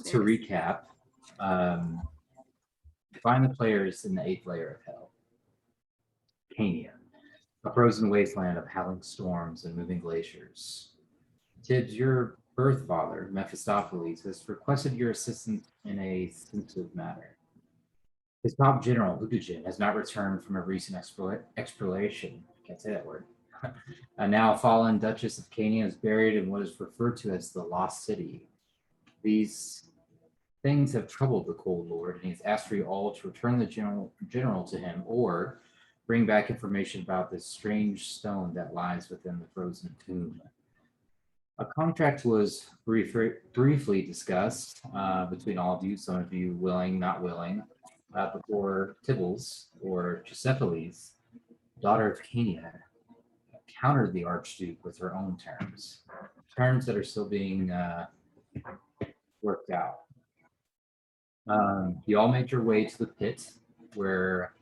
To recap, find the players in the 8th layer of hell. Cania, a frozen wasteland of howling storms and moving glaciers. Tibbs, your birth father, Mephistopheles, has requested your assistance in a sensitive matter. His top general, Udujan, has not returned from a recent exploration. Can't say that word. A now fallen Duchess of Cania is buried in what is referred to as the Lost City. These things have troubled the Cold Lord, and he's asked for you all to return the general to him or bring back information about this strange stone that lies within the frozen tomb. A contract was briefly discussed between all of you, some of you willing, not willing, before Tibbles, or Cephalles, daughter of Cania, countered the Archduke with her own terms that are still being worked out. You all made your way to the pit where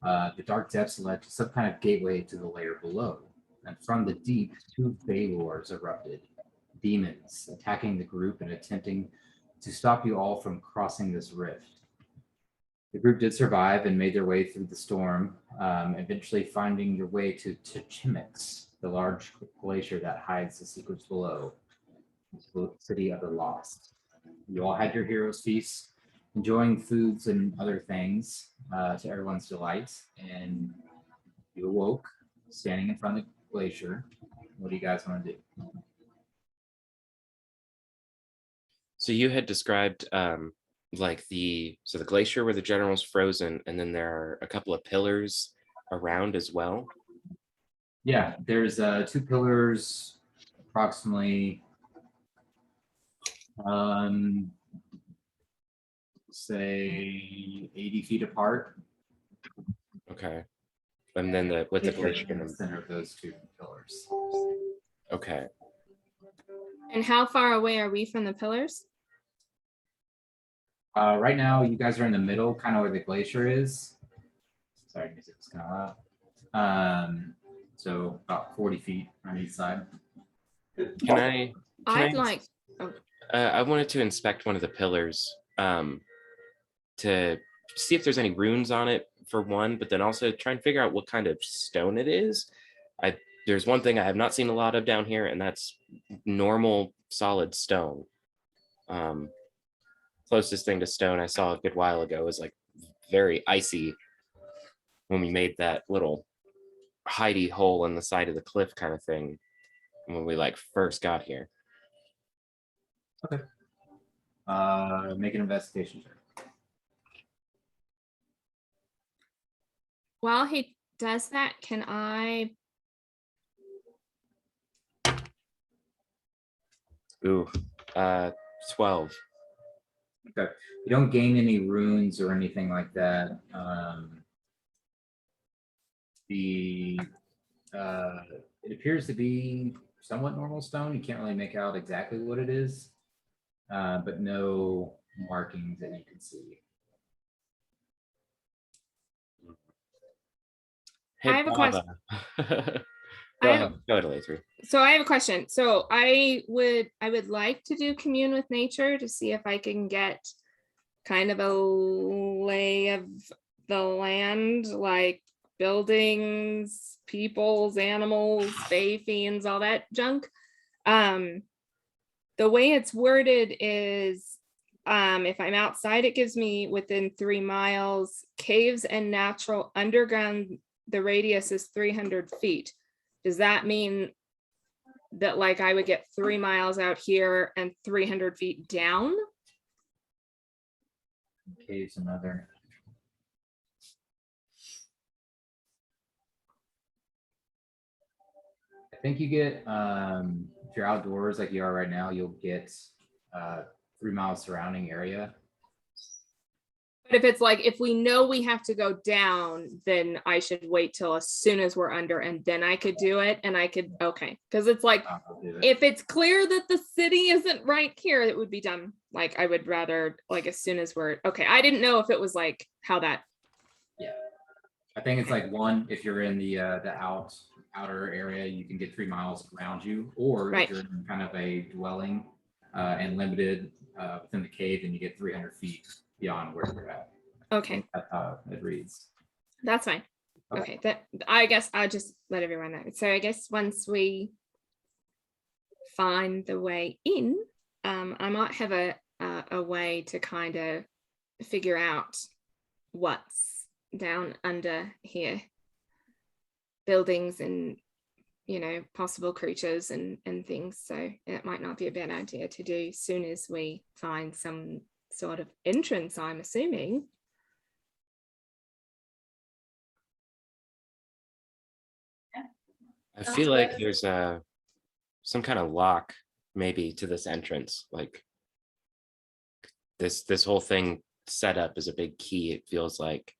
the dark depths led to some kind of gateway to the layer below. And from the deep, 2 Balors erupted, demons attacking the group and attempting to stop you all from crossing this rift. The group did survive and made their way through the storm, eventually finding your way to Chimix, the large glacier that hides the secrets below, the city of the lost. You all had your hero's feast, enjoying foods and other things to everyone's delight, and you awoke standing in front of the glacier. What do you guys want to do? So you had described like the glacier where the general's frozen, and then there are a couple of pillars around as well. Yeah, there's 2 pillars approximately say 80 feet apart. Okay. And then the glacier in the center of those 2 pillars. Okay. And how far away are we from the pillars? Right now, you guys are in the middle, kind of where the glacier is. Sorry, music's kind of loud. So about 40 feet on each side. I wanted to inspect one of the pillars to see if there's any runes on it, for one, but then also try and figure out what kind of stone it is. There's one thing I have not seen a lot of down here, and that's normal solid stone. Closest thing to stone I saw a good while ago was like very icy when we made that little hidey hole in the side of the cliff kind of thing when we like first got here. Okay. Make an investigation check. While he does that, can I? Ooh, 12. Okay. You don't gain any runes or anything like that. It appears to be somewhat normal stone. You can't really make out exactly what it is, but no markings that you can see. Hey, I have a question. Go ahead, Lathrop. So I have a question. So I would like to do commune with nature to see if I can get kind of a lay of the land, like buildings, peoples, animals, fae fiends, all that junk. The way it's worded is if I'm outside, it gives me within 3 miles, caves and natural underground, the radius is 300 feet. Does that mean that like I would get 3 miles out here and 300 feet down? Caves another. I think you get if you're outdoors like you are right now, you'll get 3 miles surrounding area. But if it's like, if we know we have to go down, then I should wait till as soon as we're under, and then I could do it. And I could, okay. Because it's like, if it's clear that the city isn't right here, it would be done. Like, I would rather, like, as soon as we're, okay. I didn't know if it was like how that. Yeah. I think it's like one, if you're in the outer area, you can get 3 miles around you, or right. If you're in kind of a dwelling and limited within the cave, and you get 300 feet beyond where you're at. Okay, That's how it reads. that's fine. Okay, that I guess I'll just let everyone know. So I guess once we find the way in, I might have a way to kind of figure out what's down under here, buildings and possible creatures and things. So it might not be a bad idea to do soon as we find some sort of entrance, I'm assuming. I feel like there's some kind of lock maybe to this entrance. Like this whole thing set up is a big key, it feels like.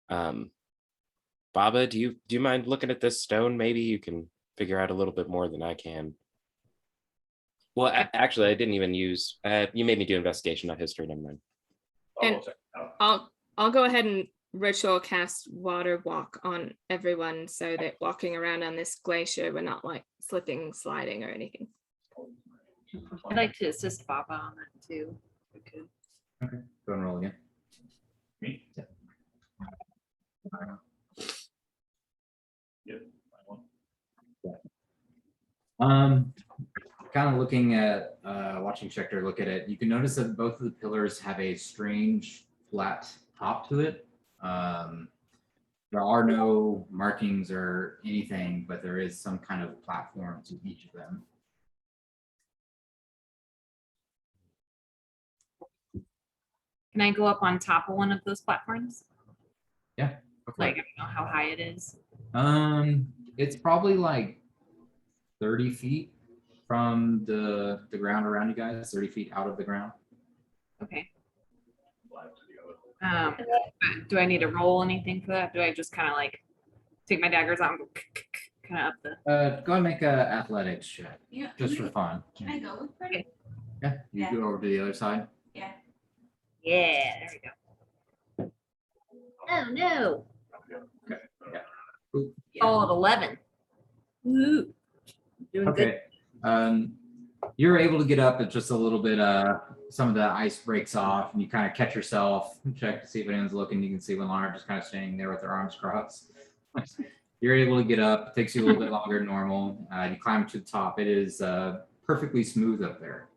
Baba, do you mind looking at this stone? Maybe you can figure out a little bit more than I can. Well, actually, I didn't even use. You made me do investigation, not history. Never mind. And I'll go ahead and ritual cast water walk on everyone so that walking around on this glacier, we're not like slipping, sliding, or anything. I'd like to assist Baba on that too. If we could. Okay, go and roll again. Me? Yeah. Yep. Kind of looking at watching Schecter look at it, you can notice that both of the pillars have a strange flat top to it. There are no markings or anything, but there is some kind of platform to each of them. Can I go up on top of one of those platforms? Yeah. Like, I don't know how high it is. It's probably like 30 feet from the ground around you guys, 30 feet out of the ground. Okay. Do I need to roll anything for that? Do I just kind of like take my daggers out and go kind of up the? Go ahead and make a athletics check, Yeah. just for fun. Can I go with Freddie? Yeah, you Yeah. go over to the other side. Yeah. Yeah, there we go. Oh no! Okay. Yeah. Oh, 11. Woo! Doing good. Okay. You're able to get up. It's just a little bit. Some of the ice breaks off, and you kind of catch yourself. Check to see if anyone's looking. You can see Winlar just kind of standing there with their arms crossed. You're able to get up. It takes you a little bit longer than normal. You climb to the top. It is perfectly smooth up there,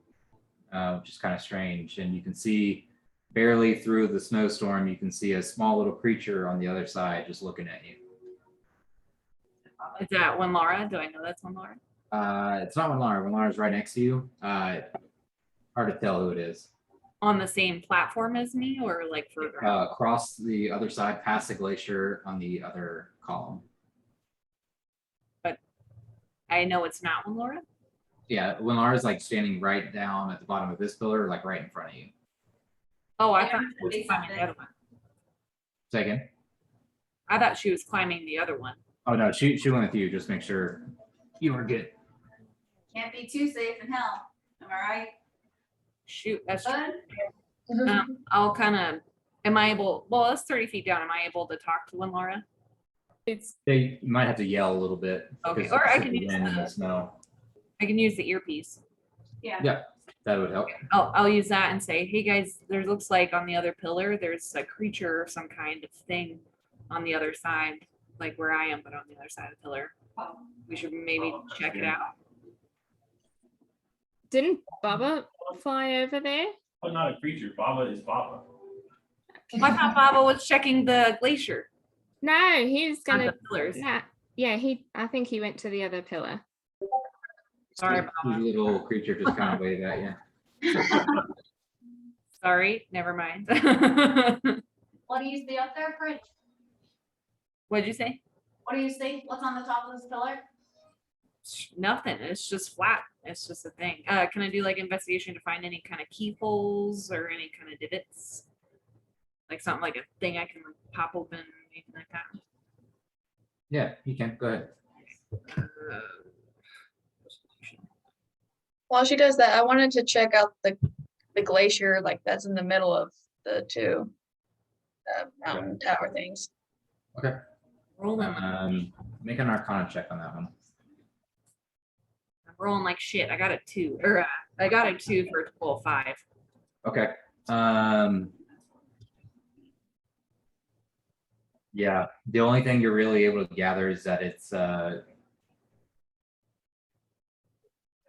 which is kind of strange. And you can see barely through the snowstorm. You can see a small little creature on the other side just looking at you. Is that one Laura? Do I know that's one Laura? It's not Winlar. Winlar's right next to you. Hard to tell who it is. On the same platform as me, or like further? Across the other side, past the glacier on the other column. But I know it's not one Laura. Yeah, Winlar is like standing right down at the bottom of this pillar, like right in front of you. Oh, I Yeah, thought she was say climbing the something. other one. Say again? I thought she was climbing the other one. Oh no, she went with you. Just make sure you were good. Can't be too safe in hell. Am I right? Shoot, that's true. Bud? I'll kind of. Am I able? Well, that's 30 feet down. Am I able to talk to one Laura? It's You might have to yell a little bit. Okay, because or I of can the use wind and the- the snow. I can use the earpiece. Yeah. Yeah, that would help. I'll use that and say, hey guys, there looks like on the other pillar, there's a creature or some kind of thing on the other side, like where I am, but on the other side of the pillar. We should maybe check it out. didn't Baba fly over there? Oh, not a creature. Baba is Baba. I thought Baba was checking the glacier, No, he's not gonna. the pillars. Nah, yeah, I think he went to the other pillar. Sorry, This Baba. little creature just kind of waved at you. Sorry, never mind. What do you see up there, Fridge? What'd you say? What do you see? What's on the top of this pillar? Nothing. It's just flat. It's just a thing. Can I do like investigation to find any kind of keyholes or any kind of divots? Like something like a thing I can pop open, anything like that. Yeah, you can. Go ahead. While she does that, I wanted to check out the glacier, like that's in the middle of the two mountain tower things. Roll them. Make an Arcana check on that one. rolling like shit. I got a 2, or I got a 2 for a total of 5. Okay. Yeah, the only thing you're really able to gather is that it's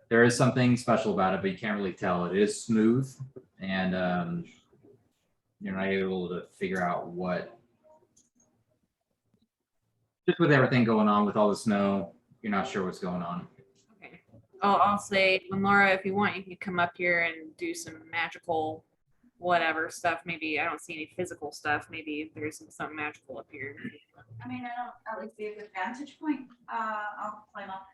there is something special about it, but you can't really tell. It is smooth, and you're not able to figure out what. Just with everything going on, with all the snow, you're not sure what's going on. Okay. I'll say, when Laura, if you want, you can come up here and do some magical whatever stuff. Maybe I don't see any physical stuff. Maybe there's something magical up here. I mean, I don't at least see a good vantage point. I'll climb up.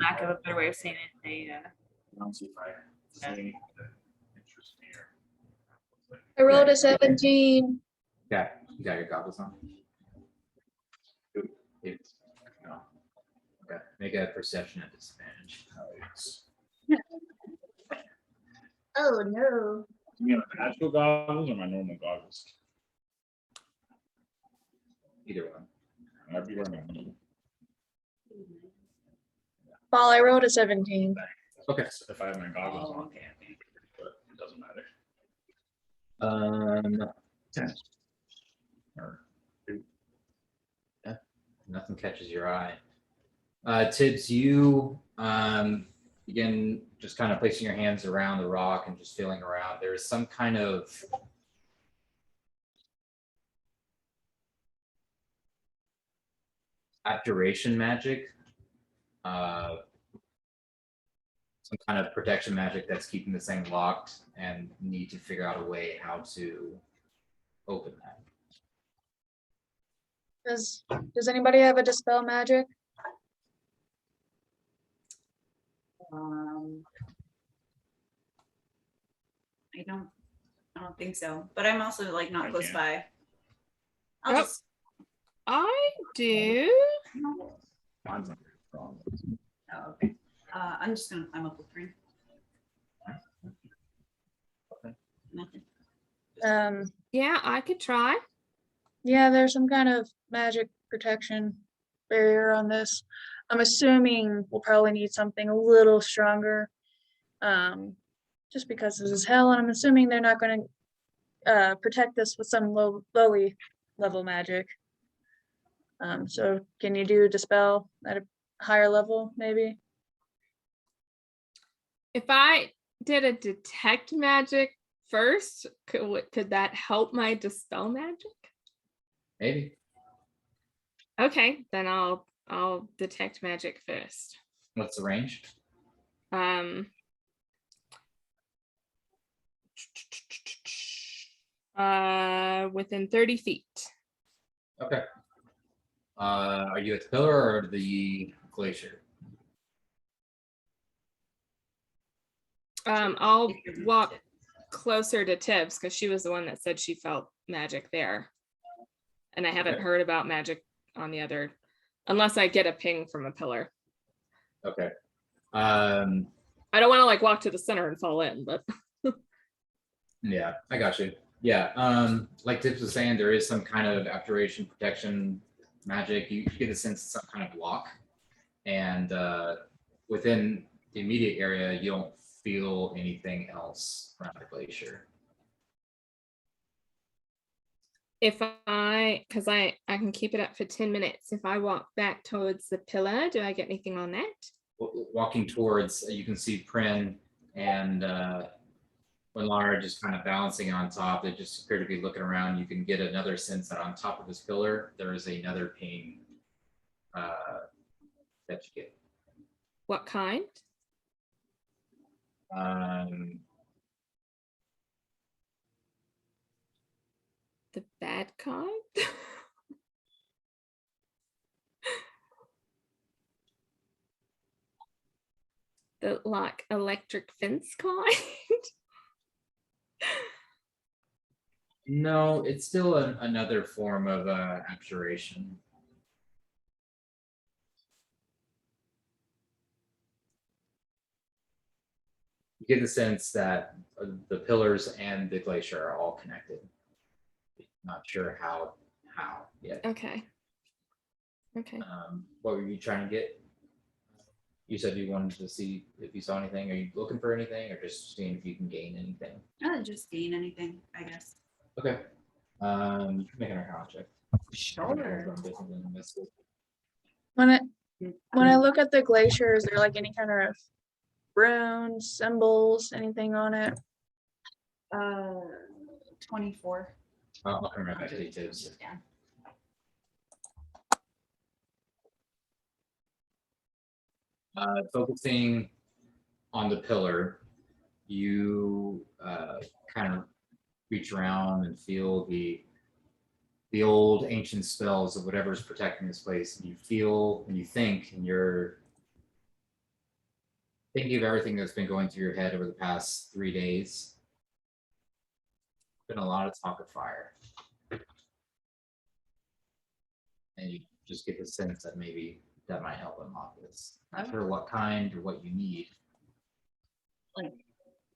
Lack of a better way of saying it. I don't see if I see anything that interests me or. I rolled a 17. Yeah, you got your goggles on. No. Okay, make a perception at disadvantage. Oh no. You mean my natural goggles or my normal goggles? Either one. I'd be wearing them. Paul, I rolled a 17. Okay. If I have my goggles Oh, on, okay. but it doesn't matter. 10. Or Nothing catches your eye. Tibbs, you begin just kind of placing your hands around the rock and just feeling around. There's some kind of abjuration magic, some kind of protection magic that's keeping this thing locked, and need to figure out a way how to open that. Does anybody have a dispel magic? I don't think so, but I'm also like not I close can't. by. I'll Yep. just. I do. mine's not wrong. Oh, okay. I'm just gonna climb up with Green. Okay. Nothing. Yeah, I could try. Yeah, there's some kind of magic protection barrier on this. I'm assuming we'll probably need something a little stronger. Just because this is hell, and I'm assuming they're not going to protect us with some lowly level magic. So can you do dispel at a higher level, maybe? If I did a detect magic first, could that help my dispel magic? Maybe. Okay, then I'll detect magic first. What's the range? Within 30 feet. Okay. Are you at the pillar or the glacier? I'll walk closer to Tibbs because she was the one that said she felt magic there. And I haven't Okay. heard about magic on the other, unless I get a ping from a pillar. Okay. I don't want to like walk to the center and fall in, but Yeah, I got you. Yeah. Like Tips was saying, there is some kind of abjuration protection magic. You get a sense of some kind of block. And within the immediate area, you don't feel anything else around the glacier. if because I can keep it up for 10 minutes. If I walk back towards the pillar, do I get anything on that? Walking towards, you can see Prin and when Lara just kind of balancing on top, they just appear to be looking around. You can get another sense that on top of this pillar, there is another ping that you get. What kind? The bad kind? The like electric fence kind? No, it's still another form of abjuration. You get the sense that the pillars and the glacier are all connected. Not sure how yet. Okay. Okay. What were you trying to get? You said you wanted to see if you saw anything. Are you looking for anything, or just seeing if you can gain anything? Just gain anything, I guess. Okay. Make an arcana check. Sure. When I look at the glacier, is there like any kind of runes, symbols, anything on it? 24. Oh, I remember that details. Yeah. Focusing on the pillar, you kind of reach around and feel the old ancient spells of whatever's protecting this place, and you feel and you think, and you're thinking of everything that's been going through your head over the past 3 days. Been a lot of talk of fire, and you just get the sense that maybe that might help unlock this. Not sure what kind or what you need. Like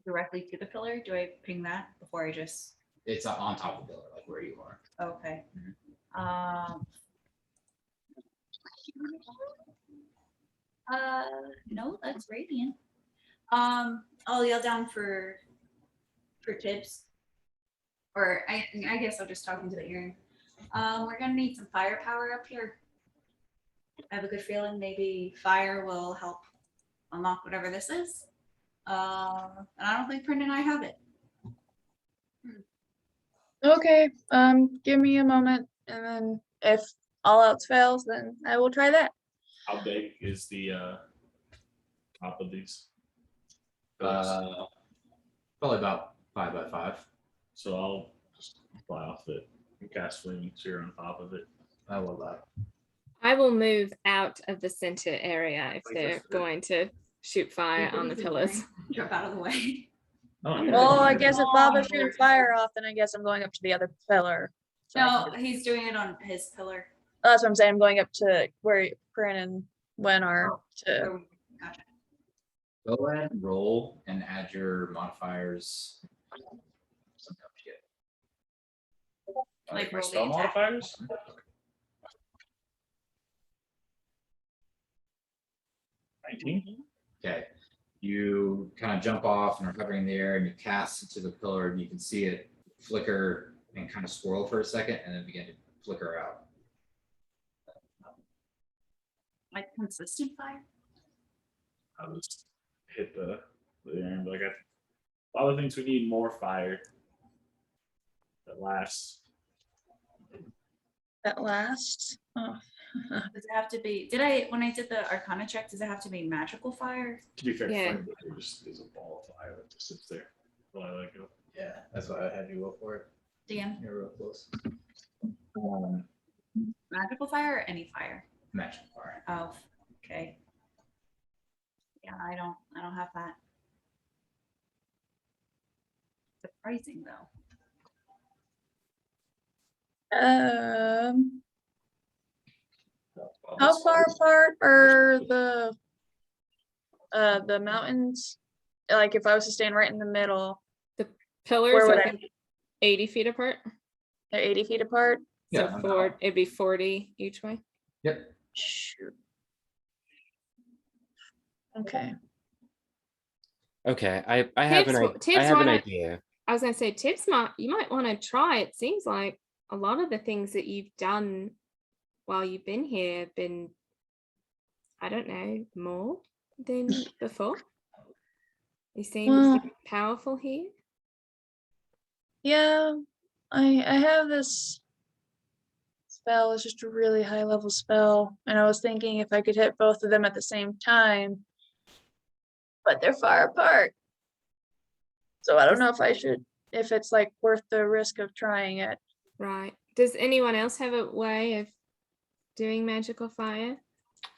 directly to the pillar? Do I ping that before I just? It's on top of the pillar, like where you are. Okay. No, that's radiant. I'll yell down for tips. Or I guess I'll just talk into the ear. We're gonna need some firepower up here. I have a good feeling maybe fire will help unlock whatever this is. And I don't think Print and I have it. Okay, give me a moment, and then if all else fails, then I will try that. How big is the top of these? Probably about 5 by 5. So I'll just fly off it and cast Flaming Sphere on top of it. I love that. I will move out of the center area if Like they're this. going to shoot fire on the pillars. Jump out of the way. Oh, yeah. Well, I guess if Bob is shooting fire off, then I guess I'm going up to the other pillar. So I No, can- he's doing it on his pillar. that's what I'm saying. I'm going up to where Corinne and Wen are. Oh, gotcha. Go ahead and roll and add your modifiers. Like my roll the spell attack. modifiers? Okay. You kind of jump off and are hovering in the air, and you cast it to the pillar, and you can see it flicker and kind of swirl for a second, and then begin to flicker out. Like consistent fire. I'll just hit the end. Like a lot of things we need more fire that lasts. That lasts. Oh. Does it have to be? When I did the Arcana check, does it have to be magical fire? To be fair, Yeah. flame just is a ball of fire that just sits there while I let go. Yeah, that's why I had you go for it. DM, You're real close. magical fire or any fire? Magic fire. Oh, okay. Yeah, I don't have that. Surprising though. How far apart are the mountains? Like if I was to stand right in the middle, Pillars, where would I I? think 80 feet apart. They're 80 feet apart. Yeah, So it'd be 40 each way. Yep. Shoot. Okay. Okay, I have an Tips I have an wanna- idea. I was gonna say you might want to try. It seems like a lot of the things that you've done while you've been here have been, I don't know, more than before. You seem Well- powerful here. Yeah, I have this spell. It's just a really high level spell, and I was thinking if I could hit both of them at the same time, but they're far apart. So I don't know if it's like worth the risk of trying it. Right. Does anyone else have a way of doing magical fire?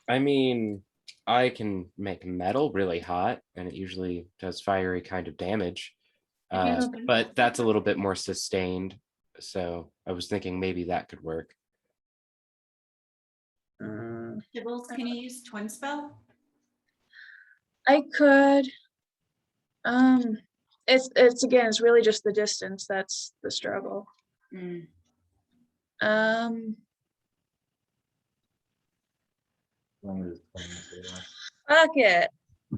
I mean, I can make metal really hot, and it usually does fiery kind of damage. But that's a little bit more sustained. So I was thinking maybe that could work. Tibbles, can you use twin spell? I could. It's again, it's really just the distance that's the struggle. As long as it's playing, so, Fuck it.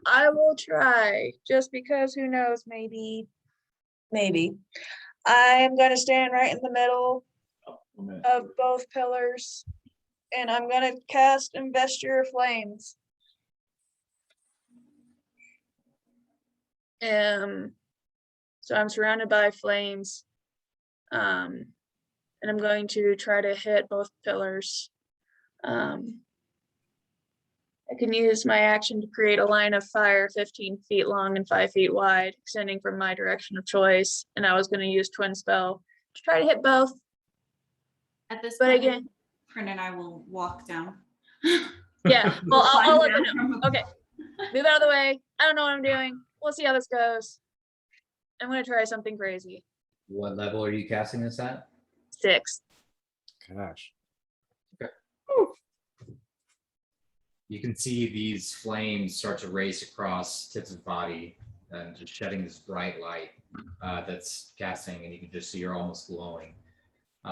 I will try. Just because who knows, maybe. I'm gonna stand right in the middle Oh, 1 minute. of both pillars. And I'm gonna cast Investure of Flames. So I'm surrounded by flames. And I'm going to try to hit both pillars. I can use my action to create a line of fire 15 feet long and 5 feet wide, extending from my direction of choice. And I was going to use Twin Spell to try to hit both. At this But point, again, Prin and I will walk down. yeah, well, I'll Climb let you down know. from the- Okay, move out of the way. I don't know what I'm doing. We'll see how this goes. I'm going to try something crazy. What level are you casting this at? 6. Gosh. You can see these flames start to race across Tip's body and just shedding this bright light that's casting, and you can just see you're almost glowing. Go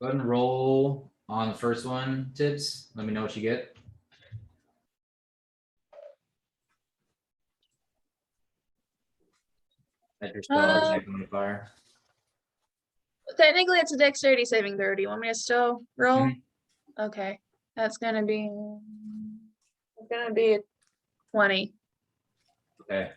ahead and roll on the first one, Tips. Let me know what you get. At your spell check on the fire. Technically, it's a dexterity saving throw. Do you want me to still roll? Okay, that's gonna be a 20. Okay.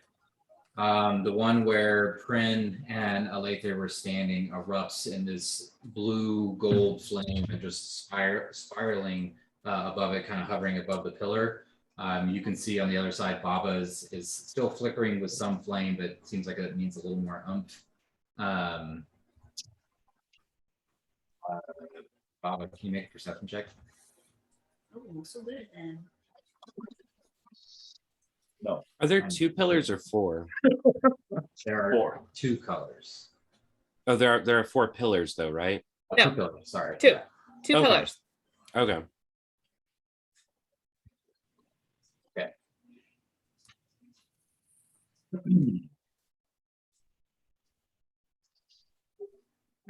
The one where Prin and Aletha were standing erupts in this blue gold flame and just spiraling above it, kind of hovering above the pillar. You can see on the other side, Baba is still flickering with some flame, but it seems like it needs a little more oomph. Baba, can you make a perception check? Oh, so good then. No. Are there 2 pillars or 4? There are 4. 2 colors. Oh, there are 4 pillars though, right? No. 2 pillars, sorry. 2. 2 Okay. pillars. Okay.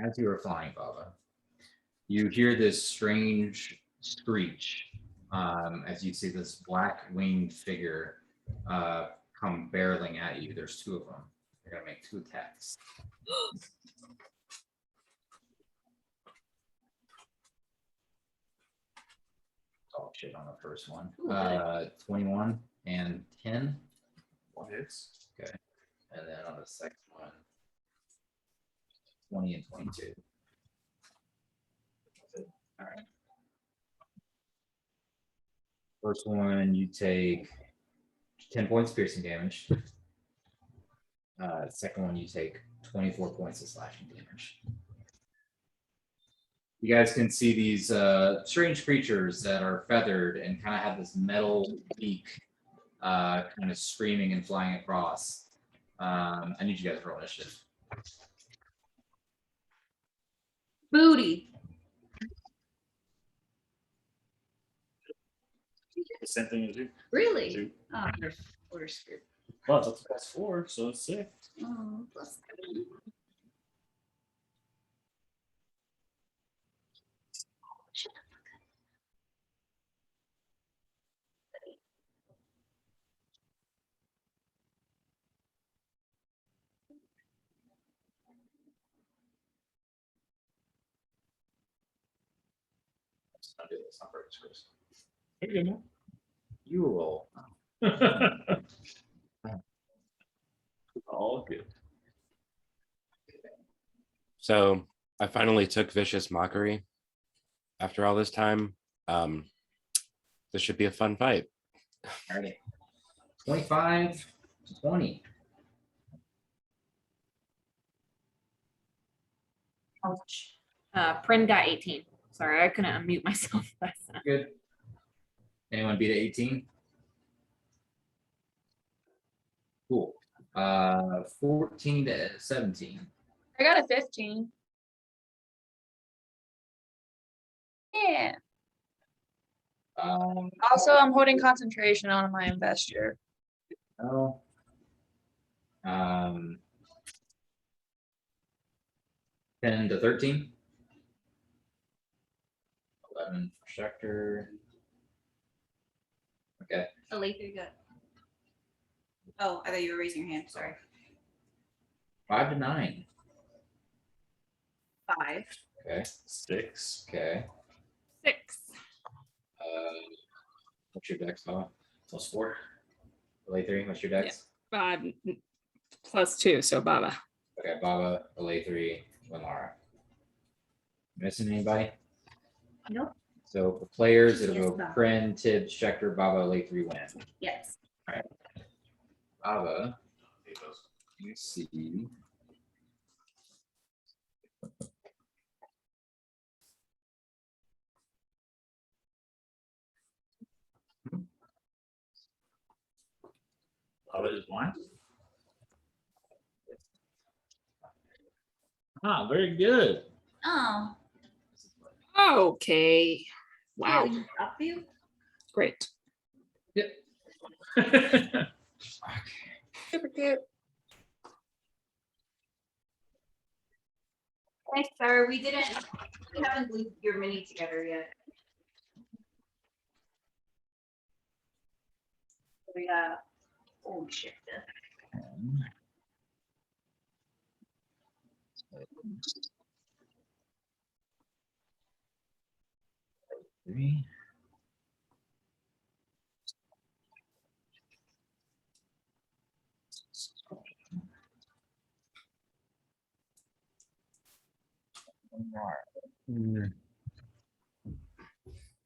As you are flying, Baba, you hear this strange screech as you see this black winged figure come barreling at you. There's 2 of them. They're gonna make 2 attacks. Oh shit on the first one. Ooh, 21 and 10. 1 hits. Okay. And then on the second one, 20 and 22. All right. First one, you take 10 points piercing damage. Second one, you take 24 points of slashing damage. You guys can see these strange creatures that are feathered and kind of have this metal beak kind of screaming and flying across. I need you guys to roll initiative. Booty. The same thing as you. Really? 2. Oh, we're screwed. But that's +4, so it's 6. Oh, plus 7. Let's not do this. I'll break this first. Okay, man. You roll. All good. So I finally took Vicious Mockery after all this time. This should be a fun fight. All right. 25 to 20. Ouch. Prin got 18. Sorry, I couldn't unmute myself last time. Good. Anyone beat 18? Cool. 14 to 17. I got a 15. Yeah. Also, I'm holding concentration on my investor. No. 10 to 13. 11 for Schecter. Okay. Alether got. Oh, I thought you were raising your hand. Sorry. 5 to 9. 5. Okay. 6. Okay. 6. What's your dex, Baba? +4. Belay what's your dex? +2, so Baba. Okay, Baba, Belay Lenara. Missing anybody? Nope. So for players, it'll Yes, go Baba. Pren, Tibbs, Schecter, Baba, Belay win. Yes. Baba, you see. Baba is blind. Ah, very good. Oh. Okay. Wow. Cute. Up you? Great. Super cute. Thanks, sir. We haven't glued your mini together yet. We got old shit. Three.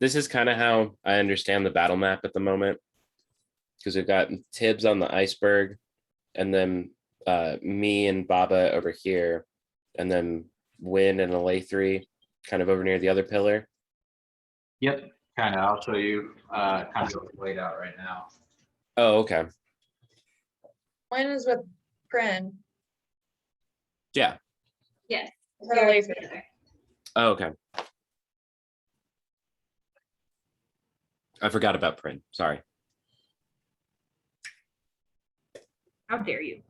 This is kind of how I understand the battle map at the moment, because we've got Tibbs on the iceberg, and then me and Baba over here, and then Win and Alatri kind of over near the other pillar. Yep, kind of. I'll show you kind of what it's laid out right now. Oh, okay. Mine is with Pren. Yeah. Yes. Her Alether. Oh, okay. I forgot about Prin. Sorry. How dare you?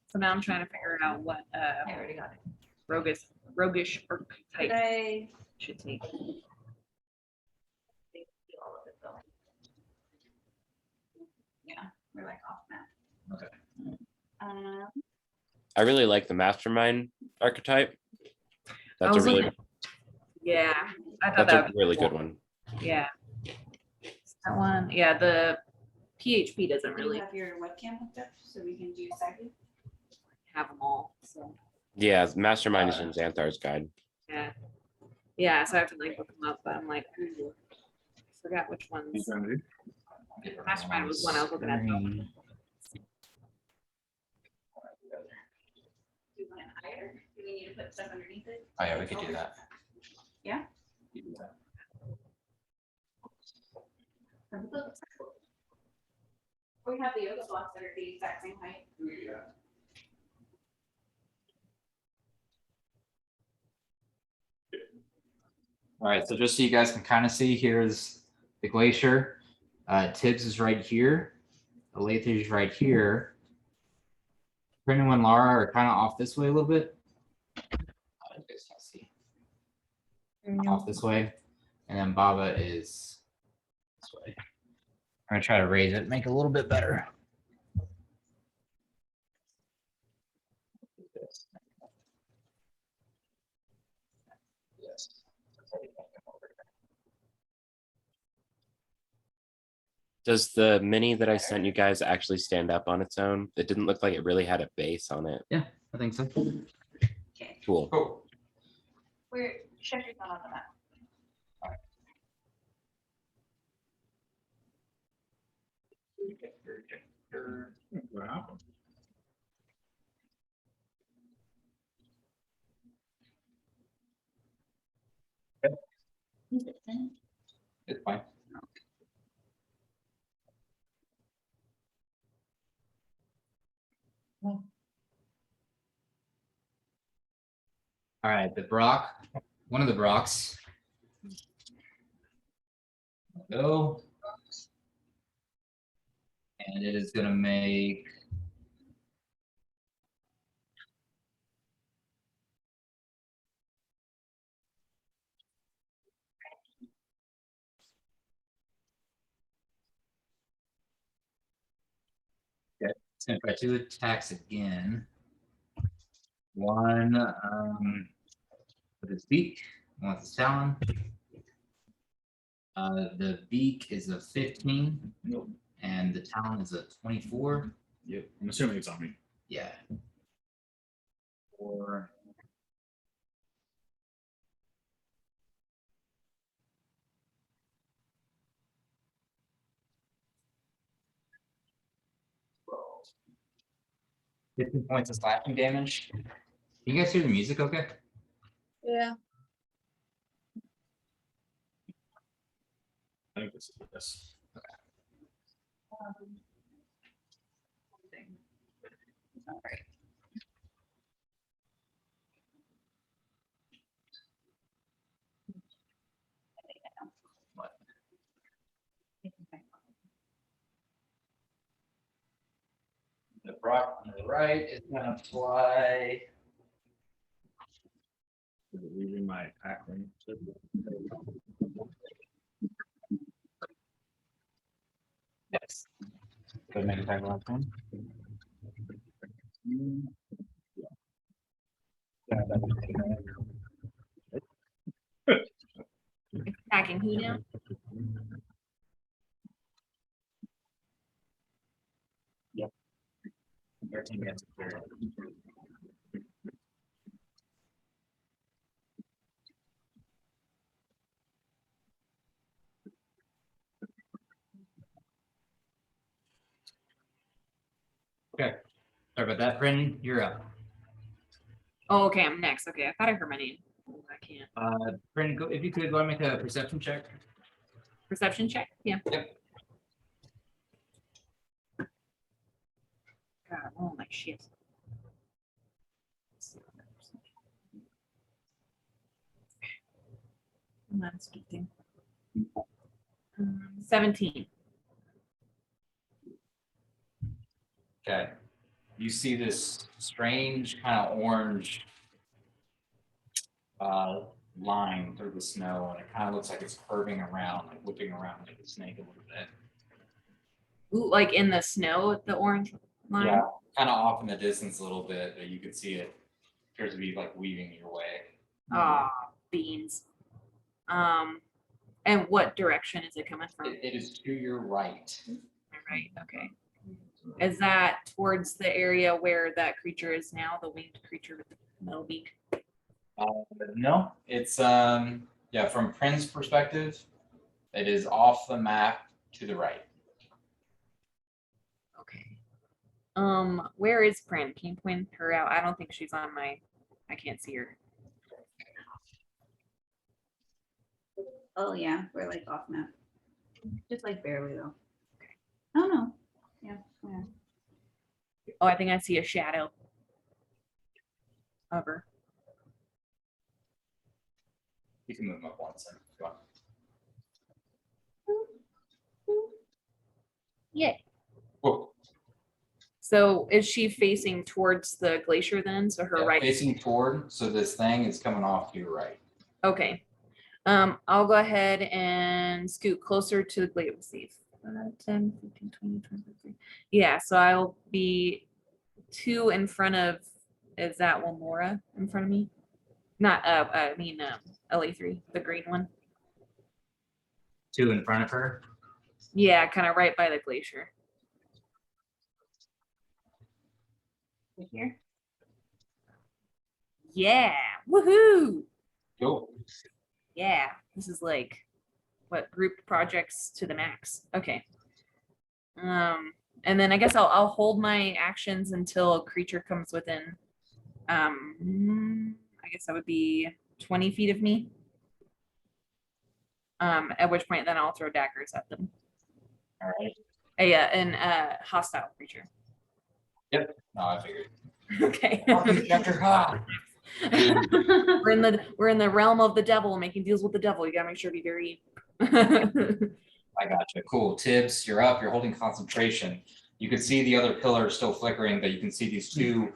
So now I'm trying to figure out what I already got it. roguish Did archetype I should take. do all of it though? Yeah, we're like off map. Okay. I really like the mastermind archetype. I That's a was really looking- Yeah, I thought that's that a would really good one. Yeah. That one, yeah, the PHP doesn't Do you really have your webcam hooked up so we can do second? have them all, so, Yeah, mastermind is in Xanthar's guide. yeah. Yeah, so I have to like look them up, but I'm like, ooh, I forgot which ones. Mastermind was one I was looking at. though. Do you want it higher? Do we need to put stuff underneath it? Oh yeah, we could do that. Yeah? You do that. We have the yoga blocks that are the exact same height. All right, so just so you guys can kind of see, here's the glacier. Tibbs is right here. Alether is right here. Brendan and Lara are kind of off this way a little bit. You guys can't see. Off this way. And then Baba is this way. I'm gonna try to raise it, make it a little bit better. Yes. Does the mini that I sent you guys actually stand up on its own? It didn't look like it really had a base on it. Yeah, I think so. Okay, Cool. Cool. we're checking on the map. Wow. It's fine. All right, the Brock, one of the Brocks. Go. And it is gonna make it's gonna try 2 attacks again. One with its beak, one with its talon. The beak is a 15. Nope. And the talon is a 24. Yep. I'm assuming it's on me. Yeah. 4. Twelve. 15 points of slashing damage. You guys hear the music okay? Yeah. I think this is this. The Brock on the right is gonna fly. Is it leaving my attack ring? Yes. Go ahead and make a attack roll one. Attacking who now? 13 minutes. Okay. Sorry about that, Brendan. You're up. Oh, okay, I'm next. Okay, I thought I heard my name. I can't. Brendan, go, if you could go and make a perception check. Perception check? Yeah. Yep. God, oh my shit. That's a good thing. 17. Okay. You see this strange kind of orange line through the snow, and it kind of looks like it's curving around, like whipping around like a snake a little bit. Ooh, like in the snow, the orange line? Yeah, kind of off in the distance a little bit, but you can see it appears to be like weaving your way. Ah, beans. And what direction is it coming from? It is to your right. Right, okay. Is that towards the area where that creature is now, the winged creature with the metal beak? No, it's yeah, from Prin's perspective, it is off the map to the right. Okay. Where is Prin? Can you point her out? I don't think she's on my, I can't see her. Oh yeah, we're like off map. Just like barely though. Oh no. Yeah. Oh, I think I see a shadow of her. You can move them up once and go on. Yeah. Whoa. So is she facing towards the glacier then? So her Yeah, right. facing toward, so this thing is coming off to your right. Okay. I'll go ahead and scoot closer to the glacier. Let's see. 10, 15, 20, 23. Yeah, so I'll be 2 in front of, is that one Laura in front of me? Not, I mean, LA3, the green one. 2 in front of her. Yeah, kind of right by the glacier. Right here. Yeah, woohoo! Go. Yeah, this is like what group projects to the max. Okay. And then I guess I'll hold my actions until a creature comes within. I guess that would be 20 feet of me. At which point then I'll throw daggers at them. All right. And hostile creature. No, I figured. Okay. Chapter ha. we're in the realm of the devil, making deals with the devil. You gotta make sure to be very I gotcha. Cool. Tibbs, you're up. You're holding concentration. You can see the other pillar still flickering, but you can see these two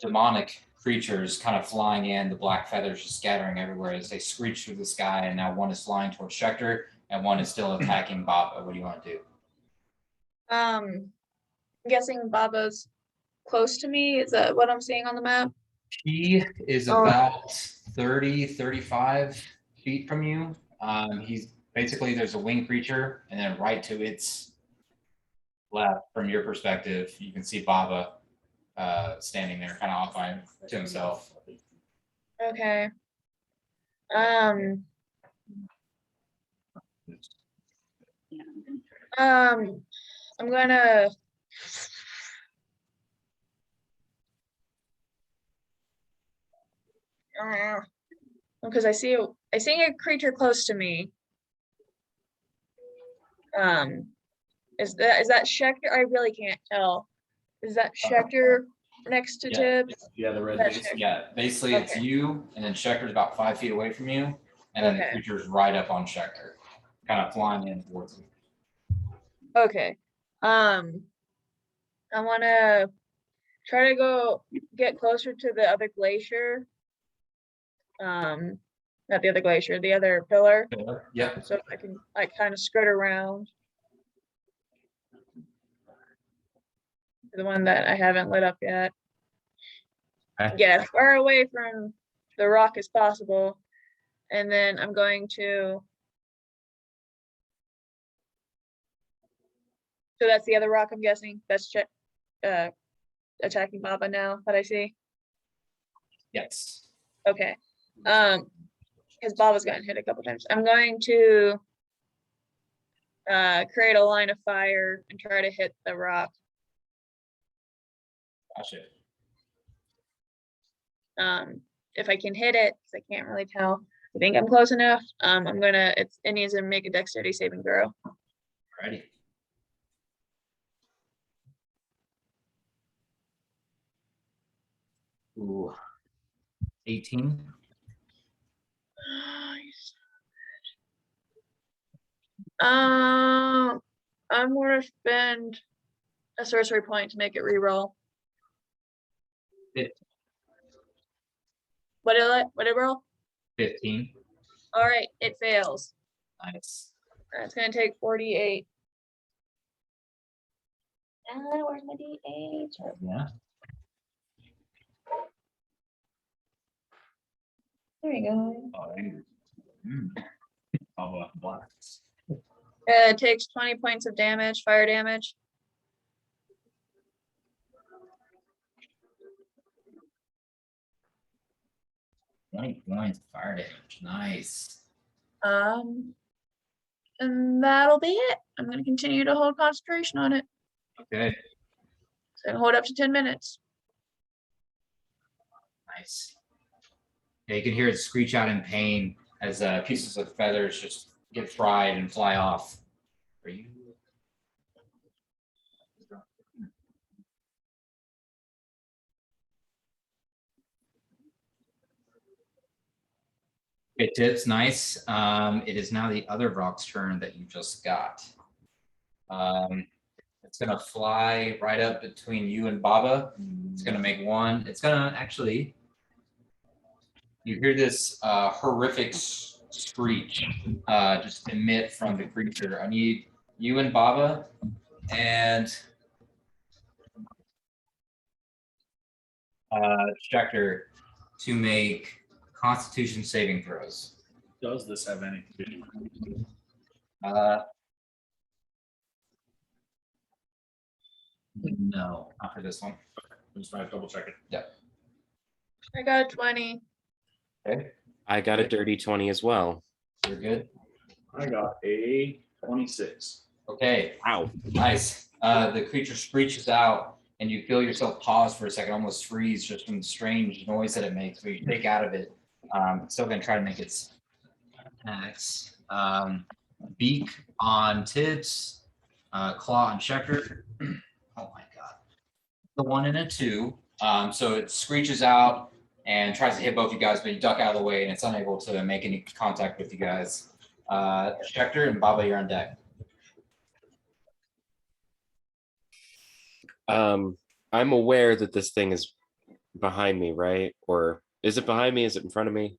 demonic creatures kind of flying in, the black feathers just scattering everywhere as they screech through the sky. And now one is flying towards Schecter and one is still attacking Baba. What do you want to do? I'm guessing Baba's close to me. Is that what I'm seeing on the map? He is Oh. about 30, 35 feet from you. He's basically, there's a winged creature, and then right to its left, from your perspective, you can see Baba standing there, kind of off by to himself. Okay. I'm gonna. Because I see a creature close to me. Is that Schecter? I really can't tell. Is that Schecter next to Yeah. Tibbs? Yeah, the red That's base. Schecter. Yeah, basically it's Okay. you, and then Schecter's about 5 feet away from you, and then the Okay. creature's right up on Schecter, kind of flying in towards him. Okay. I want to try to go get closer to the other glacier. Not the other glacier, the other pillar. Yep. So I can like kind of skirt around the one that I haven't lit up yet. Okay. Get as far away from the rock as possible. And then I'm going to. So that's the other rock, I'm guessing. That's attacking Baba now that I see. Yes. Okay. Because Baba's gotten hit a couple times. I'm going to create a line of fire and try to hit the rock. Gotcha. If I can hit it, because I can't really tell. I think I'm close enough. It needs to make a dexterity saving throw. Alrighty. Ooh. 18. I'm gonna spend a sorcery point to make it reroll. What did it roll? 15. All right, it fails. Nice. It's gonna take 48. Where's my D8? Yeah. There we go. Oh, angry. Blacks. It takes 20 points of damage, fire damage. Points of fire damage. Nice. And that'll be it. I'm gonna continue to hold concentration on it. Okay. So hold up to 10 minutes. Nice. Yeah, you can hear it screech out in pain as pieces of feathers just get fried and fly off. Are you? Okay, Tips, nice. It is now the other rock's turn that you just got. It's gonna fly right up between you and Baba. It's gonna make one. It's gonna actually. You hear this horrific screech just emit from the creature. I need you and Baba and Schecter to make Constitution saving throws. Does this have any? No, not for this one. I'm just trying to double check it. I got a 20. Okay, I got a dirty 20 as well. you're good. I got a 26. Okay, Wow. nice. The creature screeches out, and you feel yourself pause for a second, almost freeze just from the strange noise that it makes. But you take out of it. It's still going to try to make its attacks. Beak on Tibbs, claw on Checker. Oh my god. The 1 and a 2. So it screeches out and tries to hit both you guys, but you duck out of the way and it's unable to make any contact with you guys. Schechter and Baba, you're on deck. I'm aware that this thing is behind me, right? Or is it behind me? Is it in front of me?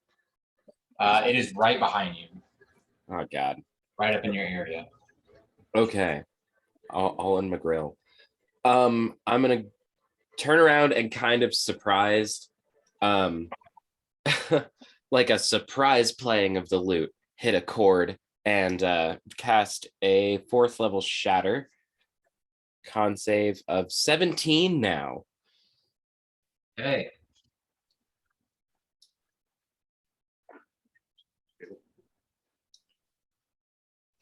It is right behind you, Oh God. right up in your area. Okay. All in my grill. I'm gonna turn around and kind of surprised, like a surprise playing of the lute, hit a chord and cast a 4th level shatter. Con save of 17 now. Okay.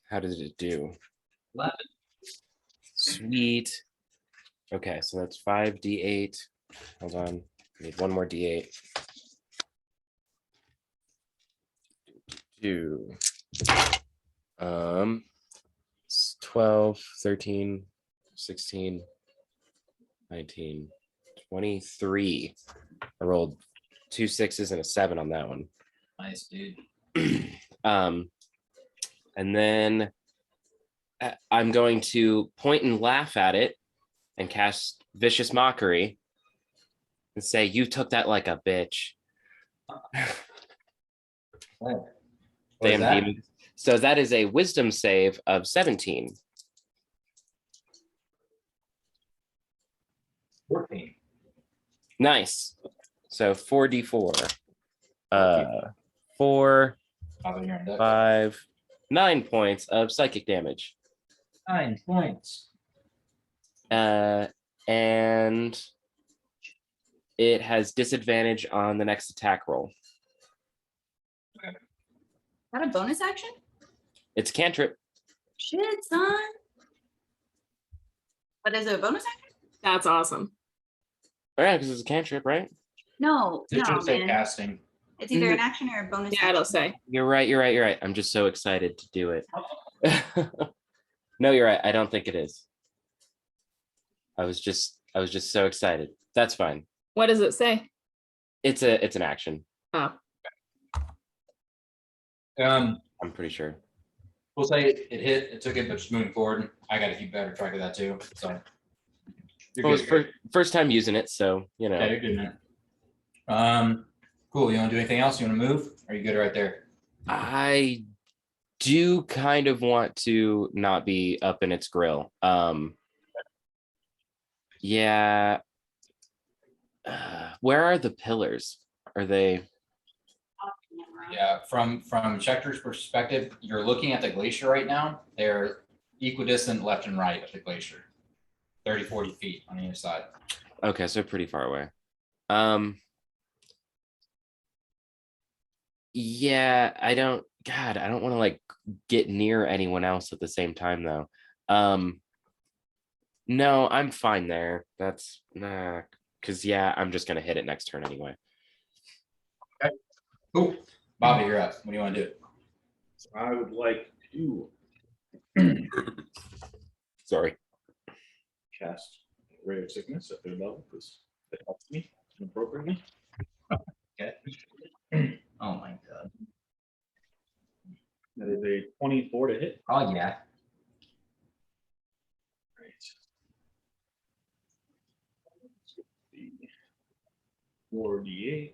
How did it do? 11. Sweet. Okay, so that's 5d8. Hold on. I need one more d8. 2. 12, 13, 16, 19, 23. I rolled 2 6s and a 7 on that one. Nice, dude. And then I'm going to point and laugh at it and cast Vicious Mockery and say, "You took that like a bitch." What Damn is that? demon. So that is a Wisdom save of 17. 14. Nice. So 4d4. 4, Baba, you're on deck. 5, 9 points of psychic damage. 9 points. And it has disadvantage on the next attack roll. Is that a bonus action? It's a cantrip. Shit, son. But is it a bonus action? That's awesome. Oh, yeah, because it's a cantrip, right? No, It should no, say man. casting. It's either an action or a bonus Yeah, action. it'll say. You're right. I'm just so excited to do it. No, you're right. I don't think it is. I was just so excited. That's fine. What does it say? It's an action. Oh, I'm pretty sure. We'll say it hit, it took it, but just moving forward, I got to keep better track of that too. So you're Well, good, it's you're good. first time using it, so you know. Yeah, you're good, man. Cool. You want to do anything else? You want to move? Or are you good right there? I do kind of want to not be up in its grill. Yeah. Where are the pillars? Are they? Yeah, from Schechter's perspective, you're looking at the glacier right now. They're equidistant left and right of the glacier. 30, 40 feet on either side. Okay, so pretty far away. Yeah, I don't want to like get near anyone else at the same time though. No, I'm fine there. That's because yeah, I'm just gonna hit it next turn anyway. Cool. Bobby, you're up. What do you want to do? So I would like to Sorry. cast Ray of Sickness at 3rd level because it helps me appropriately. Okay. Oh my god. That is a 24 to hit. Oh yeah. Right. The 4d8.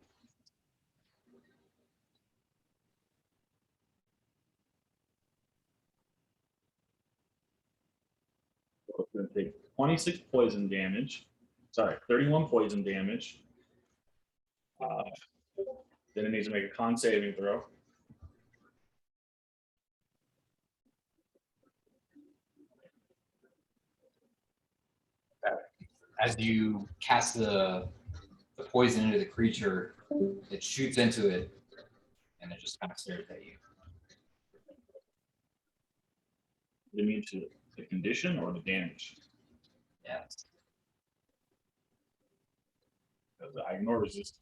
So it's going to take 26 poison damage. Sorry, 31 poison damage. Then it needs to make a con saving throw. As you cast the poison into the creature, it shoots into it, and it just kind of stares at you. It means the condition or the damage. Yeah. Because I ignore resistance.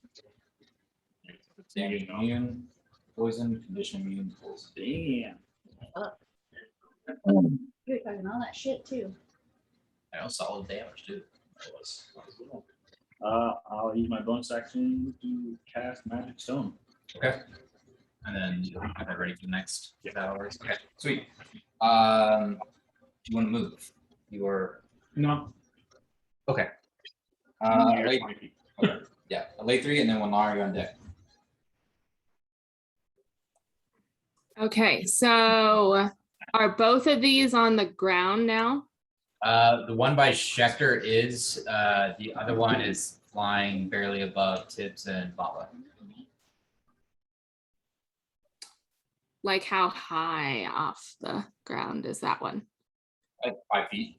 Damage immune. poison, condition immune to poison. Damn. You're talking all that shit too. I know solid damage too. That was cool. I'll use my bonus action to cast Magic Stone. Okay. And then you have that ready for the next hours. Okay, sweet. Do you want to move? You are No. okay. Near Late, 20 feet. okay. Yeah, a late 3, and then when Lara, you're on deck. Okay, so are both of these on the ground now? The one by Schecter is. The other one is flying barely above Tibbs and Bala. Like how high off the ground is that one? At 5 feet.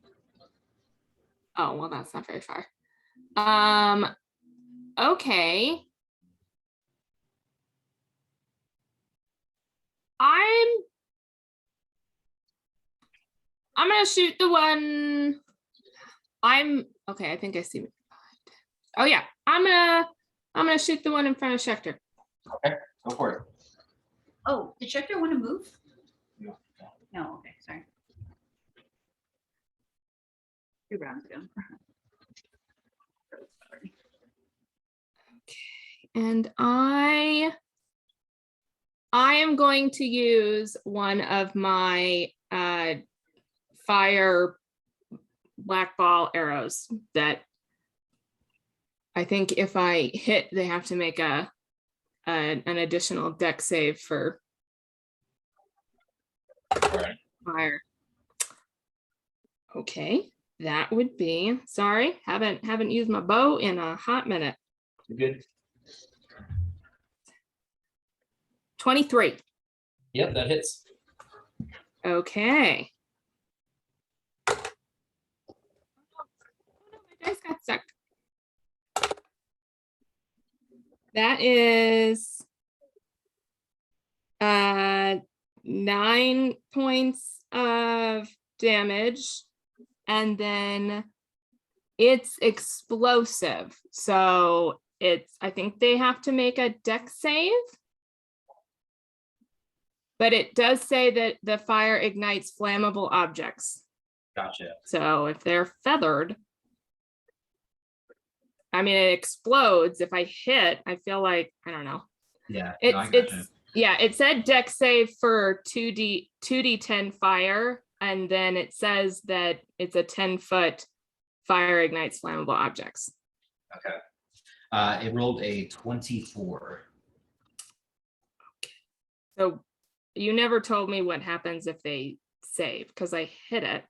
Oh, well, that's not very far. Okay. I'm gonna shoot the one. Okay, I think I see. Oh yeah, I'm gonna shoot the one in front of Schecter. Go for it. Oh, did Schecter want to move? No. No, okay, sorry. 2 rounds ago. And I am going to use one of my fire black ball arrows that I think if I hit, they have to make an additional deck save for Alright. fire. Okay, that would be, sorry, haven't used my bow in a hot minute. You good? 23. Yep, that hits. Okay. Oh, my dice got stuck. That is 9 points of damage, and then it's explosive. So I think they have to make a deck save. But it does say that the fire ignites flammable objects. Gotcha. So if they're feathered, I mean, it explodes. If I hit, I feel like, I don't know. Yeah. It said deck save for 2d10 fire. And then it says that it's a 10-foot fire ignites flammable objects. Okay. It rolled a 24. So you never told me what happens if they save because I hit it.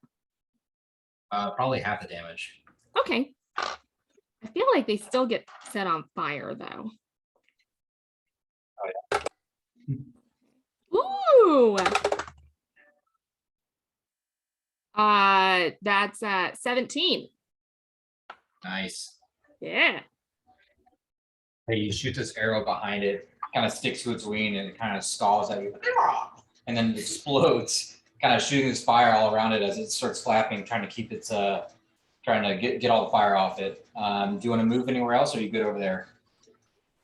Probably half the damage. Okay. I feel like they still get set on fire though. Ooh. That's 17. Nice. Yeah. Hey, you shoot this arrow behind it, kind of sticks to its wing, and it kind of stalls at you, and then it explodes, kind of shooting this fire all around it as it starts flapping, trying to keep its trying to get all the fire off it. Do you want to move anywhere else, or are you good over there?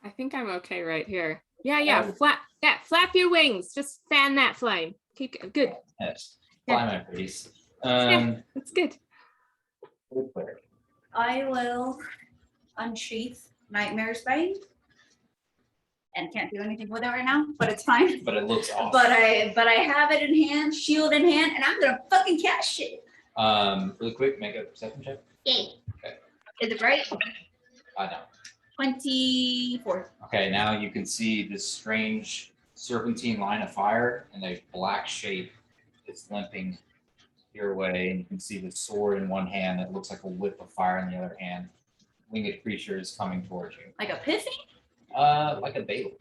I think I'm okay right here. Yeah. Flap your wings. Just fan that flame. Keep good. Yes. Yeah. Fly my pretties. That's good. I will unsheath Nightmare's Bane. And can't do anything with it right now, but it's fine. But it looks awesome. But I have it in hand, shield in hand, and I'm gonna fucking cast it. Really quick, make a perception check. Yay. Okay. Is it right? I know. 24. Okay, now you can see this strange serpentine line of fire and a black shape that's limping your way. And you can see the sword in one hand that looks like a whip of fire in the other hand. Winged creature is coming towards you. Like a pithy? Like a Baylor.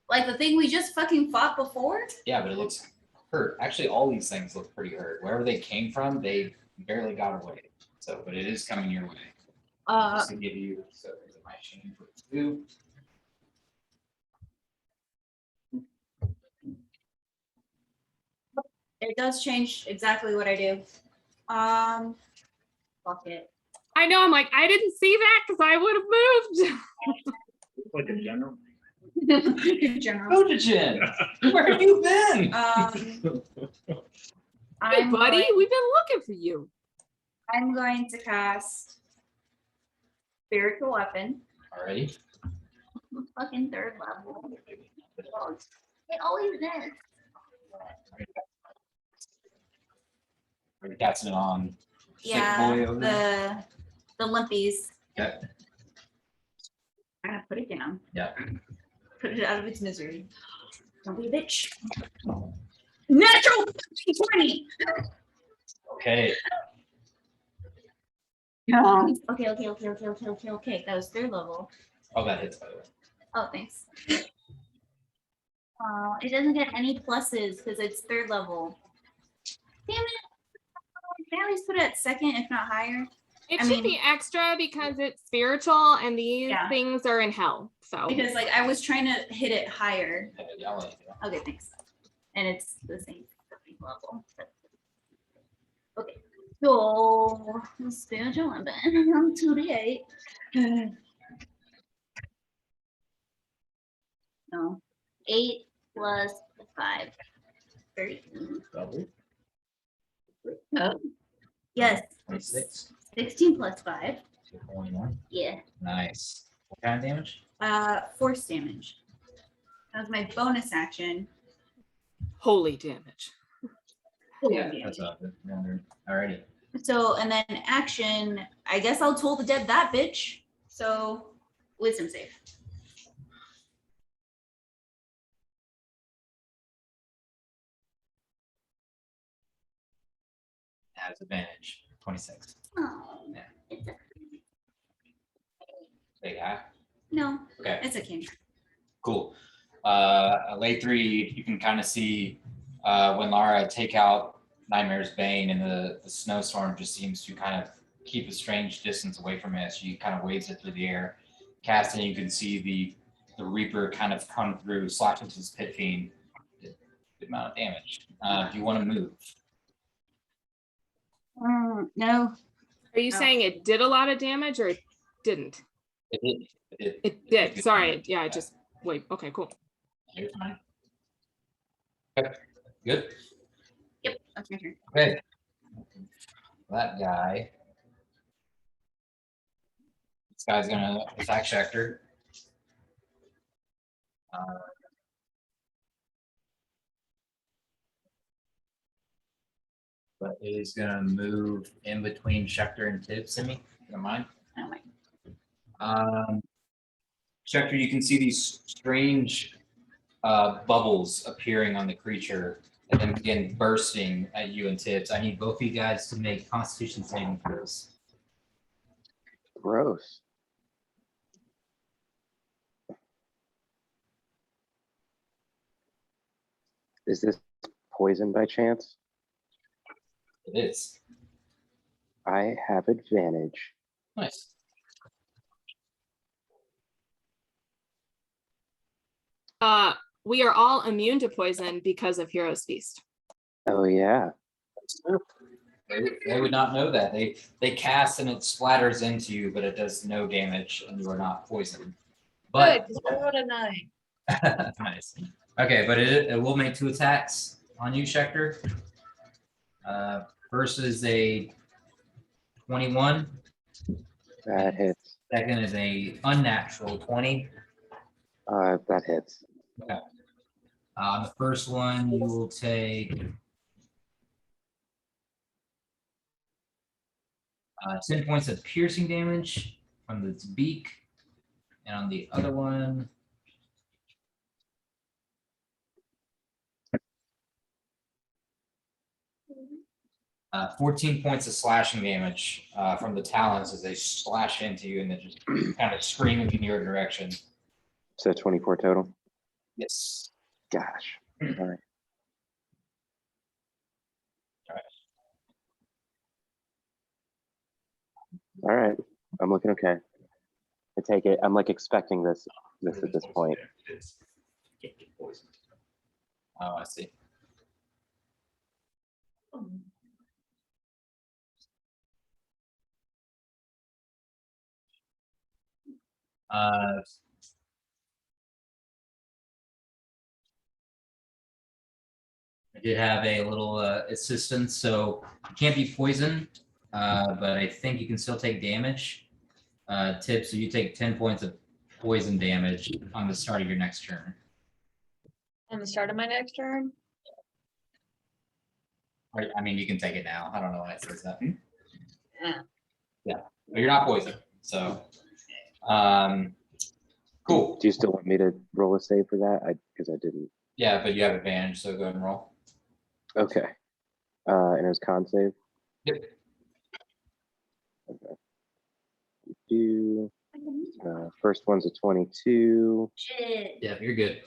Like the thing we just fucking fought before? Yeah, but it looks hurt. Actually, all these things look pretty hurt. Wherever they came from, they barely got away. So, but it is coming your way. Just to give you, so there's my change for 2. It does change exactly what I do. Fuck it. I know. I'm like, I didn't see that because I would have moved. Like in general. General. Otogen, where have you been? Hey, I'm buddy, going- we've been looking for you. I'm going to cast spiritual weapon. Alrighty. Fucking third level. It always is. Are you casting it on? Sick Yeah, boy over there? the limpies. Okay. I'm gonna put it down. Yeah. Put it out of its misery. Don't be a bitch. Natural 20. Okay. Okay. That was third level. Oh, that hits by the way. Oh, thanks. Oh, it doesn't get any pluses because it's third level. Damn it. Can I at least put it at second, if not higher? It I should mean- be extra because it's spiritual and these Yeah. things are in hell. So Because like I was trying to hit it higher. Yeah, I'll let you go. Okay, thanks. And it's the same level. Okay. So spiritual weapon. 2d8. No. 8 plus 5. 13. Double. Oh. Yes. 26. 16 plus 5. 21. Yeah. Nice. What kind of damage? Force damage. That was my bonus action. holy damage. That's up. Alrighty. So, and then action, I guess I'll toll the dead that bitch. So, wisdom save. Has advantage. 26. Oh, Yeah. it's a, Big high. no, Okay. it's a cantrip. Cool. Lay 3, you can kind of see when Lara take out Nightmare's Bane, and the snowstorm just seems to kind of keep a strange distance away from it. She kind of waves it through the air, cast, and you can see the Reaper kind of come through, slash into his pit fiend. Good amount of damage. Do you want to move? No. Are you Oh. saying it did a lot of damage or it didn't? It did. It did. good Sorry. damage. Yeah, I just wait. Okay, cool. You're fine. Okay. Good. Yep, that's my turn. Okay. That guy. This guy's gonna attack Schecter. But he's gonna move in between Schecter and Tibbs. Simi, you don't mind? I don't mind. Schecter, you can see these strange bubbles appearing on the creature and then begin bursting at you and Tibbs. I need both of you guys to make Constitution saving throws. Gross. Is this poison by chance? It is. I have advantage. Nice. We are all immune to poison because of Hero's Feast. Oh yeah. They would not know that. They cast and it splatters into you, but it does no damage and you are not poisoned. But What a night. nice. Okay, but it will make 2 attacks on you, Schecter. First is a 21. That hits. Second is a unnatural 20. That hits. The first one you will take 10 points of piercing damage from its beak, and on the other one, 14 points of slashing damage from the talons as they slash into you and then just kind of screaming in your direction. So 24 total. Yes. Gosh. All right. All right. I'm looking okay. I take it. I'm like expecting this at this point. Oh, I see. I did have a little assistance, so you can't be poisoned, but I think you can still take damage. Tip, so you take 10 points of poison damage on the start of your next turn. On the start of my next turn. Or, I mean, you can take it now. I don't know why it says that. Yeah. Yeah, but you're not poisoned, so cool. Do you still want me to roll a save for that? Because I didn't. Yeah, but you have advantage, so go ahead and roll. Okay. And it was con save. Yep. Okay. First one's a 22. Shit. Yeah, you're good.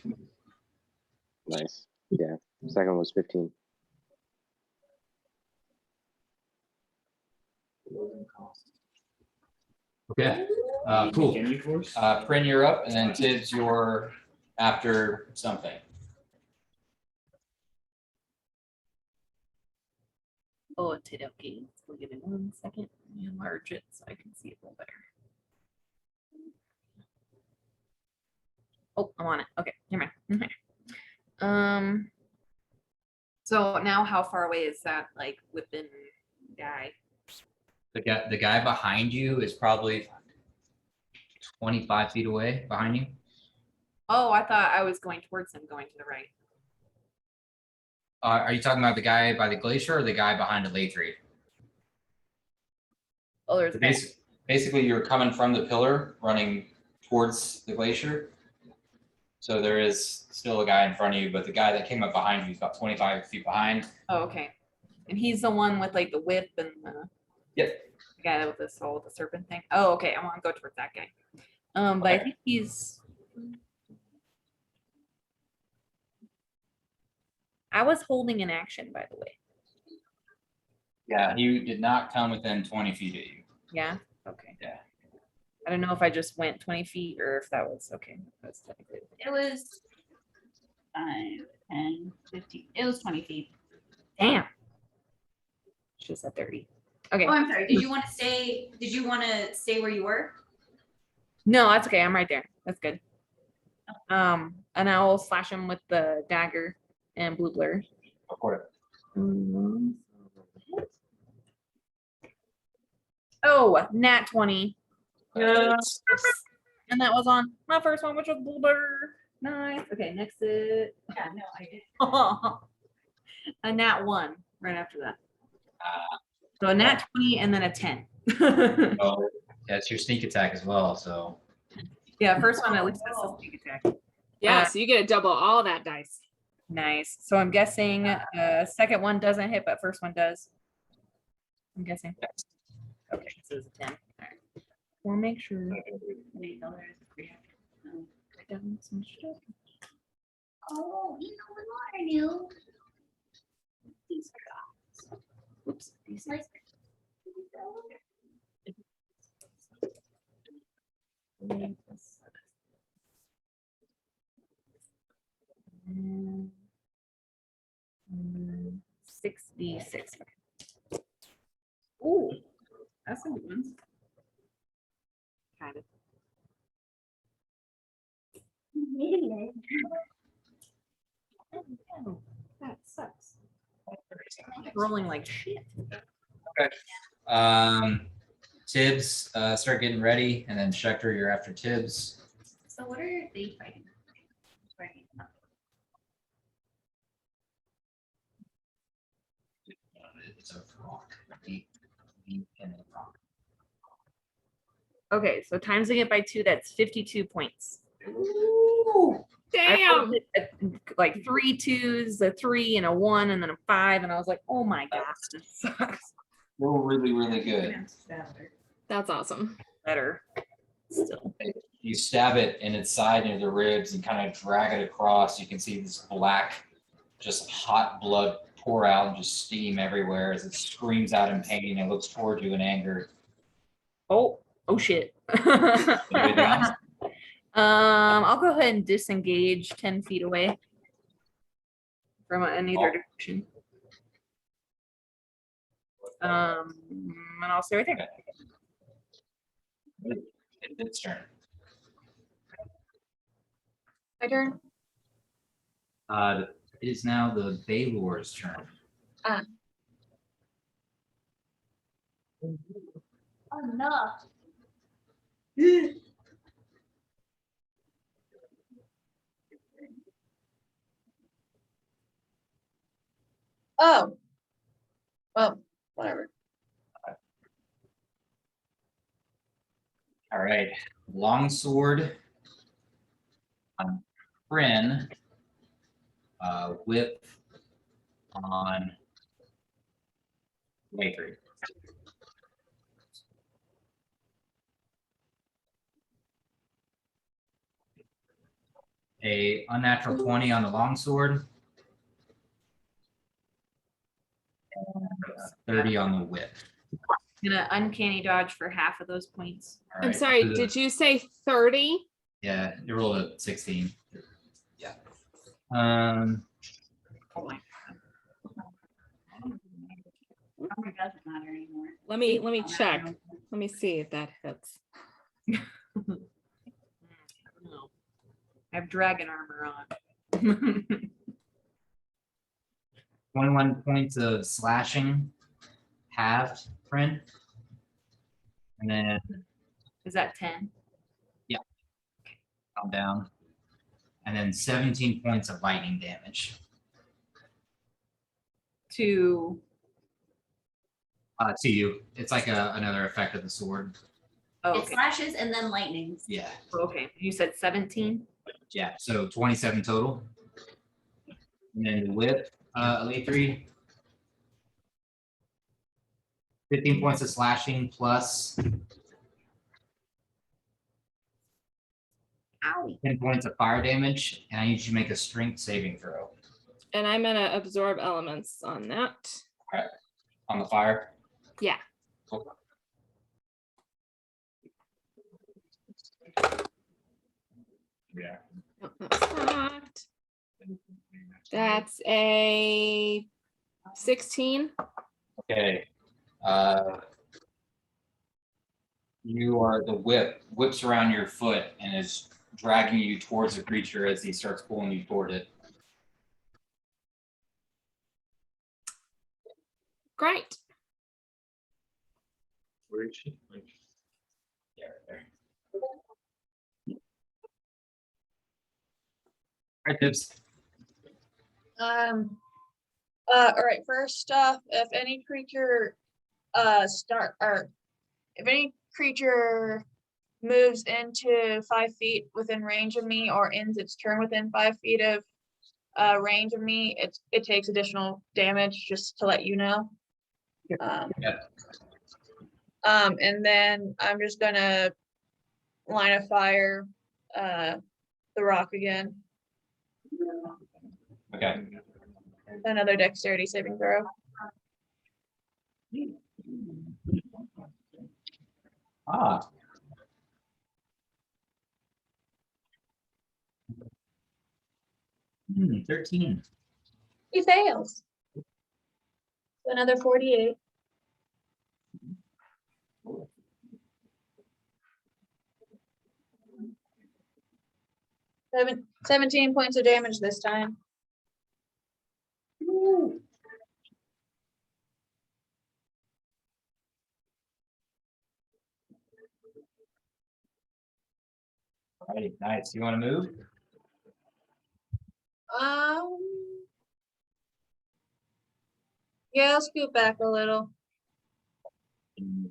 Nice. Yeah. Second one was 15. Okay, cool. Can you force? Prin, you're up, and then Tibbs, you're after something. Oh, okay. We'll give it 1 second. Let me enlarge it so I can see it a little better. Oh, I'm on it. Okay, never mind. So now how far away is that, like, within guy? The guy behind you is probably 25 feet away behind you. Oh, I thought I was going towards him, going to the right. Are you talking about the guy by the glacier or the guy behind the Lathree? Oh, there's a guy. Basically, you're coming from the pillar, running towards the glacier. So there is still a guy in front of you, but the guy that came up behind you is about 25 feet behind. Oh, okay. And he's the one with like the whip and the Yep. guy with this whole the serpent thing. Oh, okay. I want to go towards that guy. But I Okay. think he's. I was holding an action, by the way. Yeah, he did not come within 20 feet of you. Yeah. Okay. Yeah. I don't know if I just went 20 feet or if that was okay. That's technically. It was 5, 10, 15. It was 20 feet. Damn. She said 30. Okay. Oh, I'm sorry. Did you want to stay? Did you want to stay where you were? No, that's okay. I'm right there. That's good. And I will slash him with the dagger and blue blur. Go for it. Oh, nat 20. Yes. And that was on my first one, which was blue blur. Nice. Okay, next is Yeah, no, I did. a nat 1 right after that. So a nat 20 and then a 10. Oh, that's your sneak attack as well. So Yeah, first one at least has a sneak attack. Yeah, so you get to double all that dice. Nice. So I'm guessing second one doesn't hit, but first one does. I'm guessing. Okay, so it's a 10. All right. We'll make sure. Oh, you know what I knew. Oops. These Like, Mm, 6d6. Ooh, that's a good one. Kind of. Oh, that sucks. Rolling like shit. Tibbs, start getting ready, and then Schecter, you're after Tibbs. So what are they fighting? It's a rock. Deep in the rock. Okay, so timesing it by 2, that's 52 points. Ooh. I Damn. rolled it at, like 3 2s, a 3 and a 1, and then a 5, and I was like, oh my gosh, this sucks. We're really, really good. That's awesome. Better still. You stab it in its side near the ribs and kind of drag it across. You can see this black, just hot blood pour out and just steam everywhere as it screams out in pain and looks toward you in anger. Oh shit. Anything else? I'll go ahead and disengage 10 feet away from in either direction. And I'll stay right there. It's turn. My turn. The It is now the Baylor's turn. Enough. Oh. Well, whatever. All right. Longsword on Bryn. Whip on Wakery. A unnatural 20 on the longsword. And a 30 on the whip. Gonna uncanny dodge for half of those points. All I'm right, sorry, to the- did you say 30? Yeah, you rolled a 16. Yeah. Armor doesn't matter anymore. Let me check. Let me see if that hits. No. I have dragon armor on. 21 points of slashing, halved, Bryn. And then Is that 10? calm down. And then 17 points of lightning damage. To To you. It's like another effect of the sword. oh, It okay. slashes and then lightnings. Yeah. Okay. You said 17? Yeah. So 27 total. And then the whip, Elite 3. 15 points of slashing plus Owie. 10 points of fire damage. And I need you to make a strength saving throw And I'm gonna absorb elements on that. on the fire. Yeah. Yeah. Oh, that's not. That's a 16. Okay. You are the whips around your foot and is dragging you towards the creature as he starts pulling you toward it. Great. Where is she? Like, Yeah, right there. All right, Tibbs. All right. First off, if any creature if any creature moves into 5 feet within range of me or ends its turn within 5 feet of range of me, it takes additional damage, just to let you know. And then I'm just gonna line of fire the rock again. Okay. Another dexterity saving throw. Ah. Hmm, 13. He fails. So another 48. Seven, 17 points of damage this time. All right, nice. You want to move? Yeah, I'll scoot back a little.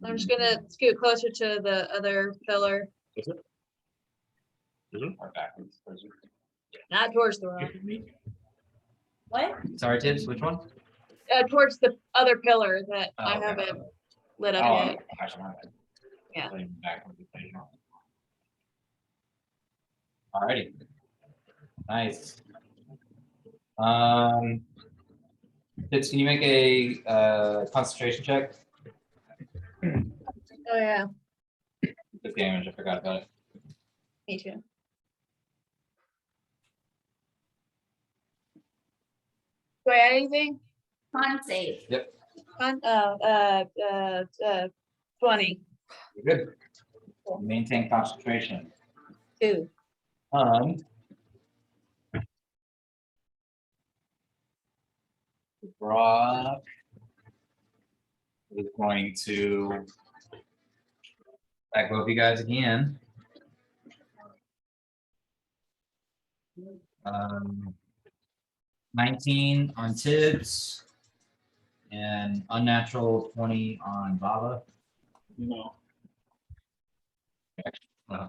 I'm just gonna scoot closer to the other pillar, is it? Or backwards. not towards the rock. What? Sorry, Tibbs, which one? Towards the other pillar that Oh, I okay. haven't lit up Oh, yet. gosh, my bad. Yeah. Playing backwards. All righty. Nice. Tibbs, can you make a concentration check? Oh yeah, The damage, I forgot about it. me too. Do I add anything? Con save. Yep, 20. you're good. Maintain concentration. 2. Brock is going to attack both of you guys again. 19 on Tibbs and unnatural 20 on Baba. No. Uh,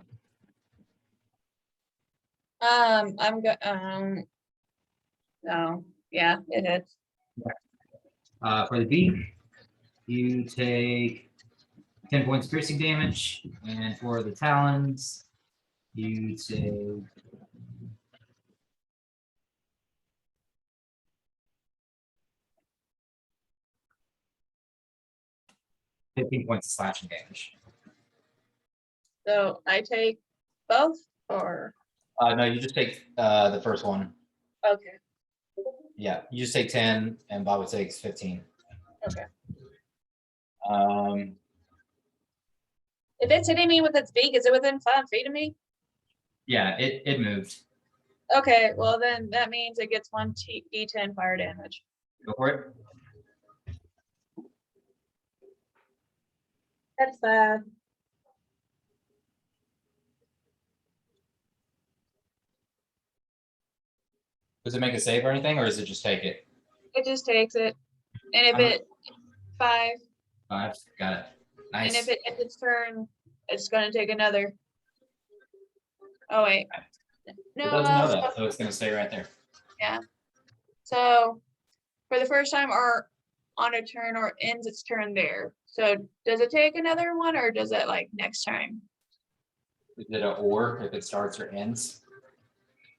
No, yeah, it is. for the beak, you take 10 points piercing damage, and for the talons, you take 15 points of slashing damage. So I take both or, No, you just take the first one. okay, Yeah, you just take 10, and Baba takes 15. okay. If it's hitting me with its beak, is it within 5 feet of me? Yeah, it moved. Okay, well then that means it gets 1 d10 fire damage. Go for it. That's bad. Does it make a save or anything, or does it just take it? It just takes it. And if Uh-huh. it 5, 5. Got it. Nice. and if it ends its turn, it's gonna take another. Oh wait. It No, doesn't know that, so it's going to stay right there. yeah. So for the first time or on a turn or ends its turn there. So does it take another one or does it like next time? Is it a or if it starts or ends?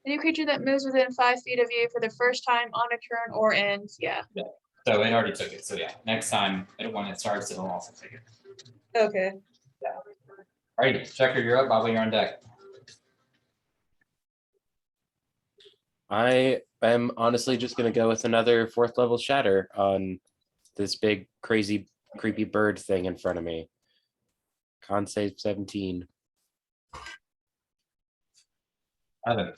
Any creature that moves within 5 feet of you for the first time on a turn or ends, yeah. So it already took it. So yeah, next time when it starts, it'll also take it. Okay. Alrighty, Checker, you're up. Bobby, you're on deck. I am honestly just gonna go with another 4th level shatter on this big, crazy, creepy bird thing in front of me. Con save 17. Evan.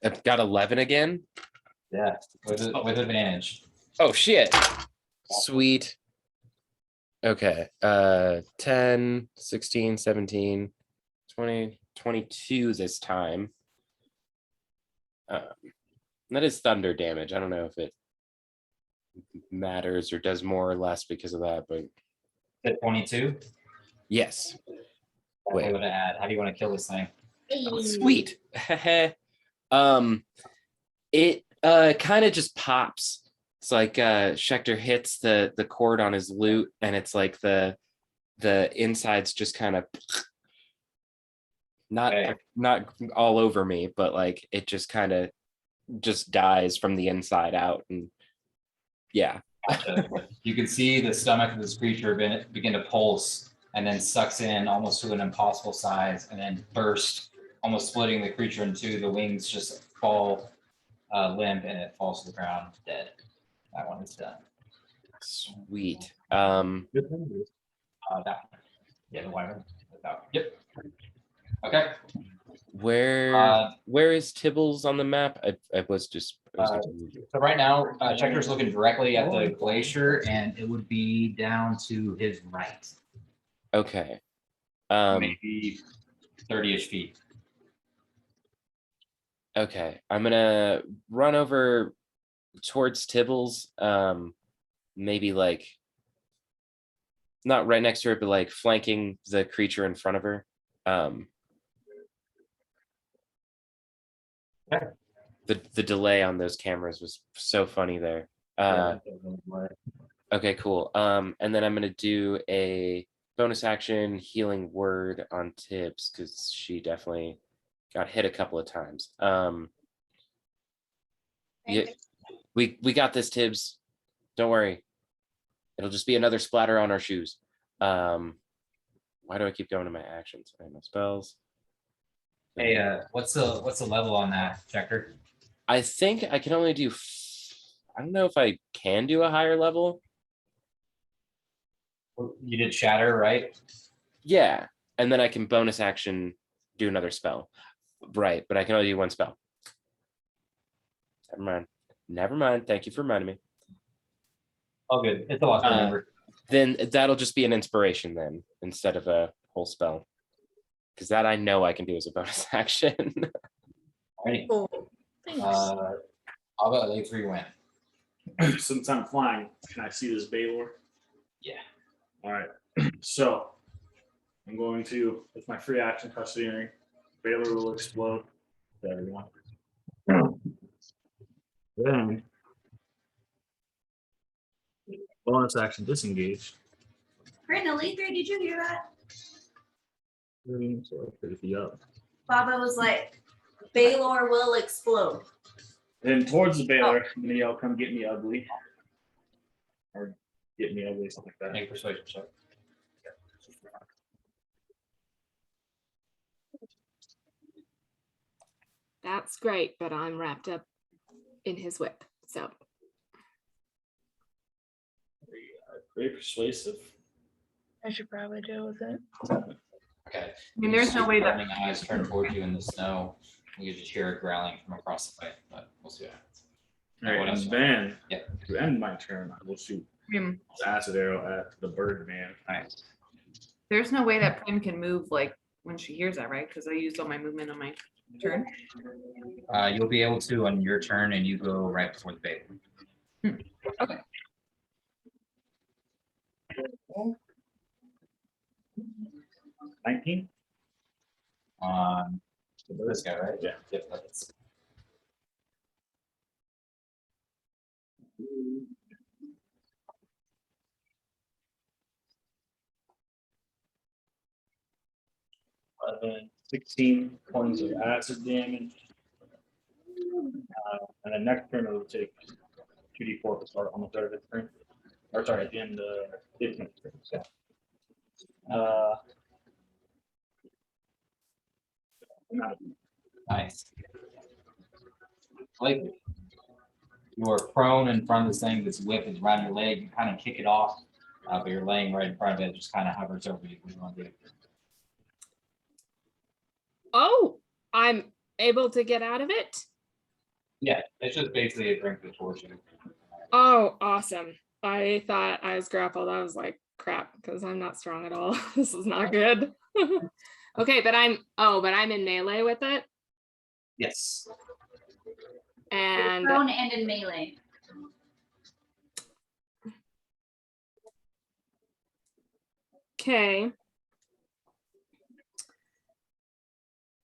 I've got 11 again. Yeah, with advantage. Oh shit. Sweet. Okay. 10, 16, 17, 20, 22 this time. That is thunder damage. I don't know if it matters or does more or less because of that, but Hit 22. yes. Wait. Wait. What to add? How do you want to kill this thing? Oh, sweet. It kind of just pops. It's like Schecter hits the cord on his lute, and it's like the insides just kind of not all over me, but like it just kind of just dies from the inside out, and yeah. You can see the stomach of this creature begin to pulse and then sucks in almost to an impossible size and then burst, almost splitting the creature in two. The wings just fall limp and it falls to the ground dead. That one is done. Sweet. That one. Yeah, the wyvern. Yep. Okay. Where is Tibbles on the map? I was just. So right now, Checker's looking directly at the glacier, and it would be down to his right. Okay. Maybe 30-ish feet. Okay, I'm gonna run over towards Tibbles. Maybe like not right next to her, but like flanking the creature in front of her. Okay. The delay on those cameras was so funny there. Okay, cool. And then I'm gonna do a bonus action healing word on Tibbs because she definitely got hit a couple of times. Yeah, we got this, Tibbs. Don't worry. It'll just be another splatter on our shoes. Why do I keep going to my actions? I have my spells. Hey, what's the level on that, Checker? I think I can only do. I don't know if I can do a higher level. You did shatter, right? Yeah, and then I can bonus action do another spell. Right, but I can only do one spell. Never mind. Never mind. Thank you for reminding me. All good. It's a lot to remember. Then that'll just be an inspiration then instead of a whole spell. Because that I know I can do as a bonus action. Alrighty. Cool. Thanks. How about they 3 win? Since I'm flying, can I see this Baylor? Yeah. All right. So I'm going to, with my free action custodian, Baylor will explode. To everyone. Then bonus action disengage. Brent, Elite 3, did you hear that? So I'll pick you up. Baba was like, Baylor will explode. Then towards the Baylor, I'm gonna yell, "Come get me, ugly!" Or get me ugly, something like that. Make persuasion check. That's great, but I'm wrapped up in his whip. So Very persuasive. I should probably deal with it. Okay. I mean, there's no way that Burning eyes turn towards you in the snow. You just hear it growling from across the way, but we'll see what happens. All right, What else? and then Yeah. to end my turn, I will shoot Prim, this acid arrow at the bird man. Nice. there's no way that Prim can move like when she hears that, right? Because I used all my movement on my turn. You'll be able to on your turn, and you go right before the baby. okay. 19. This guy, right? Yeah. Yep. That's, Then 16 points of acid damage. And then next turn it will take 2d4 to start on the third of its turn. Or sorry, at the end of its next turn. So, nice. Like you are prone in front of this thing. This whip is around your leg. You kind of kick it off, but you're laying right in front of it. It just kind of hovers over you. What do you want to do? Oh, I'm able to get out of it. Yeah, it's just basically a drink that's towards you. Oh, awesome. I thought I was grappled. I was like, crap, because I'm not strong at all. This is not good. Okay, but I'm in melee with it. Yes. And Prone and in melee. okay.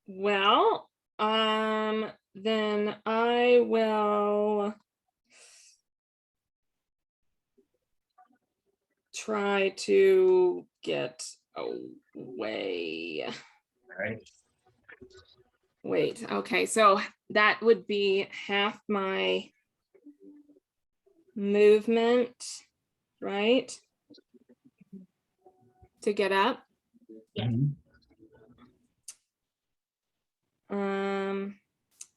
Well, then I will try to get away. All right. Wait, okay, so that would be half my movement, right? To get up.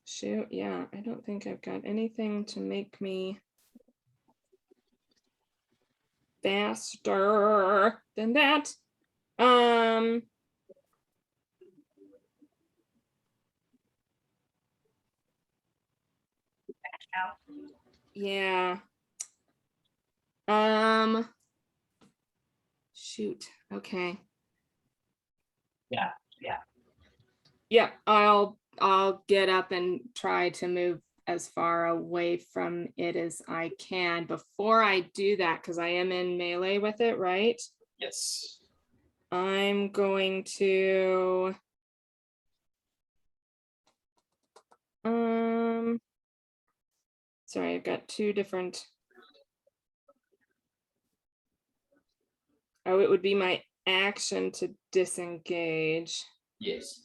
Shoot, yeah, I don't think I've got anything to make me faster than that. Yeah. Shoot. Okay. Yeah. Yeah, I'll get up and try to move as far away from it as I can. Before I do that, because I am in melee with it, right? Yes. I'm going to sorry, I've got two different. Oh, it would be my action to disengage. Yes.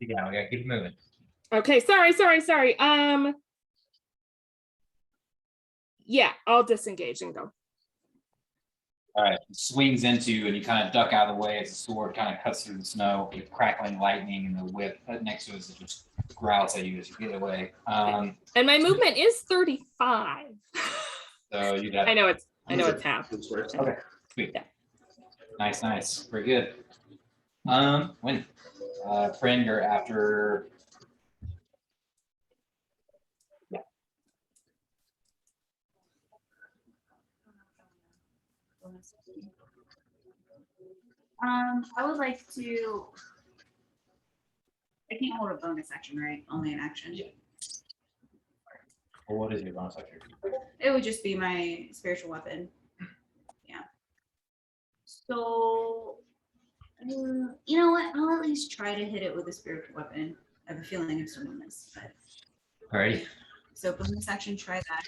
Yeah, we gotta keep moving. Okay, sorry. Yeah, I'll disengage and go. All right, it swings into you, and you kind of duck out of the way as the sword kind of cuts through the snow, with crackling lightning, and the whip next to it just growls at you as you get away. And my movement is 35. So you got. I know it's half. Okay, sweet. Yeah. Nice, nice. Very good. When friend, you're after. I would like to. I can't hold a bonus action, right? Only an action. Yeah. Well, what is your bonus action? It would just be my spiritual weapon. Yeah. So, you know what? I'll at least try to hit it with a spiritual weapon. I have a feeling I'm still doing this, but Alrighty. so bonus action, try that.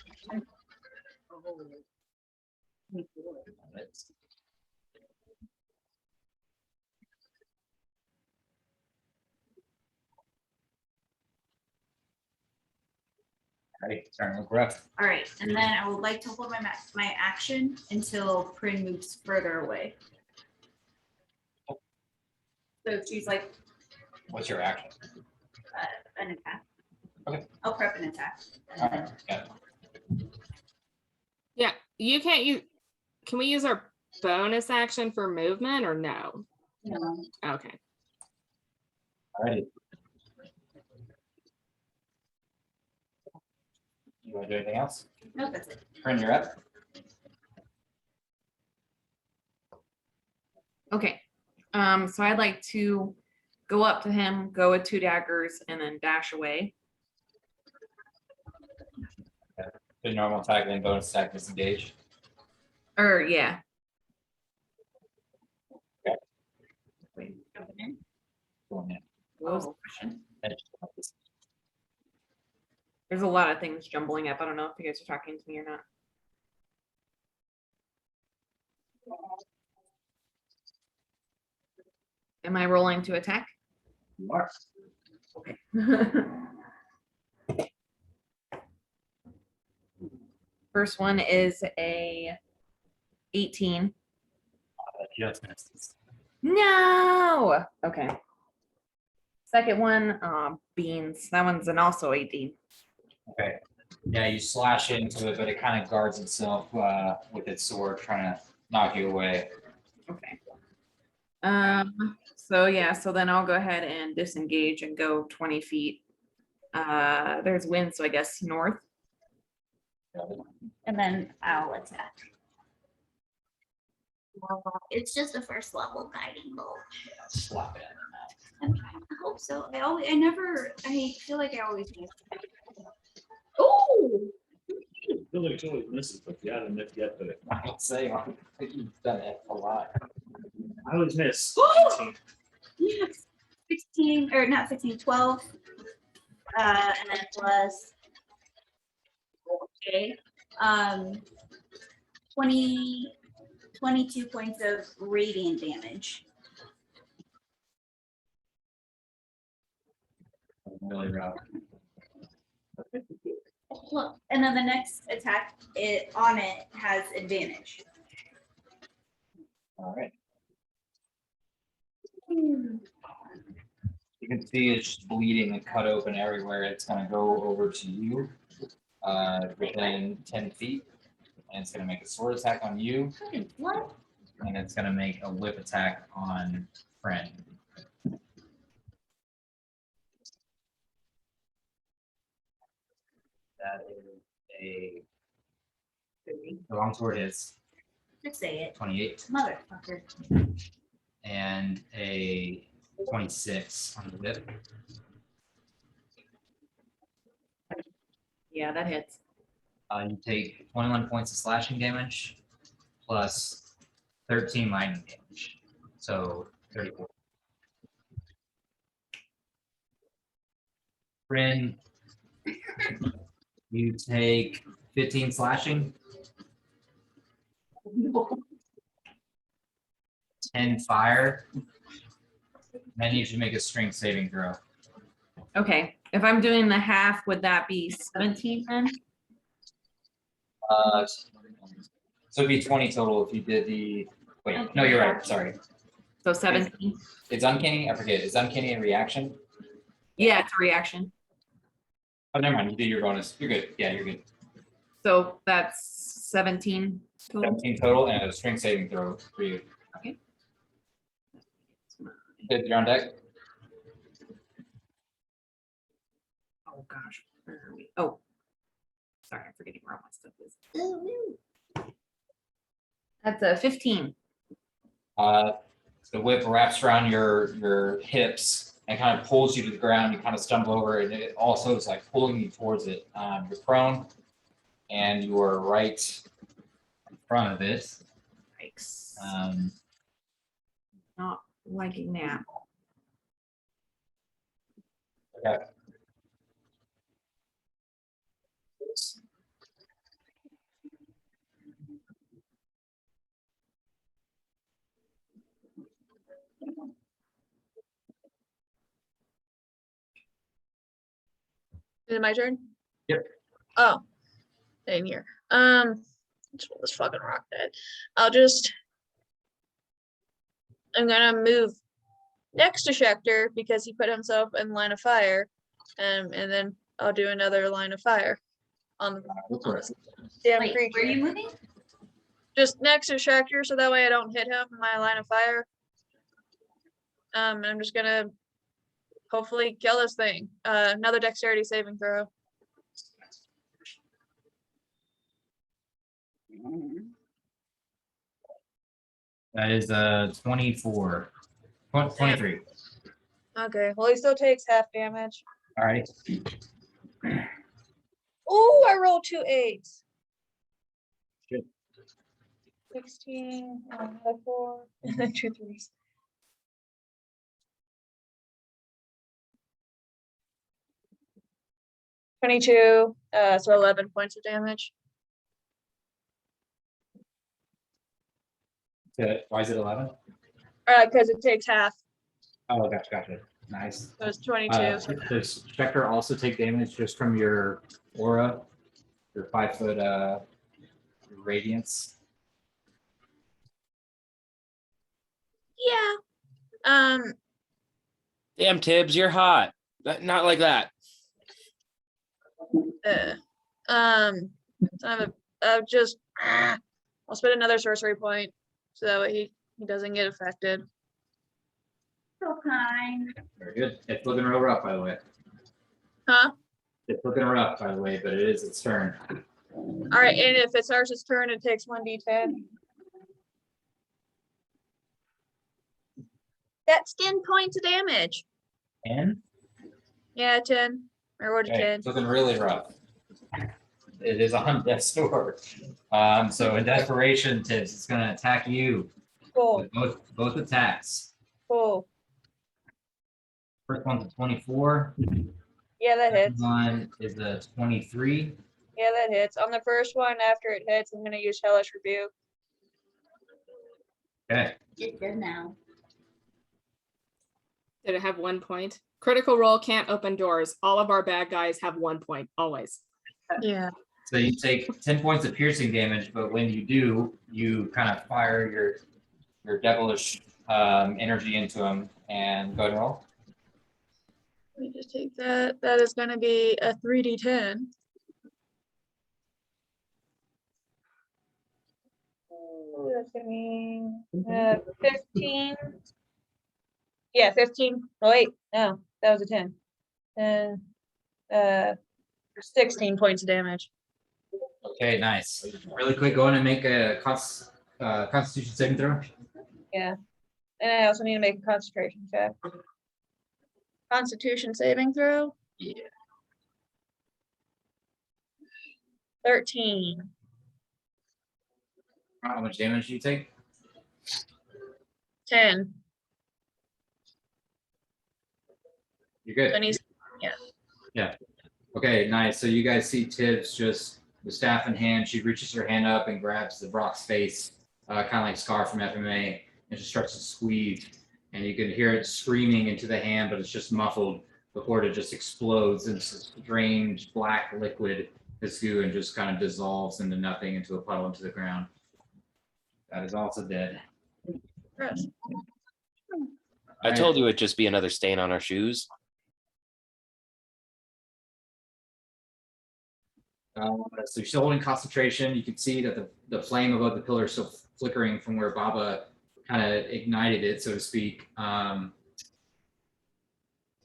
Alrighty, starting with rough. All right, and then I would like to hold my action until Prin moves further away. So she's like What's your action? an attack. Okay. I'll prep an attack. All right. Got it. Yeah, you can't use. Can we use our bonus action for movement or no? No. Okay. Alrighty. You want to do anything else? No, that's it. Friend, you're up. Okay. So I'd like to go up to him, go with 2 daggers, and then dash away. The normal attack, then bonus attack, disengage. Or yeah. Wait, jumping in. Going in. What was the question? Edge. There's a lot of things jumbling up. I don't know if you guys are talking to me or not. Am I rolling to attack? You are. Okay. First one is a 18. Just misses. No. Okay. Second one, beans. That one's an also 18. Okay. Yeah, you slash into it, but it kind of guards itself with its sword, trying to knock you away. Okay. So yeah, so then I'll go ahead and disengage and go 20 feet. There's wind, so I guess north. And then I'll attack. It's just a first level guiding bolt. Slap it. I hope so. I feel like I always miss. Oh! I feel like it's always misses, but you haven't missed yet, but I would say you've done it a lot. I always miss. Oh! 18. Yes. 16, or not 16, 12. And then plus. Okay. 22 points of radiant damage. Really rough. Look, and then the next attack on it has advantage. All right. You can see it's just bleeding and cut open everywhere. It's going to go over to you within 10 feet. And it's going to make a sword attack on you. What? And it's going to make a whip attack on friend. That is the long sword is Just say it. 28 Motherfucker. and a 26 on the whip. Yeah, that hits. You take 21 points of slashing damage plus 13 lightning damage. So 34. Bryn, you take 15 slashing, 10 fire, then you should make a strength saving throw. Okay. If I'm doing the half, would that be 17 then? So it'd be 20 total if you did the, wait, no, you're right, sorry. So 17. It's uncanny, I forget, is uncanny a reaction? Yeah, it's a reaction. Oh, never mind, you did your bonus, you're good, yeah, you're good. So that's 17 total. 17 total and a strength saving throw for you. Good, you're on deck. Oh gosh, where are we? Oh, sorry, I'm forgetting where all my stuff is. Oh no. That's a 15. The whip wraps around your hips and kind of pulls you to the ground. You kind of stumble over, and it also is like pulling you towards it. You're prone, and you are right in front of it. Yikes. Not liking that. Okay. Is it my turn? Yep. Oh, in here. Let's roll this fucking rock dead. I'm gonna move next to Schecter because he put himself in line of fire. And then I'll do another line of fire on the damn Wait, creature. where are you moving? Just next to Schecter so that way I don't hit him in my line of fire. I'm just gonna hopefully kill this thing. Another dexterity saving throw. That is 24. 23. Okay, well he still takes half damage. All right. Oh, I rolled 2 8s. Good. 16, 4, and then 2 3s. $22, so 11 points of damage. Why is it 11? Because it takes half, Oh, gotcha. Nice. so it's 22. So Does Spectre also take damage just from your aura, your 5 foot radiance? yeah. Damn, Tibbs, you're hot. Not like that. I'll spend another sorcery point so that way he doesn't get affected. So kind. Very good. It's looking real rough, by the way. Huh? It's looking rough, by the way, but it is its turn. All right, and if it's ours' turn, it takes 1d10. That's 10 points of damage. And Yeah, 10. Or what, 10. it's looking really rough. It is on death's door. So in desperation, Tibbs, it's going to attack you Cool, with both attacks. cool. First one's a 24. Yeah, that Second hits. one is a 23. Yeah, that hits. On the first one, after it hits, I'm going to use Hellish Rebuke. Okay. It's good now. Did it have 1 point? Critical Role can't open doors. All of our bad guys have 1 point, always. Yeah. So you take 10 points of piercing damage, but when you do, you kind of fire your devilish energy into him and go ahead and roll. Let me just take that. That is going to be a 3d10. Oh, that's going to be 15. Yeah, 15. Oh, wait. No, that was a 10. And 16 points of damage. Okay, nice. Really quick, go in and make a Constitution saving throw. Yeah. And I also need to make a concentration check. Constitution saving throw? Yeah. 13. How much damage do you take? 10. You're good. And he's Okay, nice. So you guys see Tibbs just the staff in hand. She reaches her hand up and grabs the Brock's face, kind of like Scar from FMA, and just starts to squeeze. And you can hear it screaming into the hand, but it's just muffled before it just explodes into strange black liquid this goo and just kind of dissolves into nothing, into a puddle into the ground. That is also dead. gross. I told you it'd just be another stain on our shoes. So you're still holding concentration. You can see that the flame above the pillar is still flickering from where Baba kind of ignited it, so to speak.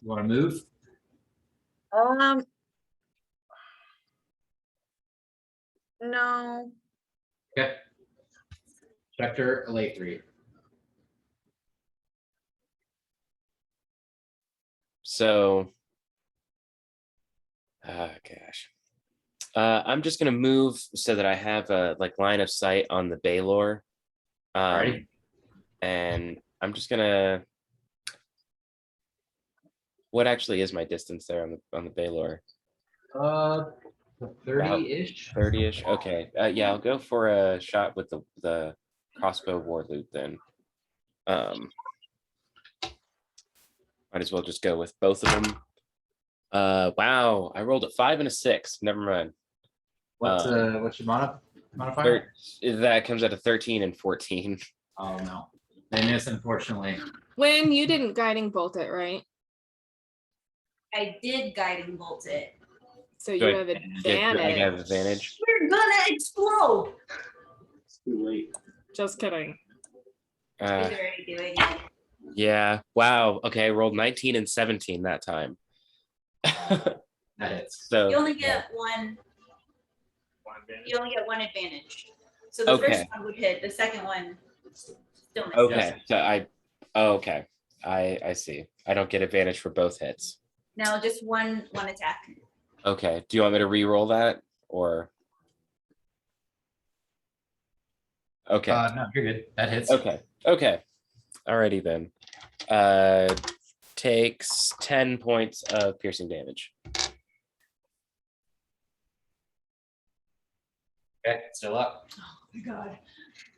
You want to move? No. Okay. Chapter Lathree. So, gosh. I'm just gonna move so that I have a like line of sight on the Baylor. Alrighty. And I'm just gonna. What actually is my distance there on the Baylor? 30-ish. 30-ish. Okay. Yeah, I'll go for a shot with the crossbow war loop then. Might as well just go with both of them. Wow, I rolled a 5 and a 6. Never mind. What's your modifier? That comes out of 13 and 14. Oh no, they miss unfortunately. When you didn't guiding bolt it, right? I did guiding bolt it. So you Good. have I have advantage. advantage. We're gonna explode. It's too late. Just kidding. He's already doing it. Yeah. Wow. Okay. I rolled 19 and 17 that time. That hits. So You only get one. One advantage. You only get one advantage. So the Okay. first one would hit. The second one still misses. okay. Okay. I see. I don't get advantage for both hits. Now just one attack. Okay. Do you want me to re-roll that or? Okay. No, you're good. That hits. Okay. Alrighty then. Takes 10 points of piercing damage. Okay, still up. Oh my god.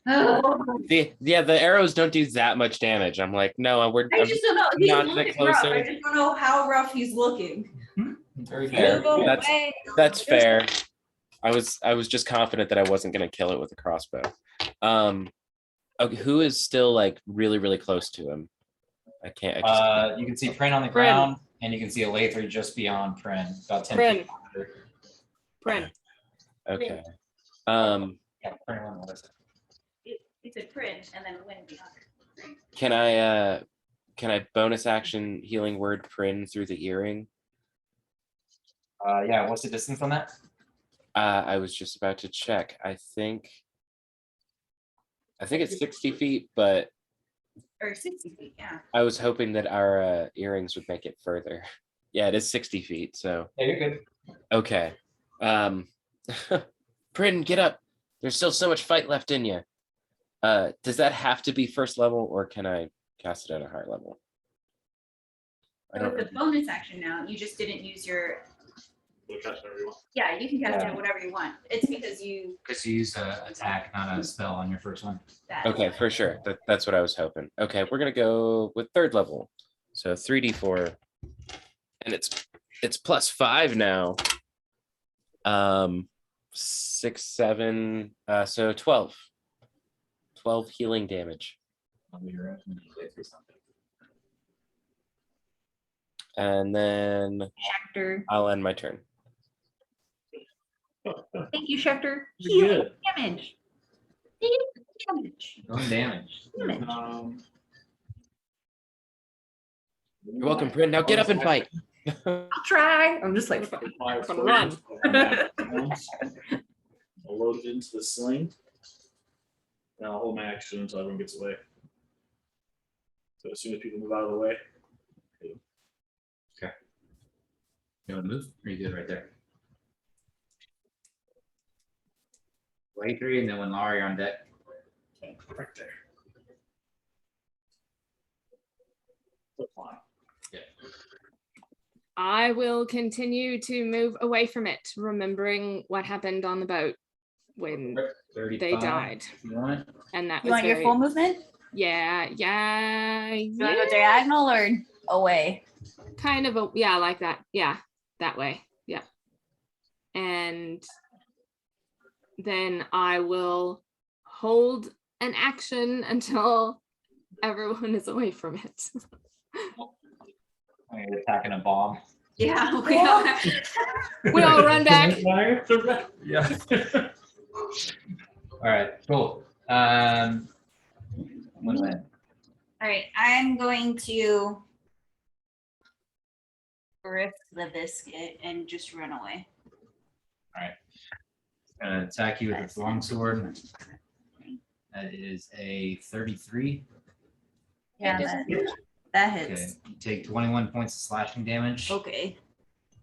Oh, The arrows don't do that much damage. I'm like, no, I I'm just don't know. He's not looking that rough. closer. I just don't know how rough he's looking. Very Fair. fair. That's fair. I was just confident that I wasn't gonna kill it with a crossbow. Okay, who is still like really, really close to him? I can't. You can see Prin on the Prin. ground, and you can see a Lathree just beyond Prin, about 10 Prin. feet. Under. Prin. Okay. Yeah, Prin, what is it? It's a print and then wind beyond. Can I bonus action healing word Prin through the earring? Yeah, what's the distance on that? I was just about to check. I think it's 60 feet, but Or 60 feet, yeah. I was hoping that our earrings would make it further. Yeah, it is 60 feet. So Yeah, you're good. okay. Prin, get up. There's still so much fight left in you. Does that have to be first level, or can I cast it at a higher level? I So don't. it's a bonus action now. You just didn't use your. We'll catch whatever you want. Yeah, you can cast Yeah. it whatever you want. It's because you. Because you used an attack, not a spell on your first one. That. Okay, for sure. That's what I was hoping. Okay, we're gonna go with third level. So 3d4, and it's +5 now. 6, 7, so 12. 12 healing damage. I'll be right when you play through something. And then Schecter. I'll end my turn. Thank you, Schecter. You're good. Damage. Damage. Going damage. Damage. You're welcome, Prin. Now get up and fight. I'll try. I'm just like. Five Gonna foot. run. I'll load it into the sling. And I'll hold my action until everyone gets away. So as soon as people move out of the way, You want to move? Or are you good right there? Lathree, and then when Laurie on deck. right there. Flip line. I will continue to move away from it, remembering what happened on the boat when 35, they died. if you want. And that You was want your very, full movement? yeah, You want to go diagonal or away? kind of like that. Yeah, that way. Yeah. And then I will hold an action until everyone is away from it. I'm attacking a bomb. Yeah. We all run back. Yeah. All right, cool. One win. All right, I'm going to risk the biscuit and just run away. Gonna attack you with its longsword. That is a 33. Yeah, that Okay, hits. you take 21 points of slashing damage Okay,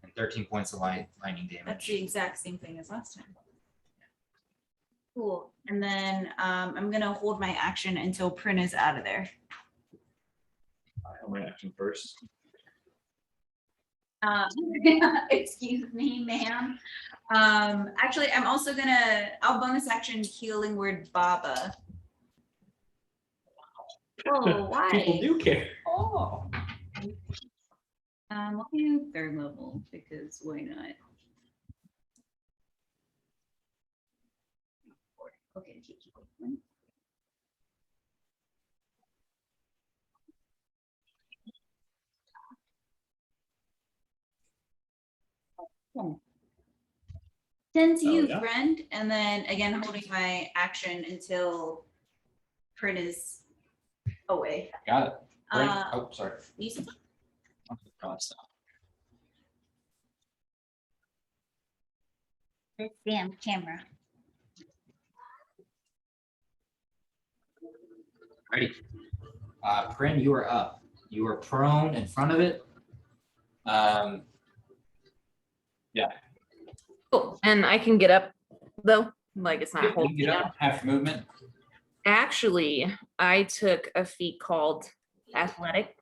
and 13 points of lightning that's damage. the exact same thing as last time. Cool. And then I'm gonna hold my action until Prin is out of there. I have my action first. Excuse me, ma'am. Actually, I'm also I'll bonus action healing word Baba. Oh, why? People do care. Oh. We'll do third level because why not? Okay, keep going. Oh. 10 to Oh, you, yeah? friend. And then again, holding my action until Prin is away. Got it. Brent- Uh, oh, sorry. you said- This damn camera. Ready. Prin, you are up. You are prone in front of it. Cool. And I can get up though. Like it's not You can holding me get down. up, half movement. Actually, I took a feat called athletic.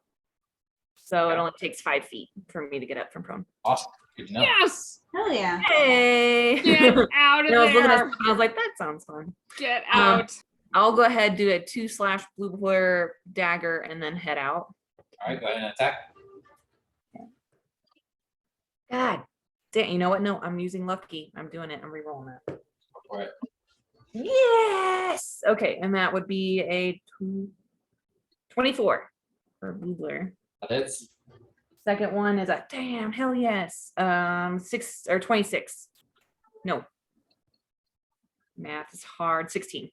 So it only takes 5 feet for me to get up from prone. Awesome. Good to know. Yes. Hell yeah. Hey! Get out of And I was looking at there. it, I was like, that sounds fun. Get Um, out. I'll go ahead, do a 2/ blue blur dagger and then head out. All right, go ahead and attack. God, damn, you know what? No, I'm using lucky. I'm doing it. I'm re-rolling it. Go for it. Yes. Okay, and that would be a 24 for blue blur. That's Second one is a damn hell yes. 6 or 26. No. Math is hard. 16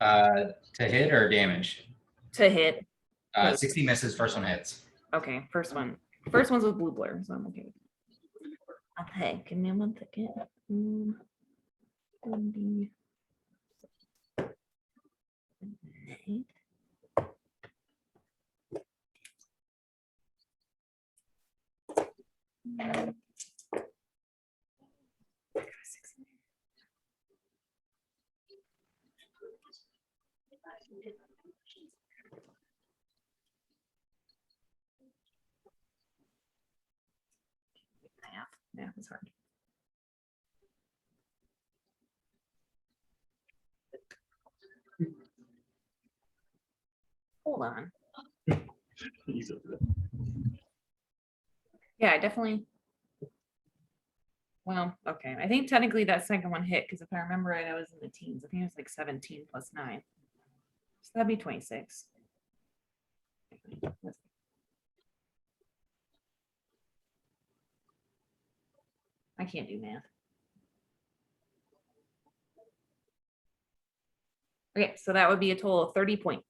to hit or damage. to hit. 60 misses. First one hits. Okay, first one. First one's with blue blur, so I'm okay. Okay, give me 1 second. 20. Math is hard. Hold on. He's over there. Yeah, I definitely. Well, okay. I think technically that second one hit because if I remember right, I was in the teens. I think it was like 17 plus 9. So that'd be 26. I can't do math. Okay, so that would be a total of 30 points.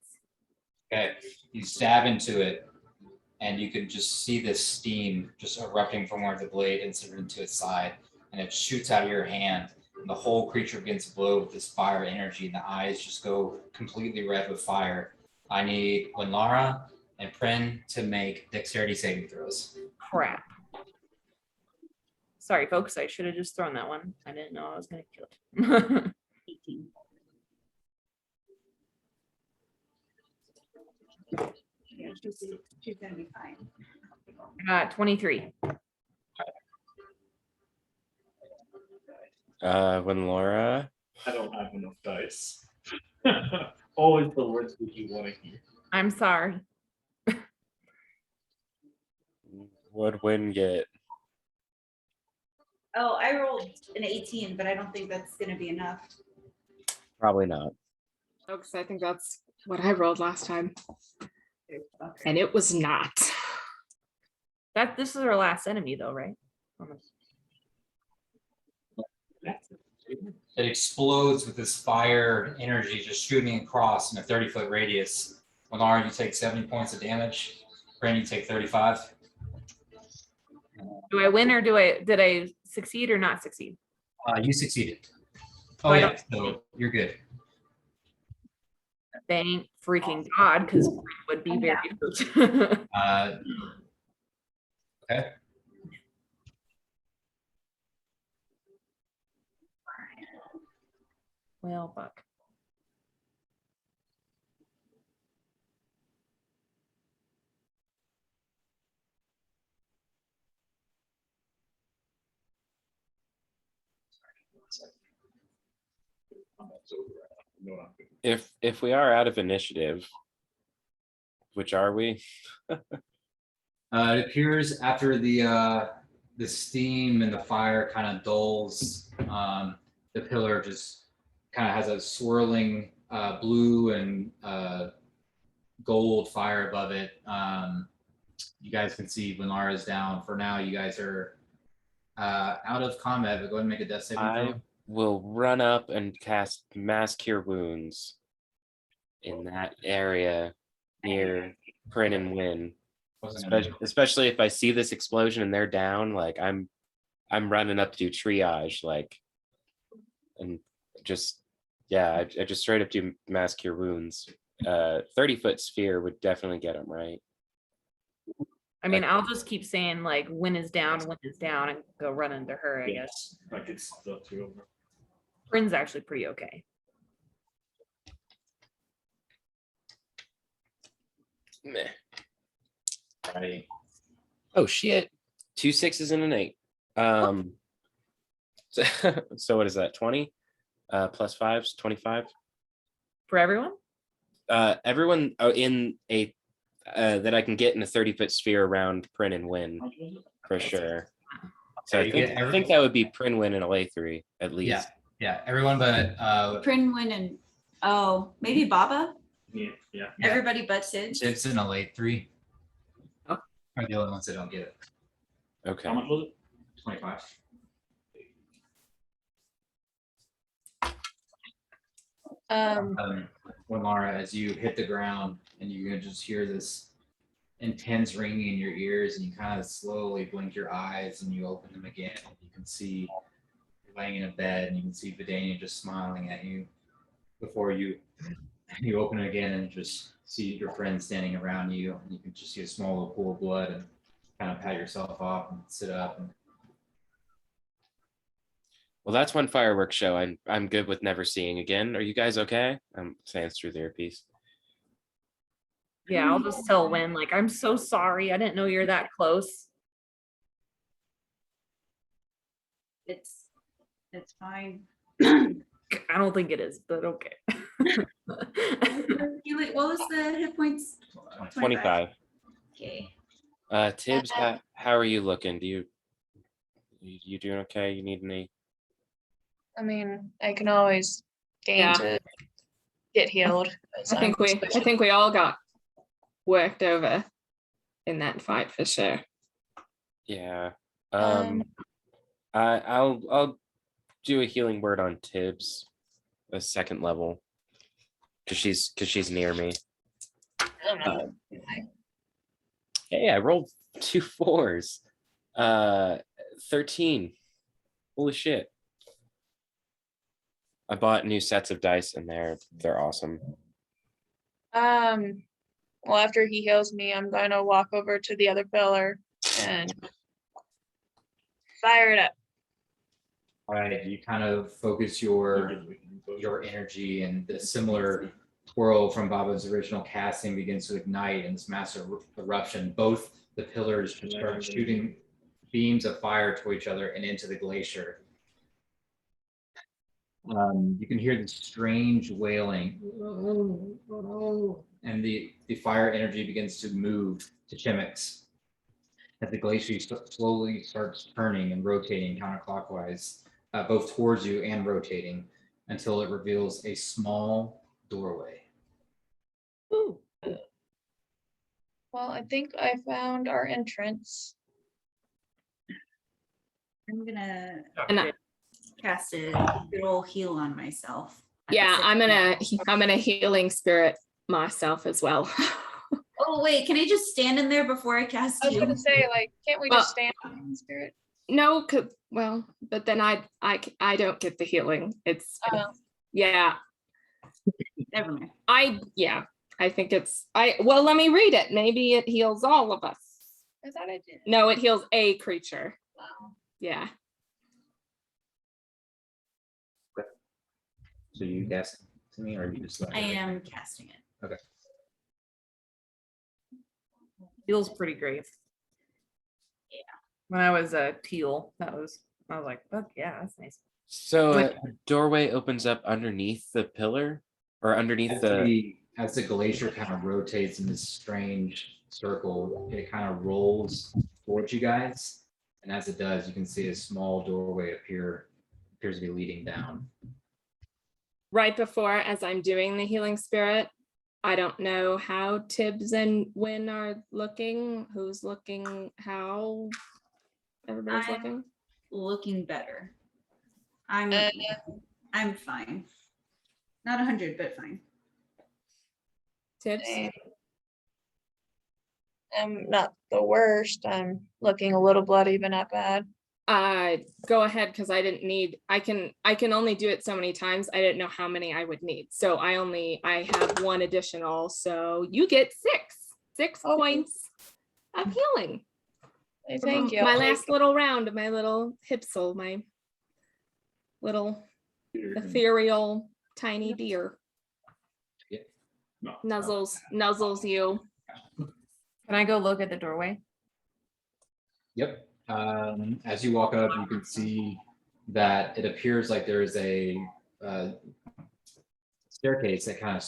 Okay, you stab into it, and you can just see this steam just erupting from where the blade inserted into its side, and it shoots out of your hand, and the whole creature begins to glow with this fire energy, and the eyes just go completely red with fire. I need Winlara and Prin to make dexterity saving throws. Crap. Sorry, folks. I should have just thrown that one. I didn't know I was going to kill it. 18. Yeah, she's gonna be fine. 23. When Laura, I don't have enough dice. Always the words that you want to hear. I'm sorry. would Win get? Oh, I rolled an 18, but I don't think that's gonna be enough. Probably not. Folks, I think that's what I rolled last time. And it was not. This is our last enemy, though, right? It explodes with this fire energy just shooting across in a 30-foot radius. Winlara, you take 70 points of damage. Prin, you take 35. Do I win or did I succeed or not succeed? You succeeded. Oh I yeah, so you're good. Thank freaking God, because would be very hurt. Okay. Well, fuck. Combat's over. I know I'm good. If we are out of initiative, which are we? It appears after the steam and the fire kind of dulls, the pillar just kind of has a swirling blue and gold fire above it. You guys can see Lenara's down. For now, you guys are out of combat, but go ahead and make a death saving I throw. will run up and cast Mass Cure Wounds in that area near Prin and Win. Wasn't gonna Especially if I see this explosion and they're down, like I'm running up to do triage, like, and just, yeah, I just straight up do Mass Cure Wounds. 30-foot sphere would definitely get them, right? I mean, I'll just keep saying like win is down, and go run into her, I guess. I could still too. Bryn's actually pretty okay. Meh. Alrighty. Oh shit. 2 6s and an 8. So what is that? 20? Plus 5s, 25. For everyone? Everyone in a that I can get in a 30-foot sphere around Prin and Win for sure. So Okay, I think that would be Prin, Win, and Alaythri at least. Yeah, everyone but Prinwin and, oh, maybe Baba? Yeah. Yeah. Everybody but Sid? Chips and a late 3. Oh. Are the only ones that don't get it. Okay. How much was it? 25. Lamara, as you hit the ground and you can just hear this intense ringing in your ears, and you kind of slowly blink your eyes and you open them again. You can see you're laying in a bed and you can see Vidania just smiling at you before you open it again and just see your friends standing around you. And you can just see a small little pool of blood and kind of pat yourself off and sit up. And Well, that's one fireworks show I'm good with never seeing again. Are you guys okay? I'm saying through the earpiece. Yeah, I'll just tell Win, like, I'm so sorry. I didn't know you're that close. It's fine. I don't think it is, but okay. What was the hit points? 25. Okay. Tibbs, how are you looking? Do you doing okay? You need any? I mean, I can always gain Yeah. to get healed. 'cause I think we all got worked over in that fight for sure. Yeah. Um, I'll do a healing word on Tibbs, a second level, because she's near me. I don't know. Hey, I rolled 2 4s. 13. Holy shit. I bought new sets of dice and they're awesome. Well, after he heals me, I'm going to walk over to the other pillar and fire it up. all right, you kind of focus your energy, and the similar twirl from Baba's original casting begins to ignite in this massive eruption. Both the pillars start shooting beams of fire to each other and into the glacier. You can hear the strange wailing, and the fire energy begins to move to Chimix as the glacier slowly starts turning and rotating counterclockwise, both towards you and rotating, until it reveals a small doorway. Ooh. Well, I think I found our entrance. I'm gonna And cast a good old heal on myself. yeah, I'm gonna healing spirit myself as well. Oh wait, can I just stand in there before I cast I was heal? gonna say, like, can't we Well- just stand in spirit? No, but then I don't get the healing. It's Oh. yeah. Never mind. I think well, let me read it. Maybe it heals all of us. I thought I did. No, it heals a creature. Wow. Yeah. So you guess to me, or are you just? I am casting it. Feels pretty great. Yeah. When I was a teal, I was like, fuck yeah, that's nice. So Wait. a doorway opens up underneath the pillar or underneath the. As the glacier kind of rotates in this strange circle, it kind of rolls towards you guys. And as it does, you can see a small doorway appears to be leading down. Right before, as I'm doing the healing spirit, I don't know how Tibbs and Win are looking. Who's looking? How everybody's I'm- looking? Looking better. I'm fine. Not 100, but fine. Tibbs. I'm not the worst. I'm looking a little bloody, but not bad. Go ahead, because I can only do it so many times. I didn't know how many I would need. So I have one additional. So you get six Oh. points of healing. Hey, from thank you. My I'll take last little round of my little hipsel, my little ethereal tiny deer. No, Nuzzles you. Can I go look at the doorway? Yep. As you walk up, you can see that it appears like there is a staircase that kind of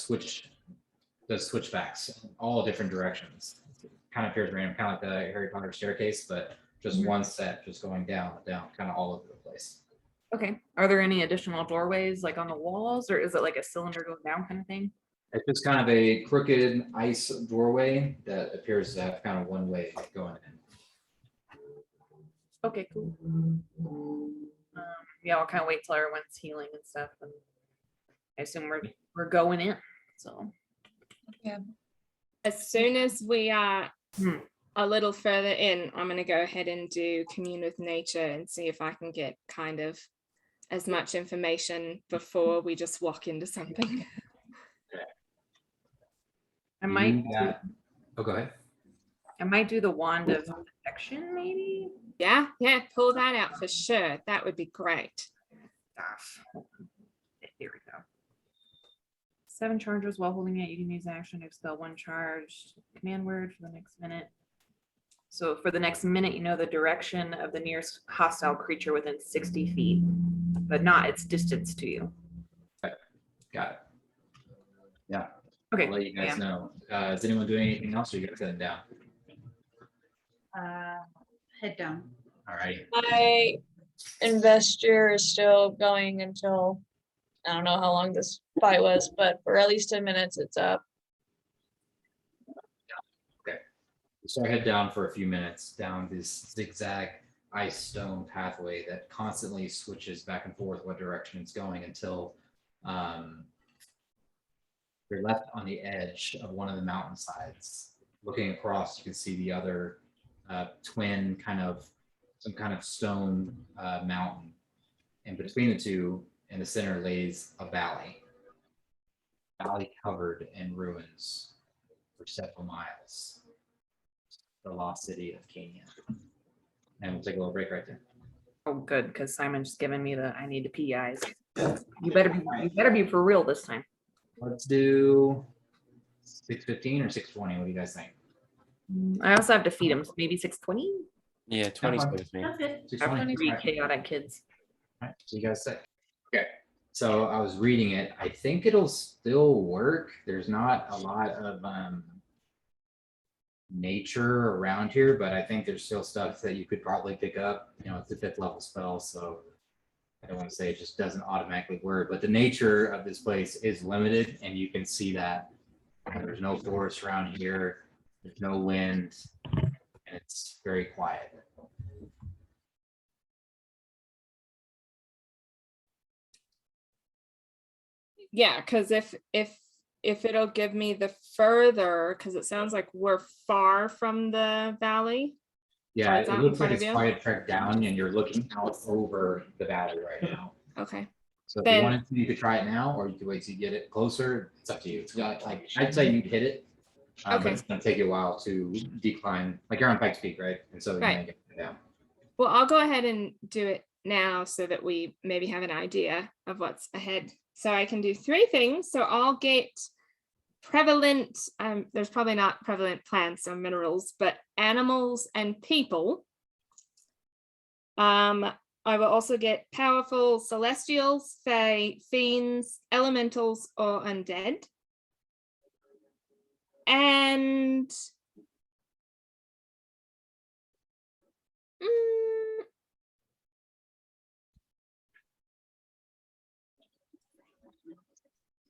does switchbacks in all different directions. It kind of appears random, kind of like the Harry Potter staircase, but just one set, just going down, kind of all over the place. Okay. Are there any additional doorways like on the walls, or is it like a cylinder going down kind of thing? It's just kind of a crooked ice doorway that appears to have kind of one way going in. Okay, cool. Yeah, we'll kind of wait till everyone's healing and stuff, and I assume we're going in. So As soon as we are Hmm. a little further in, I'm gonna go ahead and do commune with nature and see if I can get kind of as much information before we just walk into something. I might Go ahead. do the wand of protection, maybe. Yeah, pull that out for sure. That would be great. Gosh. Here we go. 7 charges while holding it. You can use an action to expel 1 charge command word for the next minute. So for the next minute, you know the direction of the nearest hostile creature within 60 feet, but not its distance to you. Got it. Yeah. Okay. I'll let you guys yeah. know. Is anyone doing anything else, or you guys heading down? Head down. All right. My investor is still going until I don't know how long this fight was, but for at least 10 minutes, it's up. So I head down for a few minutes down this zigzag ice stone pathway that constantly switches back and forth what direction it's going until you're left on the edge of one of the mountainsides. Looking across, you can see the other twin some kind of stone mountain. And between the two, in the center, lays a valley covered in ruins for several miles. The lost city of Cania. And we'll take a little break right there. Oh, good, because Simon's just giving me the I need to pee eyes. You better be for real this time. Let's do 6:15 or 6:20. What do you guys think? I also have to feed him, so maybe 6:20. Yeah, 20 fine. with me. That's it. I have 6:20. 3 All right. chaotic kids. All right. So you guys say. Okay. So I was reading it. I think it'll still work. There's not a lot of nature around here, but I think there's still stuff that you could probably pick up. You know, it's a 5th level spell, so I don't want to say it just doesn't automatically work, but the nature of this place is limited, and you can see that. There's no forest around here. There's no wind, and it's very quiet. Yeah, because if if it'll give me the further, because it sounds like we're far from the valley. Yeah, it's out it in looks front like of it's you? quite a trek down and you're looking out over the valley right now. Okay. So if Then- you wanted to, you could try it now, or you could wait till you get it closer. It's up to you. It's got like, I'd say you'd hit it. But Okay. it's gonna take you a while to decline, like you're on Pikes Peak, right? And so you Right. may get it down. Well, I'll go ahead and do it now so that we maybe have an idea of what's ahead. So I can do 3 things. So I'll get prevalent, there's probably not prevalent plants or minerals, but animals and people. I will also get powerful celestials, fae, fiends, elementals, or undead. And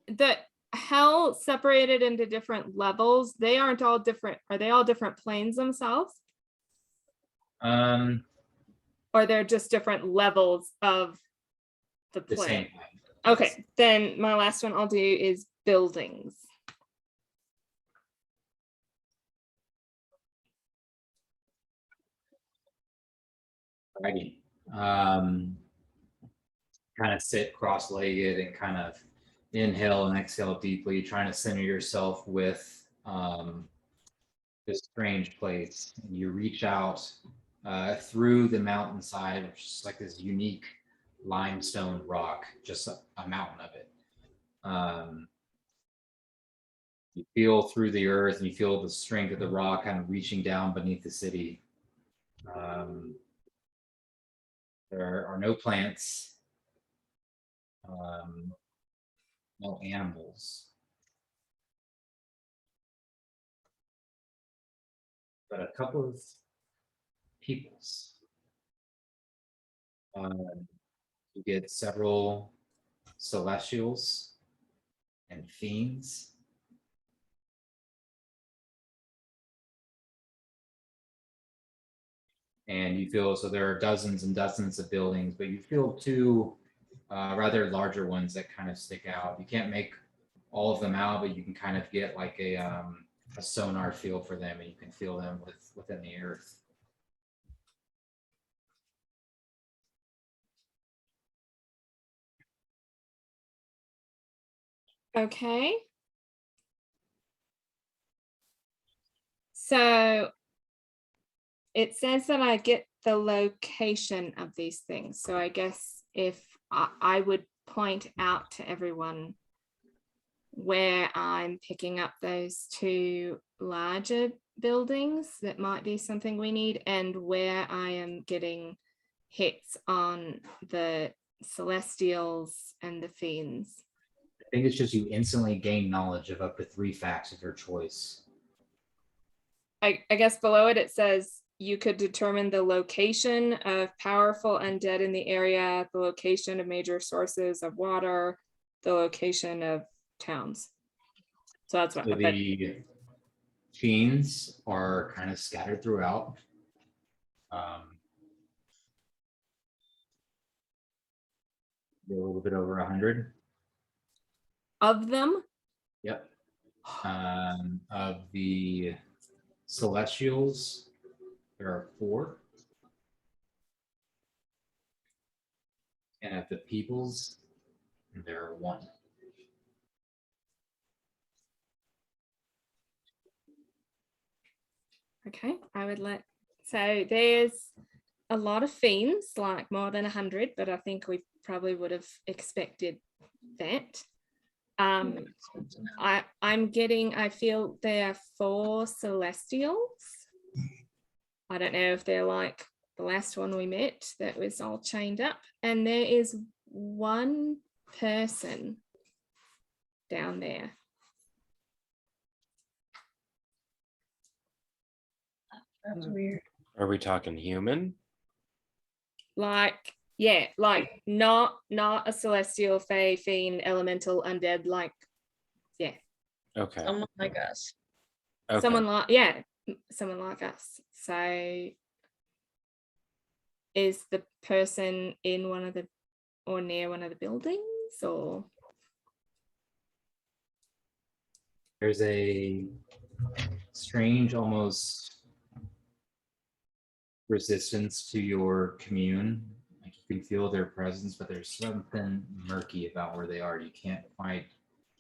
the hell separated into different levels, they aren't all different. Are they all different planes themselves? Or they're just different levels of the The same plane? thing. Okay, then my last one I'll do is buildings. Righty. Kind of sit cross-legged and kind of inhale and exhale deeply, trying to center yourself with this strange place. And you reach out through the mountainside, which is like this unique limestone rock, just a mountain of it. You feel through the earth and you feel the strength of the rock kind of reaching down beneath the city. There are no plants, no animals, but a couple of peoples. You get several celestials and fiends. And you feel, so there are dozens and dozens of buildings, but you feel 2 rather larger ones that kind of stick out. You can't make all of them out, but you can kind of get like a sonar feel for them, and you can feel them within the earth. Okay. So it says that I get the location of these things. So I guess if I would point out to everyone where I'm picking up those 2 larger buildings, that might be something we need, and where I am getting hits on the celestials and the fiends. I think it's just you instantly gain knowledge of up to 3 facts of your choice. I guess below it says you could determine the location of powerful undead in the area, the location of major sources of water, the location of towns. So that's what. So the fiends are kind of scattered throughout. They're a little bit over 100. Of them? Yep. Of the celestials, there are 4. And of the peoples, there are 1. Okay, I would let, so there's a lot of fiends, like more than 100, but I think we probably would have expected that. I feel there are 4 celestials. I don't know if they're like the last one we met that was all chained up, and there is 1 person down there. That's weird. Are we talking human? Like, yeah, like not a celestial, fae, fiend, elemental, undead, like, yeah. Okay. Someone like us. Okay. Someone like us. So is the person in one of the, or near one of the buildings, or? There's a strange, almost resistance to your commune. Like you can feel their presence, but there's something murky about where they are. You can't quite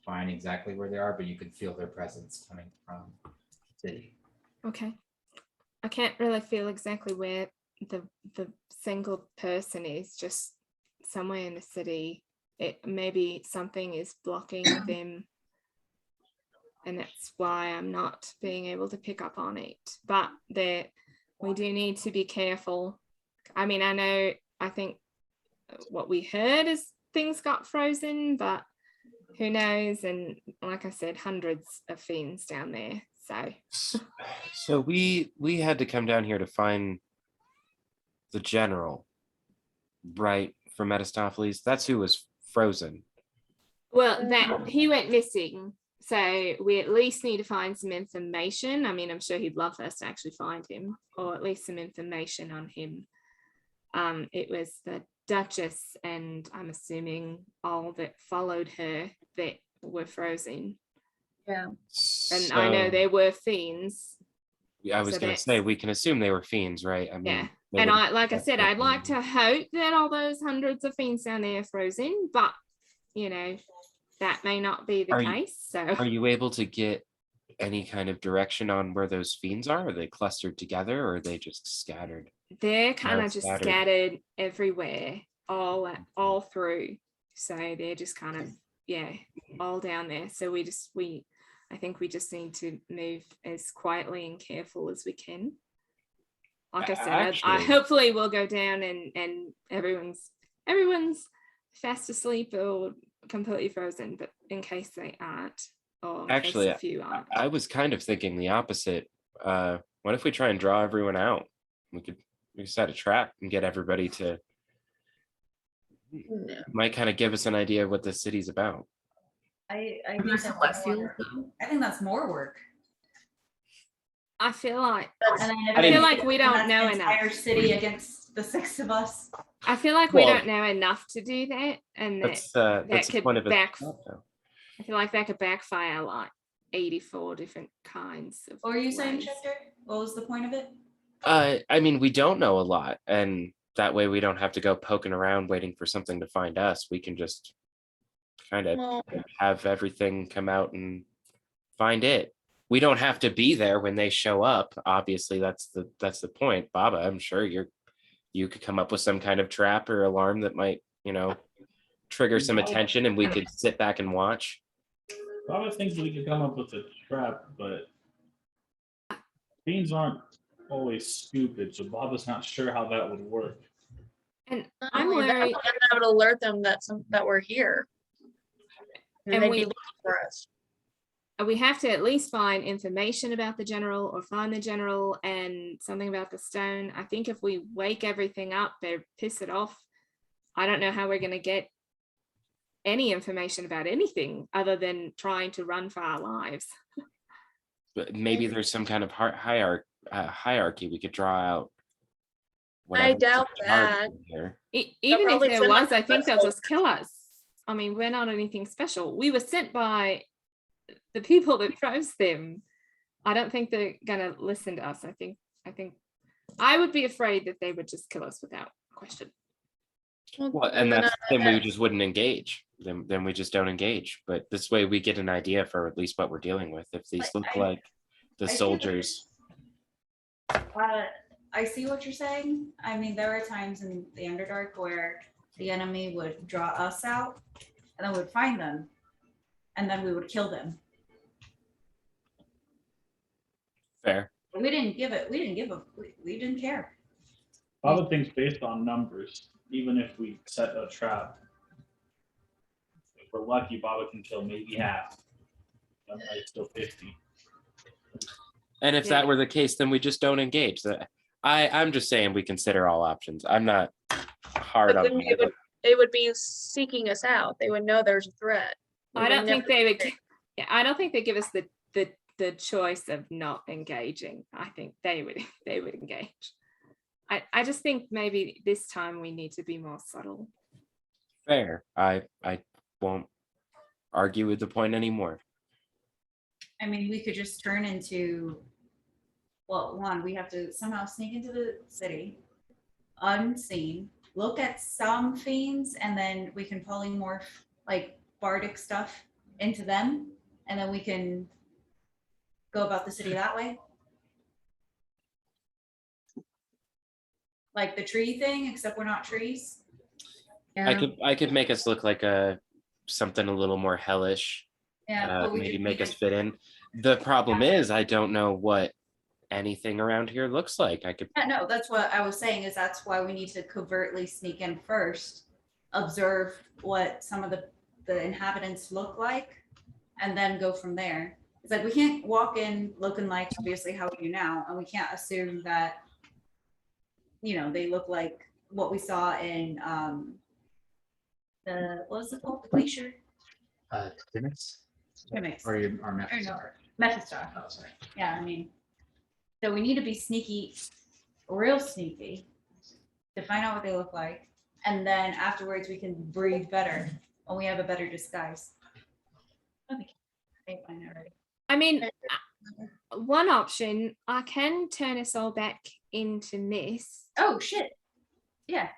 find exactly where they are, but you can feel their presence coming from the city. Okay. I can't really feel exactly where the single person is, just somewhere in the city. It maybe something is blocking them, and that's why I'm not being able to pick up on it. But we do need to be careful. I mean, I think what we heard is things got frozen, but who knows? And like I said, hundreds of fiends down there. So we had to come down here to find the general, right? For Mephistopheles. That's who was frozen. Well, that he went missing, so we at least need to find some information. I mean, I'm sure he'd love us to actually find him, or at least some information on him. It was the Duchess, and I'm assuming all that followed her that were frozen. Yeah. And I know there were fiends. I was so going to say we can assume they were fiends, right? I mean, Yeah. they And would've- like I said, I'd like to hope that all those hundreds of fiends down there are frozen, but that may not be the case. So Are you able to get any kind of direction on where those fiends are? Are they clustered together, or are they just scattered? they're kind They're of just scattered. scattered everywhere, all through. So they're just kind of all down there. So I think we just need to move as quietly and careful as we can. Like I said, I Actually- hopefully we'll go down and everyone's fast asleep or completely frozen, but in case they aren't, or in Actually, case a few aren't. I was kind of thinking the opposite. What if we try and draw everyone out? We could set a trap and get everybody to. No. Might kind of give us an idea of what the city's about. I Are think there that's celestials, more- though? I think that's more work. I feel like And then I if feel like we don't that's know the entire enough. city against the 6 of us. we Well, don't know enough to do that, and That's the could point of it. I feel like that could backfire like 84 different kinds of What were you saying, ways. Chester? What was the point of it? I mean, we don't know a lot, and that way we don't have to go poking around waiting for something to find us. We can just kind of Well, have everything come out and find it. We don't have to be there when they show up. Obviously, that's the point. Baba, I'm sure you could come up with some kind of trap or alarm that might, trigger some attention, and we could sit back and watch. Baba thinks we could come up with a trap, but fiends aren't always stupid, so Baba's not sure how that would work. And not I'm only that, worried. that would alert them that we're here. And And they'd we- be looking for us. We have to at least find information about the general, or find the general and something about the stone. I think if we wake everything up, they piss it off. I don't know how we're going to get any information about anything other than trying to run for our lives. But maybe there's some kind of hierarchy we could draw out. I whatever's doubt in charge that. here. Even if probably there send was, them I think they'll special. just kill us. I mean, we're not anything special. We were sent by the people that froze them. I don't think they're gonna listen to us. I think I would be afraid that they would just kill us without question. Well, and then we just wouldn't engage. Then we just don't engage. But this way we get an idea for at least what we're dealing with. If these look like the I see soldiers. I see what you're saying. I mean, there are times in the Underdark where the enemy would draw us out, and then we'd find them, and then we would kill them. Fair. We didn't care. Baba thinks based on numbers, even if we set a trap, if we're lucky, Baba can kill maybe half. That might still 50. And if that were the case, then we just don't engage. I'm just saying we consider all options. I'm not hard But on then they would be seeking us out. They would know there's a threat. We I would don't think never- they would. Yeah, I don't think they give us the choice of not engaging. I think they would engage. I just think maybe this time we need to be more subtle. fair. I won't argue with the point anymore. I mean, we could just turn into, well, one, we have to somehow sneak into the city unseen, look at some fiends, and then we can polymorph like bardic stuff into them, and then we can go about the city that way. Like the tree thing, except we're not trees. I could make us look like something a little more hellish. Yeah, but we Maybe just make need us to- fit in. The problem is I don't know what anything around here looks like. I could Yeah, no, that's what I was saying, is that's why we need to covertly sneak in first, observe what some of the inhabitants look like, and then go from there. It's like we can't walk in looking like obviously how we do now, and we can't assume that, you know, they look like what we saw in the, what was it called? The glacier? Timmix? Timmix. Or your, or Or no, Mephistar? Mephistar. Oh, sorry. Yeah, I mean, so we need to be sneaky, real sneaky, to find out what they look like. And then afterwards, we can breathe better when we have a better disguise. Okay, fine already. I mean, one option, I can turn us all back into mist. Oh, shit. Yeah,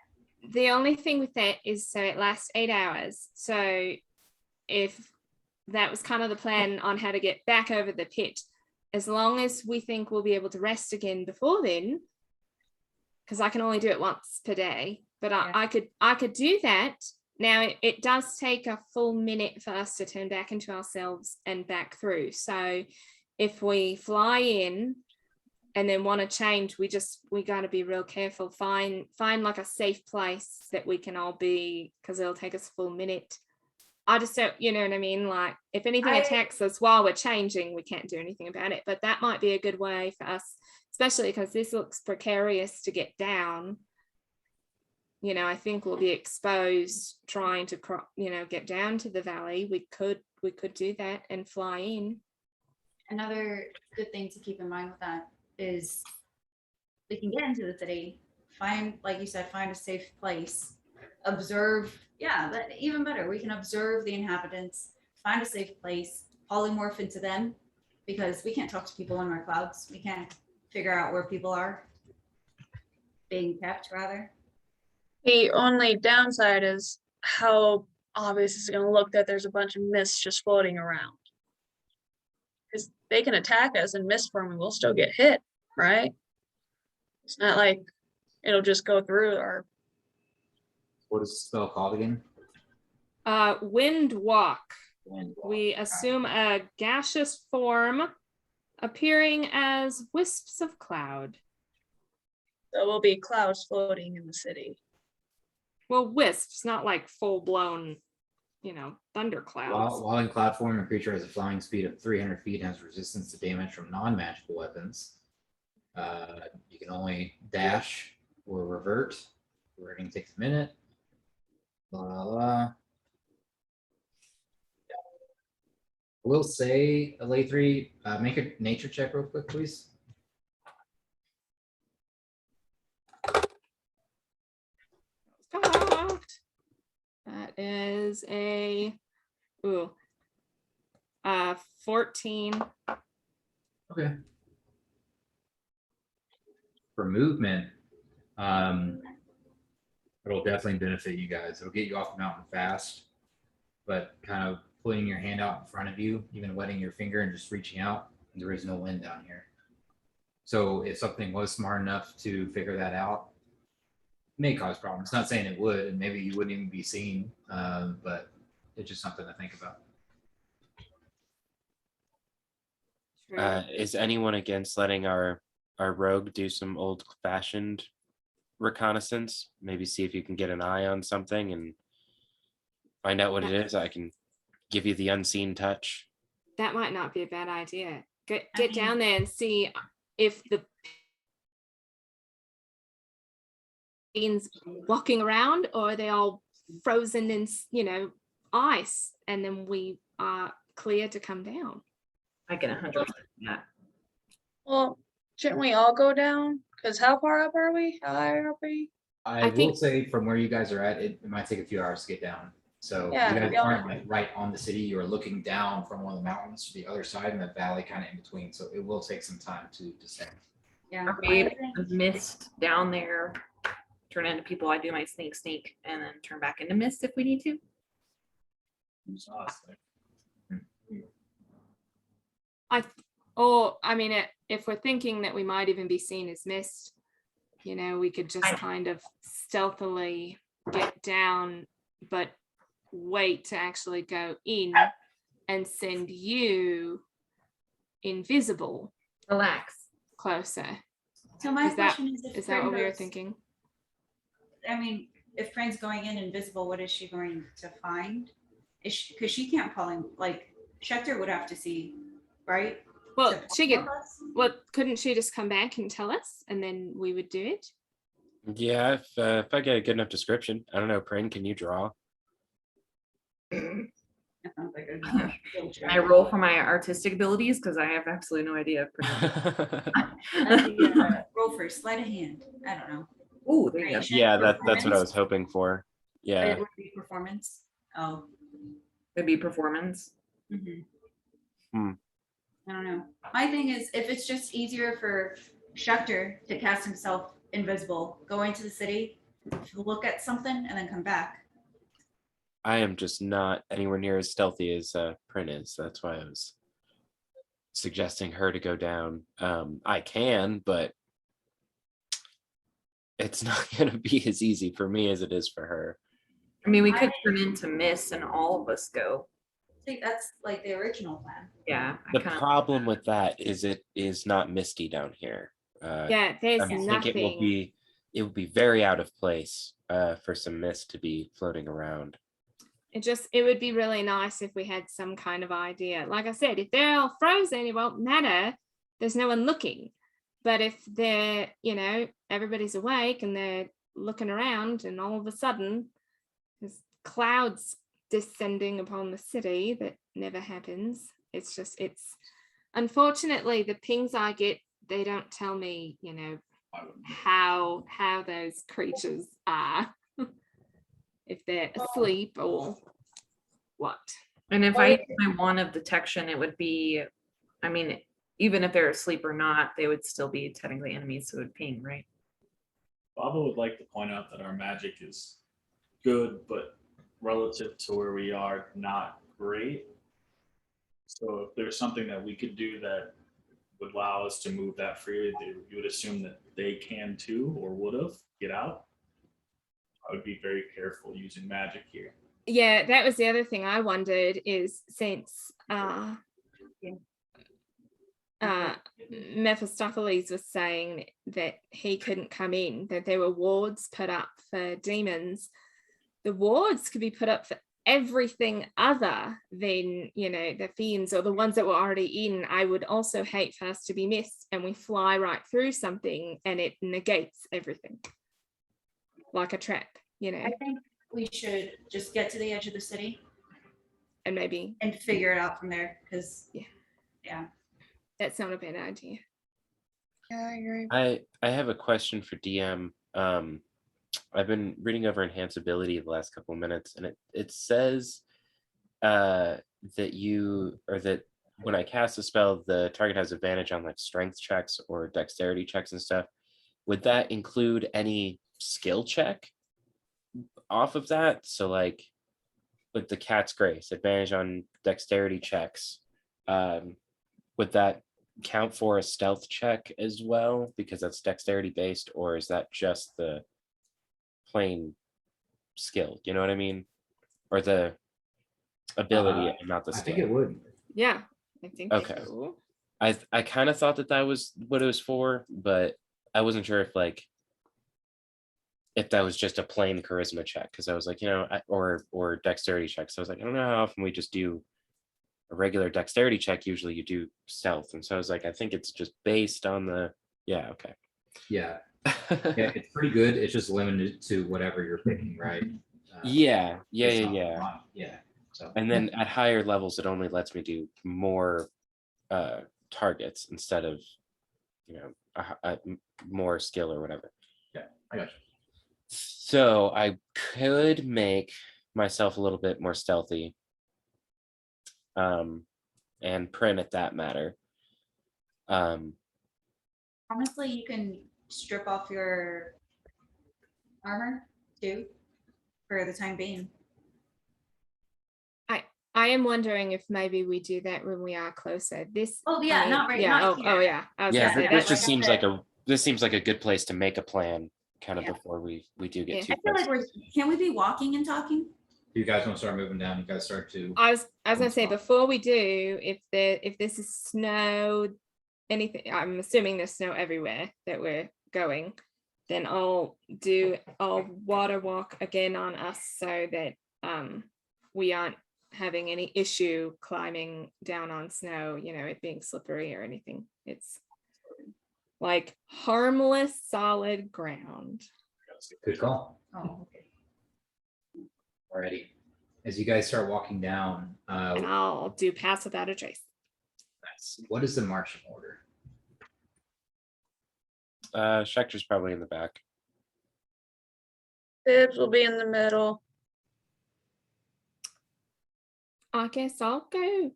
The only thing with that is so it lasts 8 hours. So if that was kind of the plan on how to get back over the pit, as long as we think we'll be able to rest again before then, because I can only do it once per day, but Yeah. I could do that. Now it does take a full minute for us to turn back into ourselves and back through. So if we fly in and then want to change, we got to be real careful. Find like a safe place that we can all be, because it'll take us a full minute. I just don't, you know what I mean? Like if anything attacks us while we're changing, we can't do anything about it. But that might be a good way for us, especially because this looks precarious to get down. You know, I think we'll be exposed trying to, get down to the valley. We could do that and fly in. another good thing to keep in mind with that is we can get into the city, find, like you said, find a safe place, observe. Yeah, but even better, we can observe the inhabitants, find a safe place, polymorph into them, because we can't talk to people in our clouds. We can't figure out where people are being kept, rather. The only downside is how obvious it's gonna look that there's a bunch of mist just floating around. Because they can attack us in mist form and we'll still get hit, right? It's not like it'll just go through our, What is the spell called again? Wind walk. Wind walk. We assume a gaseous form appearing as wisps of cloud. there will be clouds floating in the city. Well, wisps, not like full blown, thunder clouds. While in cloud form, a creature has a flying speed of 300 feet and has resistance to damage from non-magical weapons. You can only dash or revert. Reverting takes a minute. Blah, blah, blah. We'll say, Lathree, make a nature check real quick, please. That is a 14. Okay. For movement, it'll definitely benefit you guys. It'll get you off the mountain fast, but kind of putting your hand out in front of you, even wetting your finger and just reaching out, there is no wind down here. So if something was smart enough to figure that out, it may cause problems. Not saying it would, and maybe you wouldn't even be seen, but it's just something to think about. Is anyone against letting our rogue do some old fashioned reconnaissance? Maybe see if you can get an eye on something and find out what it is. I can give you the unseen touch. That might not be a bad idea. Get I mean- down there and see if the beings walking around, or are they all frozen in ice, and then we are clear to come down. I can 100% that. Well, shouldn't we all go down? Because how far up are we? How high are we? I I will think- say from where you guys are at, it might take a few hours to get down. So Yeah, you guys we all- aren't like right on the city. You're looking down from one of the mountains to the other side and the valley kind of in between. So it will take some time to descend. Yeah. Are we able to mist down there, turn into people? I do my sneak, and then turn back into mist if we need to. Exhausting. I mean, if we're thinking that we might even be seen as mist, you know, we could just kind of stealthily get down, but wait to actually go in and send you invisible Relax. closer. So my Is that- question is, if Is that what we were goes- thinking? I mean, if Prin's going in invisible, what is she going to find? Is she, because she can't call him, like, Schecter would have to see, right? Well, To she could. help us? Well, couldn't she just come back and tell us, and then we would do it? Yeah, if I get a good enough description. I don't know, Prin, can you draw? That sounds like a field trip. I roll for my artistic abilities because I have absolutely no idea. Roll for sleight of hand. I don't know. Ooh, there you go. Creation, Yeah, that's what I performance? was hoping for. Yeah. It would be performance. Oh. It'd be performance. Mhm. Hmm. I don't know. My thing is, if it's just easier for Schecter to cast himself invisible, go into the city, look at something, and then come back. I am just not anywhere near as stealthy as Prin is. That's why I was suggesting her to go down. I can, but it's not going to be as easy for me as it is for her. I mean, we could turn into mist and all of us go. See, that's like the original plan. Yeah. The problem with that is it is not misty down here. Yeah, there's I think nothing. it would be very out of place for some mist to be floating around. It would be really nice if we had some kind of idea. Like I said, if they're all frozen, it won't matter. There's no one looking. But if they're, you know, everybody's awake and they're looking around, and all of a sudden there's clouds descending upon the city, that never happens. It's unfortunately the pings I get, they don't tell me, you know, how those creatures are. If they're asleep or what. And if I use my wand of detection, it would be, I mean, even if they're asleep or not, they would still be technically enemies, so it would ping, right? Baba would like to point out that our magic is good, but relative to where we are, not great. So if there's something that we could do that would allow us to move that freely, you would assume that they can too, or would have get out. I would be very careful using magic here. Yeah, that was the other thing I wondered, is since Mephistopheles was saying that he couldn't come in, that there were wards put up for demons. The wards could be put up for everything other than, you know, the fiends or the ones that were already in. I would also hate for us to be missed and we fly right through something and it negates everything. Like a trap, you know. I think we should just get to the edge of the city And maybe and figure it out from there, because that's not a bad idea. Yeah, I agree. I have a question for DM. I've been reading over Enhance Ability the last couple of minutes, and it says that when I cast a spell, the target has advantage on like strength checks or dexterity checks and stuff. Would that include any skill check off of that? So like with the Cat's Grace, advantage on dexterity checks. Would that count for a stealth check as well, because that's dexterity based, or is that just the plain skill? You know what I mean? Or the ability and not the I skill? think it would. Yeah, I think Okay. so. I kind of thought that was what it was for, but I wasn't sure if that was just a plain charisma check, because I was like, you know, or dexterity check. So I was like, I don't know how often we just do a regular dexterity check. Usually you do stealth, and so I was like, I think it's just based on the okay. Yeah. Yeah, it's pretty good. It's just limited to whatever you're picking, right? Yeah. Based on- Yeah. So And then at higher levels, it only lets me do more targets instead of, you know, more skill or whatever. yeah, I got you. So I could make myself a little bit more stealthy. And Prin at that matter. Honestly, you can strip off your armor too, for the time being. I am wondering if maybe we do that when we are closer. This. Oh, yeah, not right- Yeah. not Oh here. yeah. I was Yeah, gonna say this that. just like I seems said- like this seems like a good place to make a plan kind of Yeah. before we do get Yeah. too I feel close. like can we be walking and talking? If you guys want to start moving down, you guys start to. I was gonna say Stop. before we do, if this is snow, anything, I'm assuming there's snow everywhere that we're going, then I'll water walk again on us so that we aren't having any issue climbing down on snow, it being slippery or anything. It's like harmless, solid ground. Good call. Oh, okay. Alrighty. As you guys start walking down, And I'll do pass without a trace. what is the marching order? Schecter's probably in the back. Tibbs will be in the middle. I guess I'll go.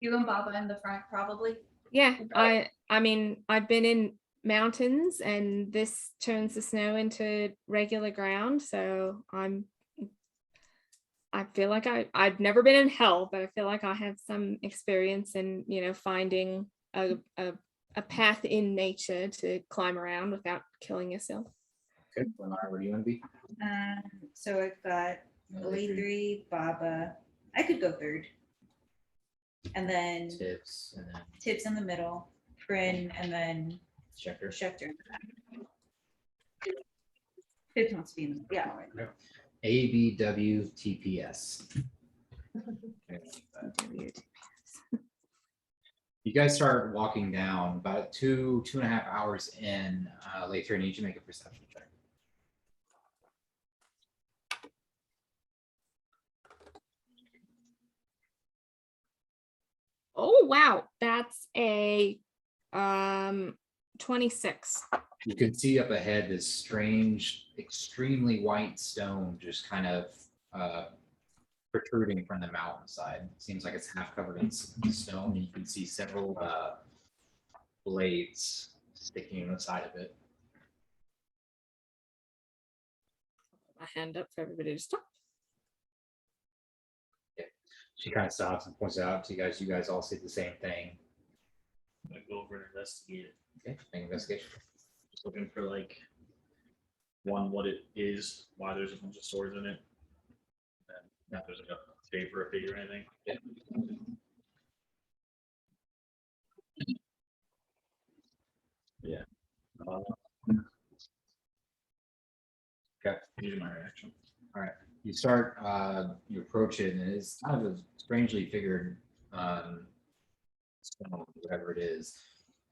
You and Baba in the front, probably. Yeah, I mean, I've been in mountains and this turns the snow into regular ground, so I feel like I've never been in hell, but I feel like I have some experience in, finding a path in nature to climb around without killing yourself. Okay, Lenara, where do you want to be? So I've got Elite 3, Baba. I could go third. And then Tips and then Tips in the middle, Prin, and then Schechter. Schecter in the back. Tips wants to be in the middle. Yeah, all right. ABWTPS. You guys start walking down about 2.5 hours in. Later, I need you to make a perception check. Oh wow, that's a 26. You can see up ahead this strange, extremely white stone just kind of protruding from the mountainside. Seems like it's half covered in stone, and you can see several blades sticking in the side of it. My hand up for everybody to stop. She kind of stops and points it out to you guys. You guys all see the same thing. I'm gonna go over and investigate it. Okay, make an investigation. Just looking for like what it is, why there's a bunch of swords in it, and if there's like a shape or a figure or anything. Yeah. Okay. Usually my reaction. You start, you approach it, and it's kind of a strangely figured stone, whatever it is.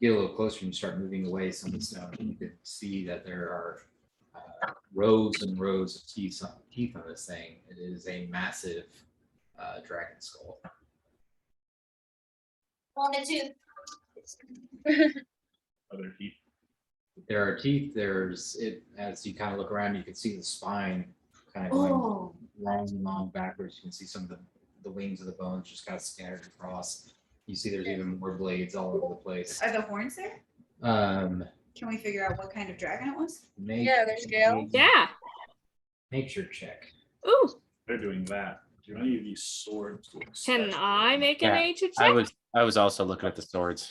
You get a little closer and you start moving away some of the stone, and you can see that there are rows and rows of teeth on this thing. It is a massive dragon skull. Wanted to. Other teeth. There are teeth. There's it as you kind of look around, you can see the spine kind of going Oh, long backwards. You can see some of the wings of the bones just kind of scattered across. You see there's even more blades all over the place. are the horns there? Um, Can we figure out what kind of dragon it was? Yeah, there's Gale. Yeah. Nature check. Ooh, They're doing that. Do any of these swords look can special? I make a Yeah, nature check? I was also looking at the swords.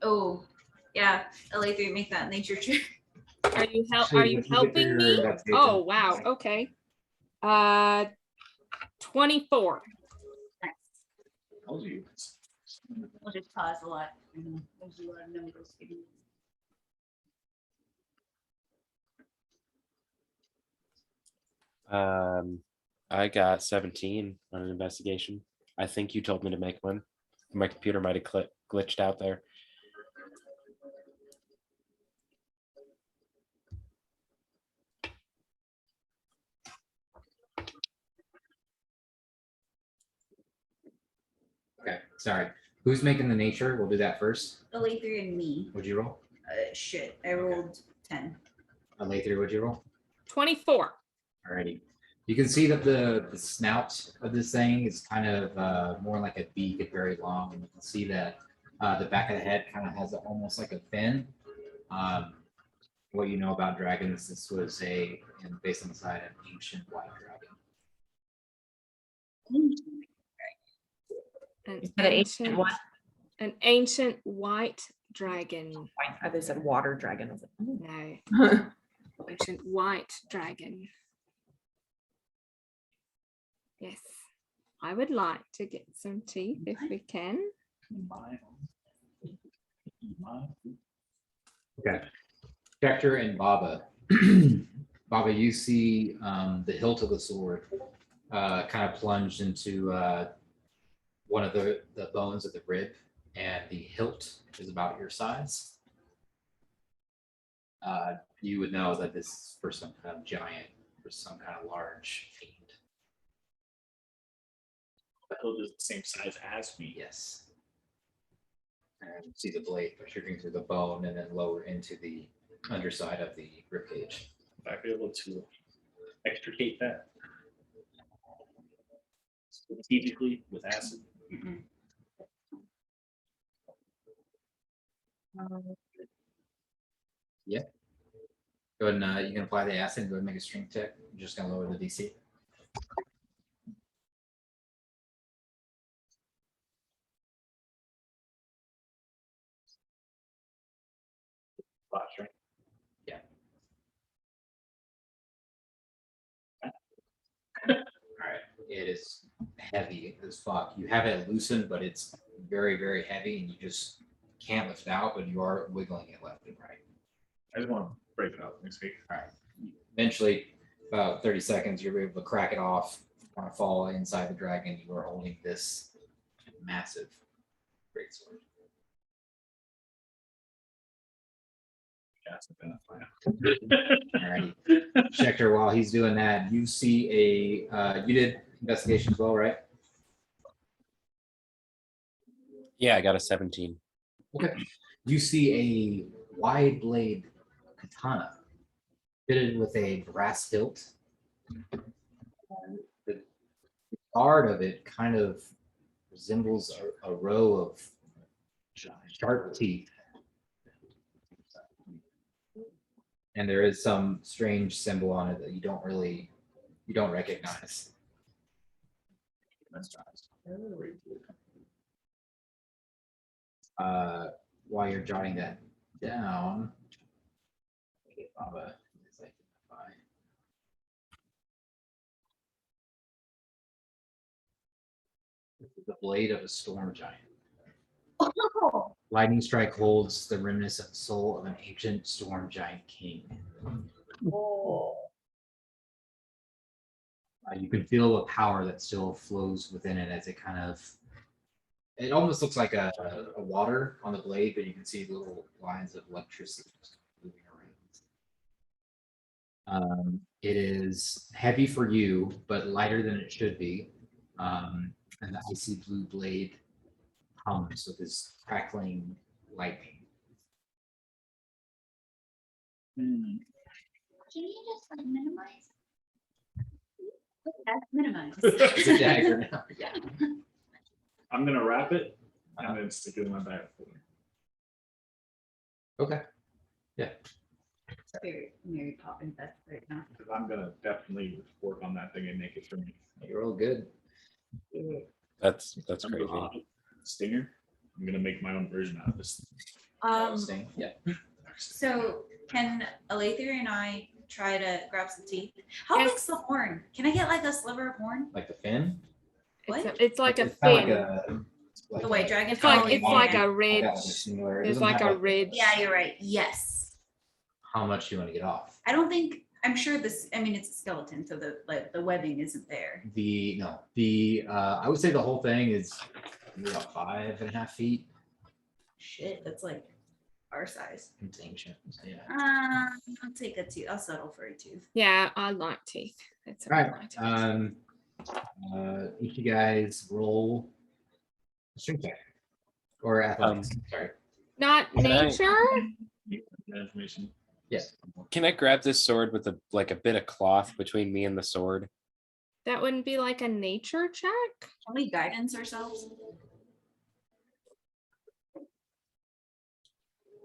Oh, yeah. Elite 3, make that nature check. Are you Actually, you can helping figure me? that's it. Oh wow. Okay. 24. Told you. We'll just pause a lot. There's a lot of numbers. I got 17 on an investigation. I think you told me to make one. My computer might have glitched out there. Okay, sorry. Who's making the nature? We'll do that first. Elite 3 and me. What'd you roll? Shit, I rolled 10. Lather, what'd you roll? 24. Alrighty. You can see that the snout of this thing is kind of more like a beak and very long, and you can see that the back of the head kind of has almost like a fin. What you know about dragons, this was based on the side, an ancient white dragon. An ancient white dragon. I they said water dragon. I was like, No, ancient white dragon. Yes, I would like to get some teeth if we can. Okay. Spectre and Baba. Baba, you see the hilt of the sword kind of plunged into one of the bones of the rib, and the hilt is about your size. You would know that this is for some kind of giant, for some kind of large fiend. The hilt is the same size as me. Yes. And you see the blade protruding through the bone and then lower into the underside of the ribcage. If I'd be able to extricate that strategically with acid. Yeah. Go ahead and you can apply the acid and go ahead and make a strength check. I'm just going to lower the DC. Flat strength. Yeah. All right. It is heavy as fuck. You have it loosened, but it's very, very heavy, and you just can't lift it out, but you are wiggling it left and right. I just want to break it up next week. All right. Eventually, about 30 seconds, you're able to crack it off, kind of fall inside the dragon. You are holding this massive greatsword. All right. Schecter, while he's doing that, you see you did investigation as well, right? Yeah, I got a 17. Okay. You see a wide blade katana fitted with a brass hilt. The guard of it kind of resembles a row of sharp teeth. And there is some strange symbol on it that you don't recognize. While you're jotting that down, okay, Baba, is identify. This is the blade of a storm giant. Lightning strike holds the reminiscent soul of an ancient storm giant king. You can feel the power that still flows within it as it kind of. It almost looks like a water on the blade, but you can see little lines of electricity just moving around. It is heavy for you, but lighter than it should be. And the icy blue blade hums with this crackling lightning. Can you just like minimize? That's minimized. It's a dagger now. Yeah. I'm gonna wrap it and then stick it in my bag. Okay. Mary Poppins best right now. Because I'm gonna definitely work on that thing and make it for me. You're all good. That's crazy. Stinger. I'm gonna make my own version out of this. Yeah. So can Alether and I try to grab some teeth? How Yes. big's the horn? Can I get like a sliver of horn? Like the fin? What? It's like a It's kinda fin. The white dragon? It's like Oh, it's like yeah. a ridge. It It's doesn't like have, a ridge. Yeah, you're right. Yes. How much do you want to get off? I'm sure this, I mean, it's a skeleton, so the webbing isn't there. I would say the whole thing is about 5.5 feet. Shit, that's like our size. It's ancient. So yeah. I'll take a tooth. I'll settle for a tooth. Yeah, I like teeth. That's All right. Each of you guys roll a strength check or athletics. Sorry. Not Can I- nature. That information. Yes. Can I grab this sword with a bit of cloth between me and the sword? That wouldn't be like a nature check? Can we guidance ourselves?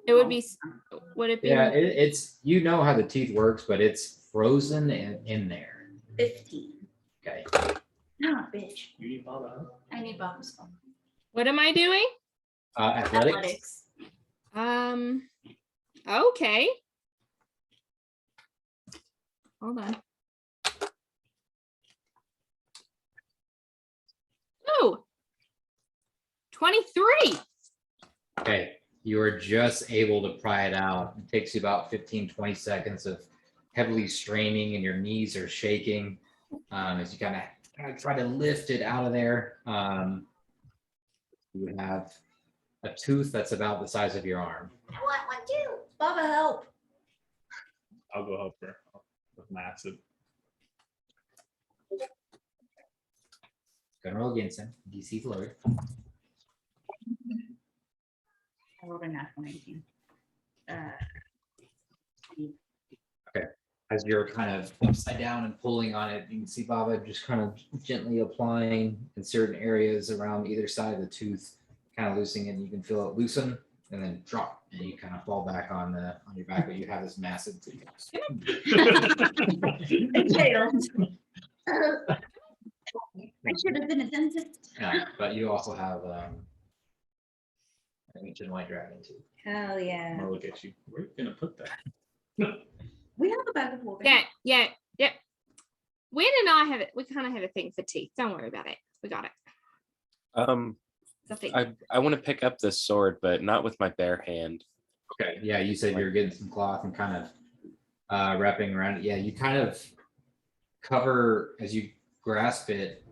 It would be, would it be? Yeah, it's you know how the teeth works, but it's frozen in there. 15. Okay. No, bitch. You need Baba. I need Bob's phone. What am I doing? Athletics. Okay. Hold on. Oh, 23. Okay. You are just able to pry it out. It takes you about 15, 20 seconds of heavily straining and your knees are shaking as you kind of try to lift it out of there. You have a tooth that's about the size of your arm. I want one too. Baba, help. I'll go help her with massive. Gonna roll against him. DC lowered. I rolled a nat 19. As you're kind of upside down and pulling on it, you can see Baba just kind of gently applying in certain areas around either side of the tooth, kind of loosening it. And you can feel it loosen and then drop, and you kind of fall back on your back, but you have this massive tooth. It failed. I should have been a dentist. But you also have an ancient white dragon too. Hell I'm yeah. gonna look at you. Where are you gonna put that? We have a bag of holding. Yeah. Win and I have it. We kind of have a thing for teeth. Don't worry about it. We got it. It's a thing. I want to pick up this sword, but not with my bare hand. Okay. Yeah, you said you're getting some cloth and kind of wrapping around it. Yeah, you kind of cover as you grasp it.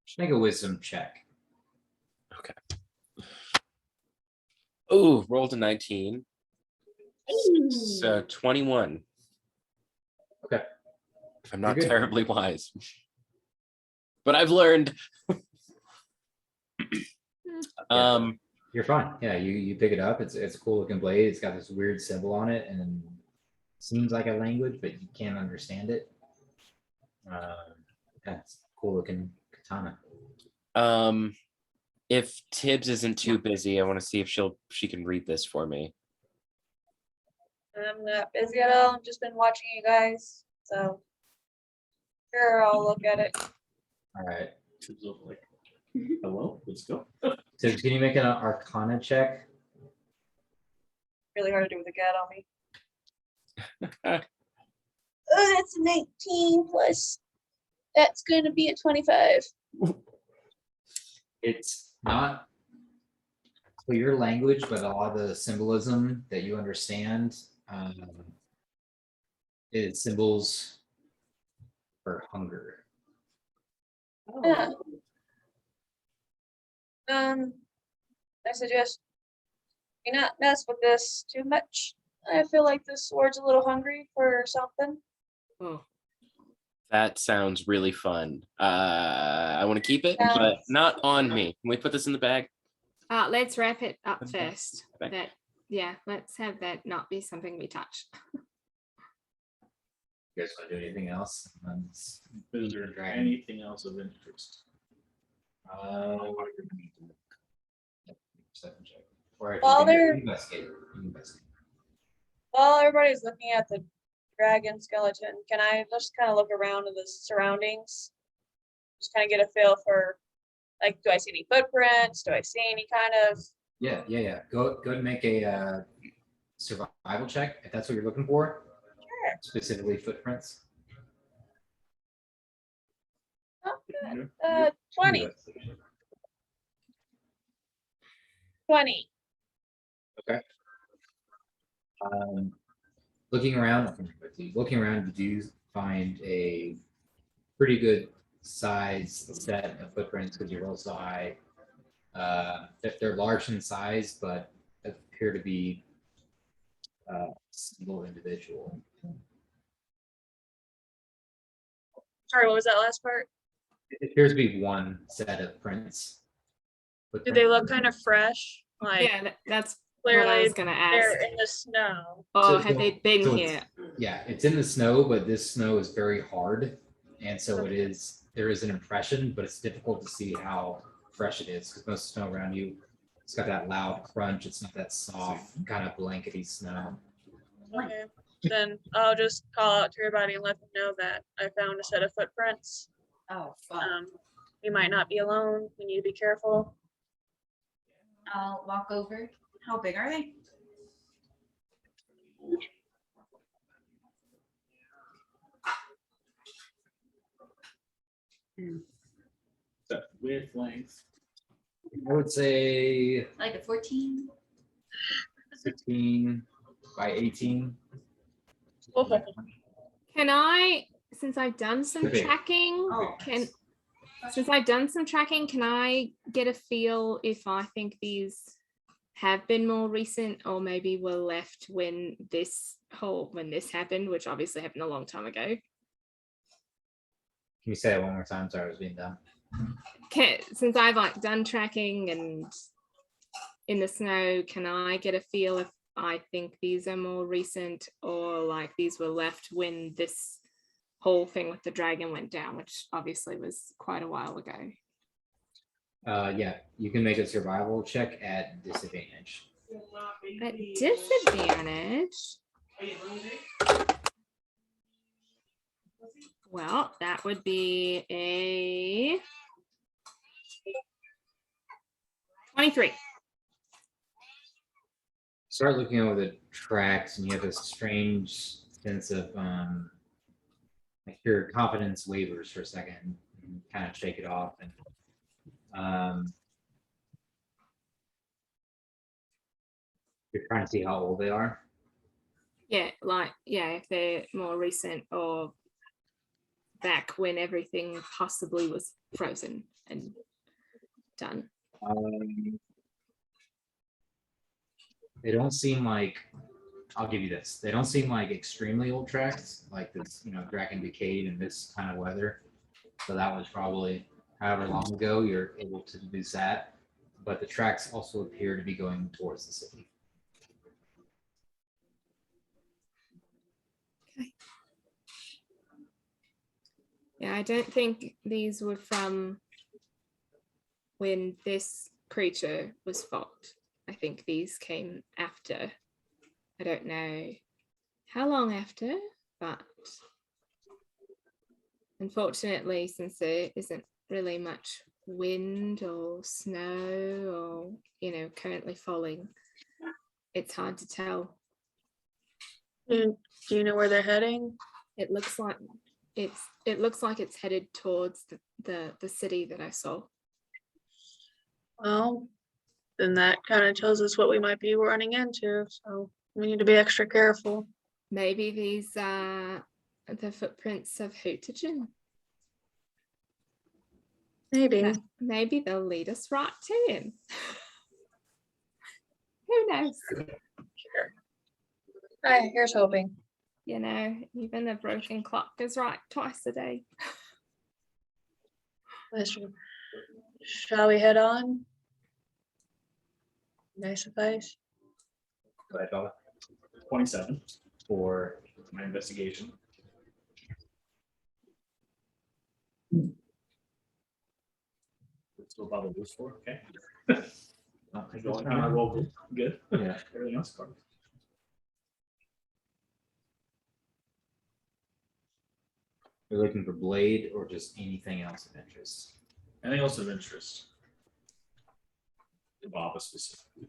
Just make a wisdom check. Oh, rolled a 19. So 21. Okay. I'm not You're good. terribly wise. But I've learned. You're fine. Yeah, you pick it up. It's a cool looking blade. It's got this weird symbol on it, and seems like a language, but you can't understand it. That's cool looking katana. If Tibbs isn't too busy, I want to see if she can read this for me. I'm not busy at all. I've just been watching you guys. So sure, I'll look at it. All right. Tibbs look like, hello, let's go. So can you make an Arcana check? Really hard to do with a cat on me. Oh, that's an 18 plus. That's going to be a 25. It's not clear language, but a lot of the symbolism that you understand is symbols for hunger. Yeah. I suggest you not mess with this too much. I feel like this sword's a little hungry for something. Oh. That sounds really fun. I want to keep it, but not on me. Can we put this in the bag? Let's wrap it up Okay. first. Okay. Let's have that not be something we touch. You guys want to do anything else? Is there anything else of interest? Perception check. Or if While you can they're- investigate. While everybody's looking at the dragon skeleton, can I just kind of look around in the surroundings? Just kind of get a feel for, like, do I see any footprints? Do I see any kind of? Yeah. Go ahead and make a survival check if that's what you're looking for. Sure. Specifically footprints. Oh, good. 20. 20. Looking around, you do find a pretty good size set of footprints because you roll so high. They're large in size, but appear to be a single individual. Sorry, what was that last part? It appears to be one set of prints. Do they look kind of fresh? Like Yeah, that's what I clearly was gonna ask. they're in the snow. Oh, So- have they been so here? Yeah, it's in the snow, but this snow is very hard. And so there is an impression, but it's difficult to see how fresh it is because most snow around you, it's got that loud crunch. It's not that soft, kind of blankety snow. Okay. Then I'll just call out to everybody and let them know that I found a set of footprints. Oh, fuck. We might not be alone. We need to be careful. I'll walk over. How big are they? That width, length. I would say Like a 14? 16 by 18. Can I, since I've done some Okay. tracking, Oh, since I've done some tracking, can I get a feel if I think these have been more recent or maybe were left when this happened, which obviously happened a long time ago? Can you say it one more time? Sorry, I was being dumb. Since I've like done tracking and in the snow, can I get a feel if I think these are more recent or like these were left when this whole thing with the dragon went down, which obviously was quite a while ago? Yeah, you can make a survival check at disadvantage. At disadvantage. Well, that would be a 23. Start looking over the tracks, and you have this strange sense of like your confidence wavers for a second, and kind of shake it off, and you're trying to see how old they are. Yeah, if they're more recent or back when everything possibly was frozen and done. They don't seem like, I'll give you this. They don't seem like extremely old tracks, like this, Dragon Decayed in this kind of weather. So that was probably however long ago you're able to deduce that. But the tracks also appear to be going towards the city. Okay. Yeah, I don't think these were from when this creature was fought. I think these came after. I don't know how long after, but unfortunately, since there isn't really much wind or snow or, currently falling, it's hard to tell. Do you know where they're heading? It looks like it's headed towards the city that I saw. Well, then that kind of tells us what we might be running into. So we need to be extra careful. Maybe these are the footprints of Hootagen. Maybe. Maybe they'll lead us right to him. Who knows? Sure. Hi, here's hoping. Even a broken clock is right twice a day. That's true. Shall we head on? Nice advice. Go ahead, Bella. 27 For my investigation. So about this for, okay. I rolled good. yeah. Everything else covered. You're looking for blade or just anything else of interest? Anything else of interest? The Baba specifically.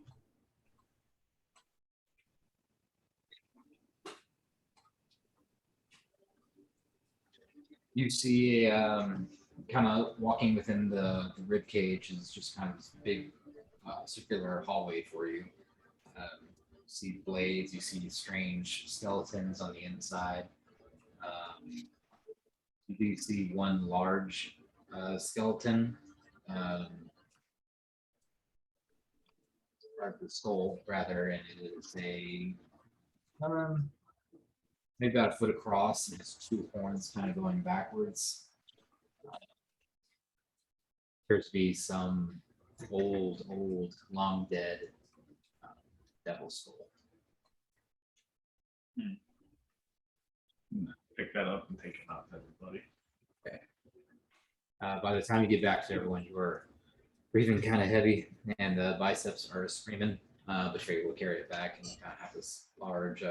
You see, kind of walking within the rib cage is just kind of this big circular hallway for you. You see blades, you see strange skeletons on the inside. You do see one large skeleton, or the skull rather, and it is a maybe about a foot across, and it's two horns kind of going backwards. Appears to be some old, long dead devil skull. Pick that up and take it out to everybody. By the time you get back to everyone, you are breathing kind of heavy and the biceps are screaming, but you're able to carry it back and you kind of have this large,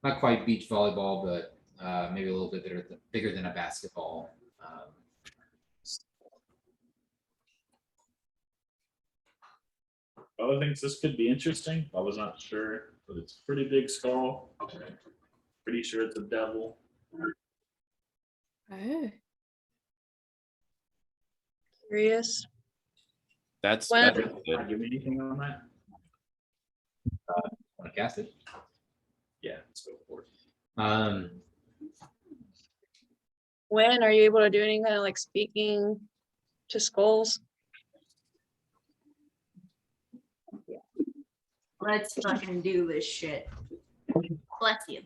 not quite beach volleyball, but maybe a little bit bigger than a basketball. Bubba thinks this could be interesting. I was not sure, but it's a pretty big skull. Pretty sure it's a devil. Oh. Curious. That's Well- good. Can I give me anything on that? Want to cast it? Yeah, let's go for it. When are you able to do any kind of like speaking to skulls? Let's fucking do this shit. Bless you.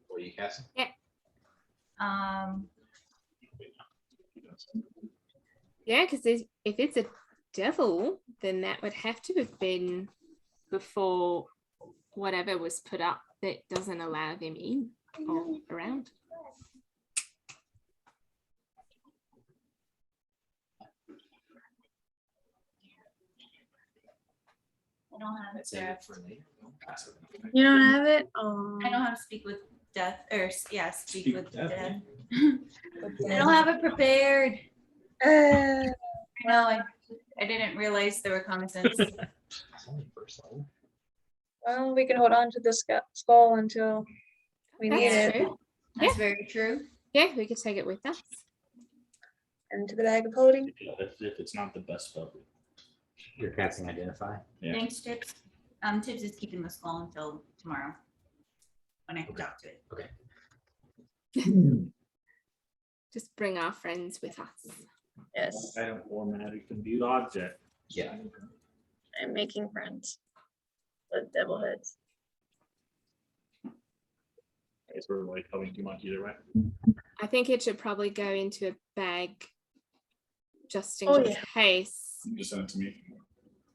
What are you casting? Yeah, because if it's a devil, then that would have to have been before whatever was put up that doesn't allow them in or around. I don't have Let's save it for later. Don't pass it. You don't have it? I know how to speak with death, or yeah, speak Speak with with death, death. Oh. I don't have it prepared. Uh, No, I didn't realize there were constants. It's only first level. well, we can hold on to this skull until we need That's it. true. That's very true. Yeah, we could take it with us. Into the bag of holding. If it's not the best spell. You're casting Identify. Yeah. Thanks, Tips. Tips is keeping the skull until tomorrow when I can talk to it. Just bring our friends with us. Yes, Item formatted compute object. Yeah. I'm making friends with devil heads. I guess we're like having too much either way. I think it should probably go into a bag just in Oh, yeah. case. You just send it to me.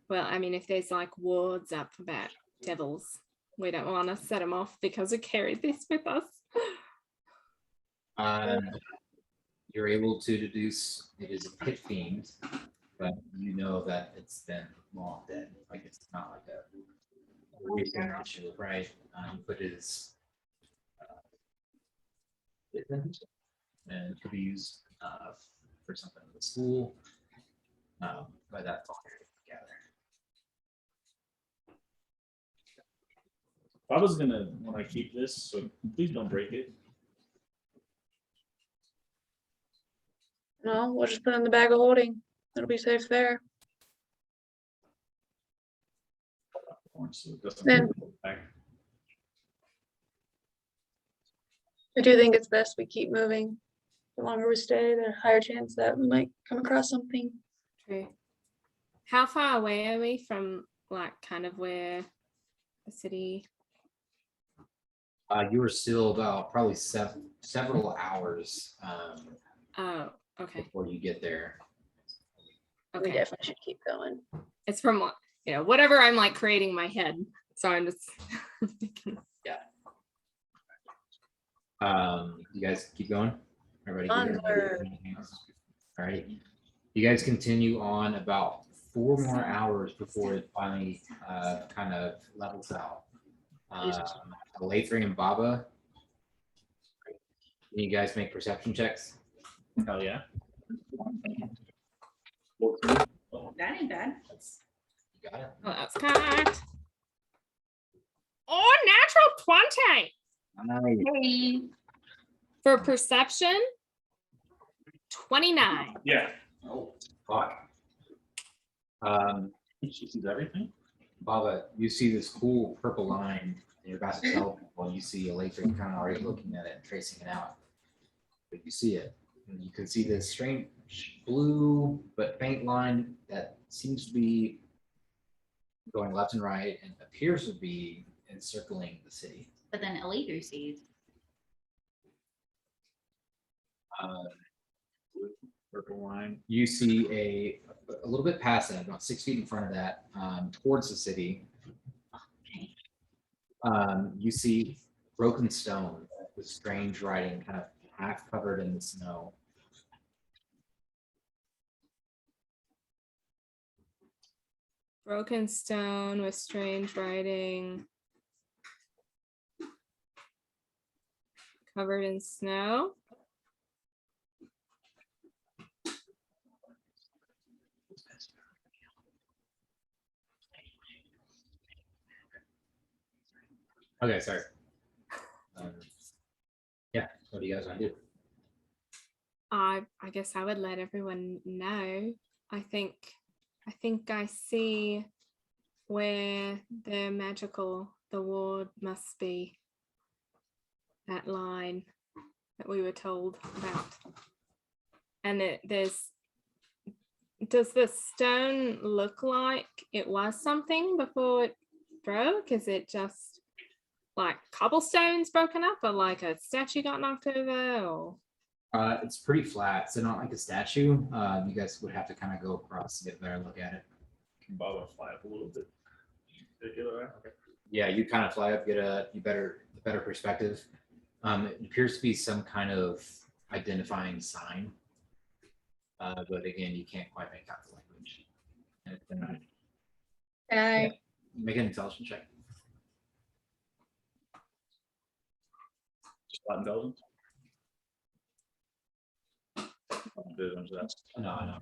Well, I mean, if there's like wards up about devils, we don't want to set them off because we carried this with us. You're able to deduce it is a pit fiend, but you know that it's been long dead. Like it's not like a recent issue, right? But it is different and it could be used for something in the school. But that's all here together. I was gonna want to keep this, so please don't break it. No, we'll just put it in the bag of holding. It'll be safe there. So it doesn't Then- go back. I do think it's best we keep moving. The longer we stay, the higher chance that we might come across something. True. How far away are we from like kind of where the city? You are still about probably several hours Oh, okay. before you get there. We Okay. definitely should keep going. It's from what, whatever I'm like creating in my head. So I'm just thinking. You guys keep going? Everybody good? Onward. Anything else? All right. You guys continue on about 4 more hours before it finally kind of levels out. Lathrey and Baba, can you guys make perception checks? Hell yeah. That ain't bad. You got it. Oh, that's correct. Oh, natural 20 Hey. for perception. 29. Yeah. Oh, fuck. She sees everything. Baba, you see this cool purple line, and you're about to tell people you see a Lathrey kind of already looking at it and tracing it out. But you see it. And you can see this strange blue but faint line that seems to be going left and right and appears to be encircling the city. But then Elither sees. Purple line. You see a a little bit past that, about 6 feet in front of that, towards the city, you see broken stone with strange writing, kind of half covered in the snow. Broken stone with strange writing. Covered in snow. Okay, sorry. Yeah, what do you guys want to do? I guess I would let everyone know. I think I see where the ward must be. That line that we were told about. And does the stone look like it was something before it broke? Is it just like cobblestones broken up, or like a statue got knocked over, or? It's pretty flat, so not like a statue. You guys would have to kind of go across to get a better look at it. Can Baba fly up a little bit? Okay. Yeah, you kind of fly up, get a better perspective. It appears to be some kind of identifying sign, but again, you can't quite make out the language. I Make an intelligence check. Just flat intelligence. No, I know.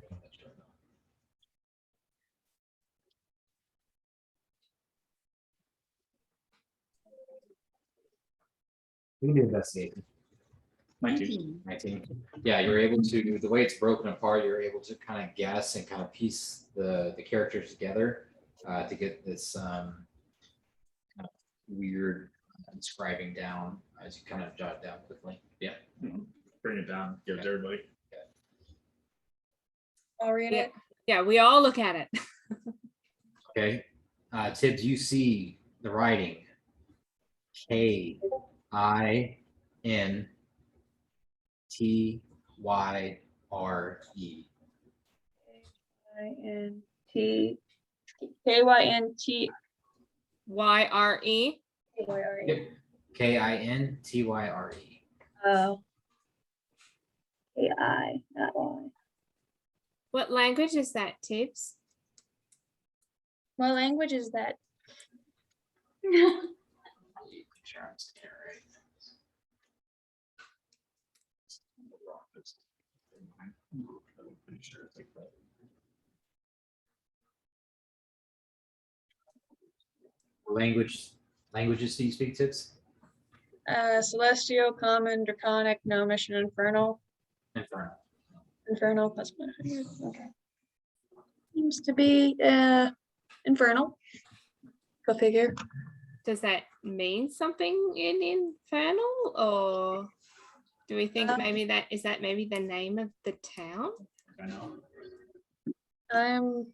We can do investigation. 19. 19. Yeah, you're able to, the way it's broken apart, you're able to kind of guess and kind of piece the characters together to get this kind of weird inscribing down as you kind of jot it down quickly. Yeah. Bring it down, give it to everybody. I'll read it. Yeah, we all look at it. Okay. Tibbs, you see the writing Kintyre. KYNT KYNT YRE. Yep. Kintyre. Oh. AI, not Y. What language is that, Tibbs? What language is that? Pretty sure it's like that. Languages do you speak, Tibbs? Celestial, Common, Draconic, Gnomish, and Infernal. Infernal. Infernal plus 100. Okay. Seems to be Infernal. Go figure. Does that mean something in infernal, or do we think maybe that is maybe the name of the town? I know. I'm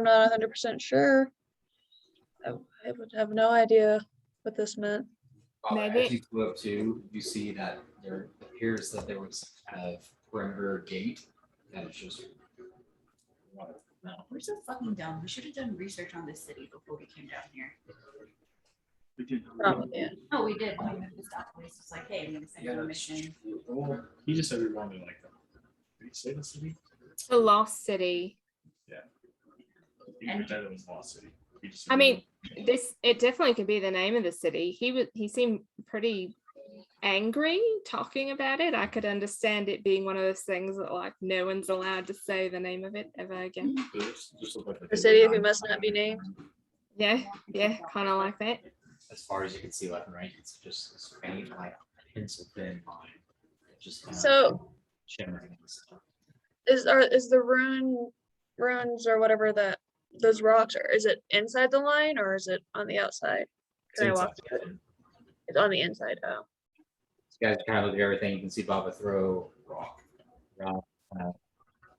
not 100% sure. I would have no idea what this meant. Maybe- As you go up to, you see that there appears that there was some kind of perimeter gate that is just. We're so fucking dumb. We should have done research on this city before we came down here. We did. Probably, yeah. Oh, we did. When we missed out, police was like, hey, I'm gonna send you a mission. Well, he just said we were only like, did he say the city? The Lost City. He said it was Lost City. He just said I we mean, were- it definitely could be the name of the city. He seemed pretty angry talking about it. I could understand it being one of those things that like no one's allowed to say the name of it ever again. It just looked like The city who must not be named. Yeah, kind of like that. As far as you can see left and right, it's just this faint, like pencil thin line. It just kind of So shimmering and stuff. is the runes or whatever that those rocks are, is it inside the line or is it on the outside? It's Can I walk inside. through it? It's on the inside. Oh. You guys kind of look at everything. You can see Baba throw rock,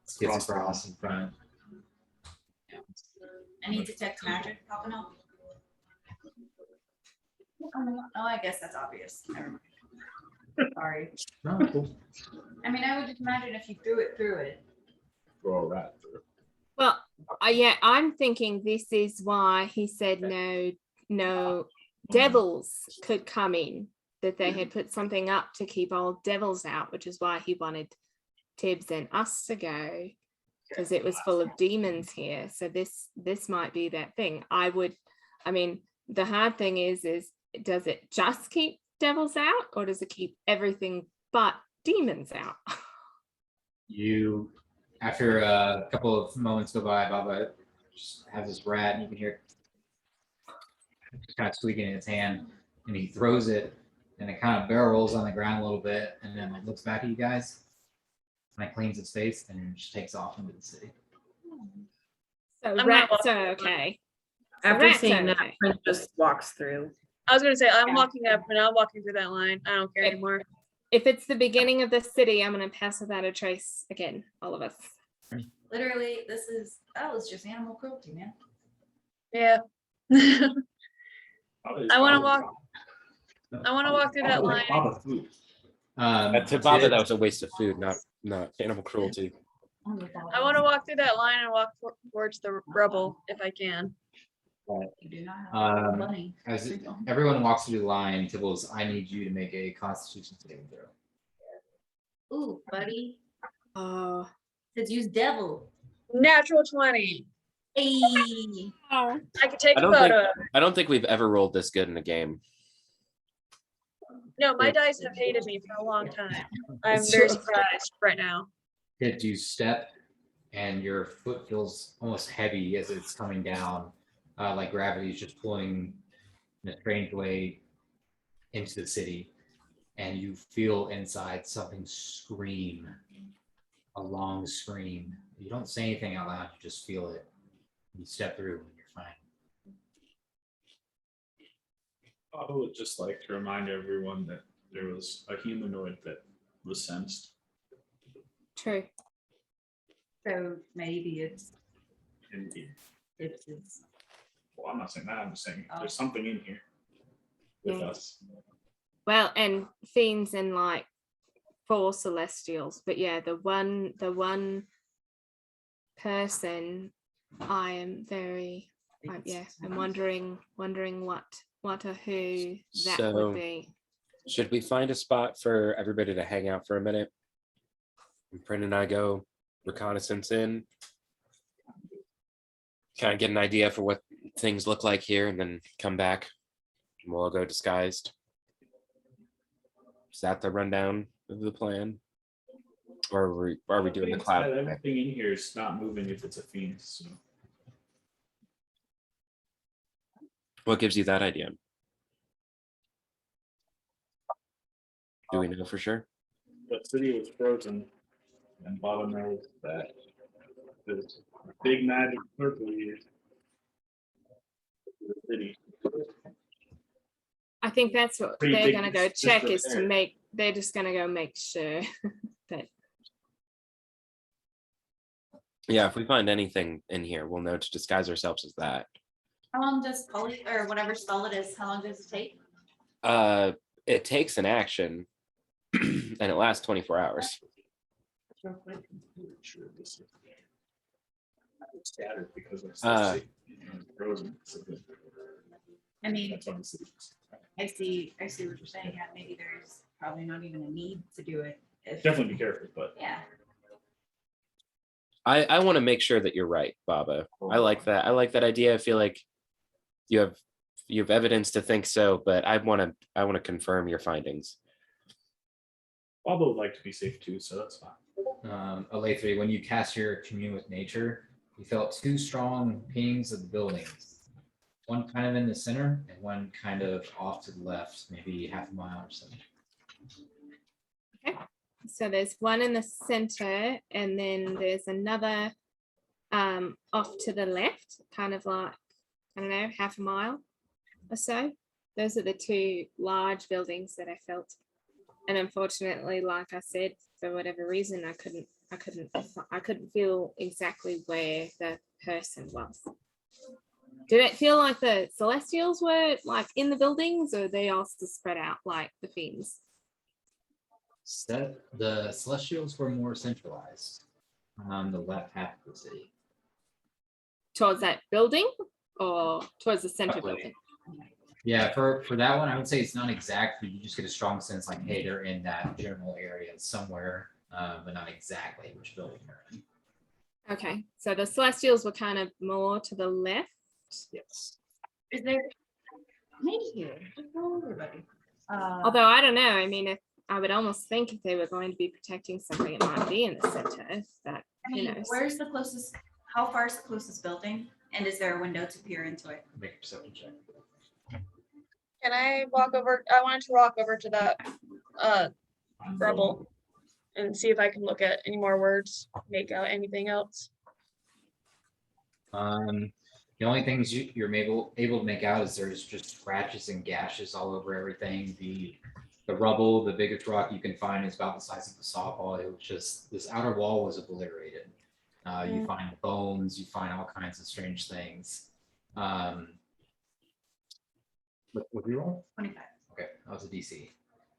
skids across in front. Yeah. Any detect magic popping up? Oh, I guess that's obvious. Never mind. Sorry. No, cool. I mean, I would just imagine if you threw it through it. Throw a rat through. Yeah, I'm thinking this is why he said no devils could come in, that they had put something up to keep old devils out, which is why he wanted Tibbs and us to go, because it was full of demons here. So this might be that thing. I mean, the hard thing is does it just keep devils out, or does it keep everything but demons out? You, after a couple of moments go by, Baba just has this rat, and you can hear it just kind of squeaking in his hand, and he throws it, and it kind of barrel rolls on the ground a little bit, and then like looks back at you guys, and like cleans its face, and then just takes off into the city. So I'm rats not are okay. So After rats seeing are that, okay. Prince just walks through. I was gonna say, I'm Yeah. walking up and I'm walking through that line. I don't care Okay. anymore. If it's the beginning of the city, I'm gonna pass without a trace again, all of us. Literally, that was just animal cruelty, man. Yeah. Probably- I wanna probably- I wanna walk through that line. Baba food. To Baba, that was a waste of food, not animal cruelty. I wanna walk through that line and walk towards the rubble if I can. You do not have Um, money. As everyone walks through the line, Tibbles, I need you to make a Constitution saving throw. Ooh, buddy. Oh. Says use devil. Natural 20. Hey. Oh. I could take I a don't think photo. I don't think we've ever rolled this good in a game. No, my dice have hated me for a long time. I'm It's very true. surprised right now. Tibbs, you step, and your foot feels almost heavy as it's coming down, like gravity is just pulling in a strange way into the city, and you feel inside something scream, a long scream. You don't say anything out loud, you just feel it. You step through and you're fine. I would just like to remind everyone that there was a humanoid that was sensed. True. So maybe it's Indeed. Well, I'm not saying that. I'm just saying there's something in here with Yeah. us. Well, and fiends and like 4 celestials, but yeah, the one person I am very I'm wondering what or who that So- would be. Should we find a spot for everybody to hang out for a minute? And Prin and I go reconnaissance in, kind of get an idea for what things look like here, and then come back. And we'll all go disguised. Is that the rundown of the plan? Or are we doing the cloud? Everything in here is not moving if it's a fiend. So What gives you that idea? Do we know for sure? the city was frozen, and Baba knows that this big magic circle here. The city. I think that's what Pretty they're big gonna go system check is to there. they're just gonna go make sure that Yeah, if we find anything in here, we'll know to disguise ourselves as that. how long does poly or whatever spell it is? How long does it take? It takes an action and it lasts 24 hours. Real quick. Sure, this is- It's scattered because it's Uh, frozen. So I mean, that's on the city. I see what you're saying. Yeah, maybe there's probably not even a need to do it. If, Definitely be careful, but yeah. I want to make sure that you're right, Baba. I like that. I like that idea. I feel like you have evidence to think so, but I want to confirm your findings. Baba would like to be safe too, so that's fine. Alatri, when you cast your commune with nature, you felt 2 strong pings of the buildings. One kind of in the center and one kind of off to the left, maybe half a mile or so. so there's one in the center and then there's another off to the left, kind of like, I don't know, half a mile or so. Those are the 2 large buildings that I felt. And unfortunately, like I said, for whatever reason, I couldn't feel exactly where the person was. Did it feel like the celestials were like in the buildings, or they also spread out like the fiends? The Celestials were more centralized on the left half of the city. towards that building or towards the center Definitely. building? Yeah, for that one, I would say it's not exact, but you just get a strong sense like, hey, they're in that general area somewhere, but not exactly which building they're in. Okay, so the Celestials were kind of more to the left. Yes. Is there? Maybe here. Everybody. Although I don't know. I mean, if I would almost think if they were going to be protecting something, it might be in the center. But I who mean, knows? where's the closest? How far is the closest building? And is there a window to peer into it? Make a perception check. Can I walk over? I wanted to walk over to that rubble and see if I can look at any more words, make out anything else. The only things you're able to make out is there's just scratches and gashes all over everything. The rubble, the biggest rock you can find is about the size of a softball. It was just, this outer wall was obliterated. You find bones, you find all kinds of strange things. What did you roll? 25. Okay, that was a DC.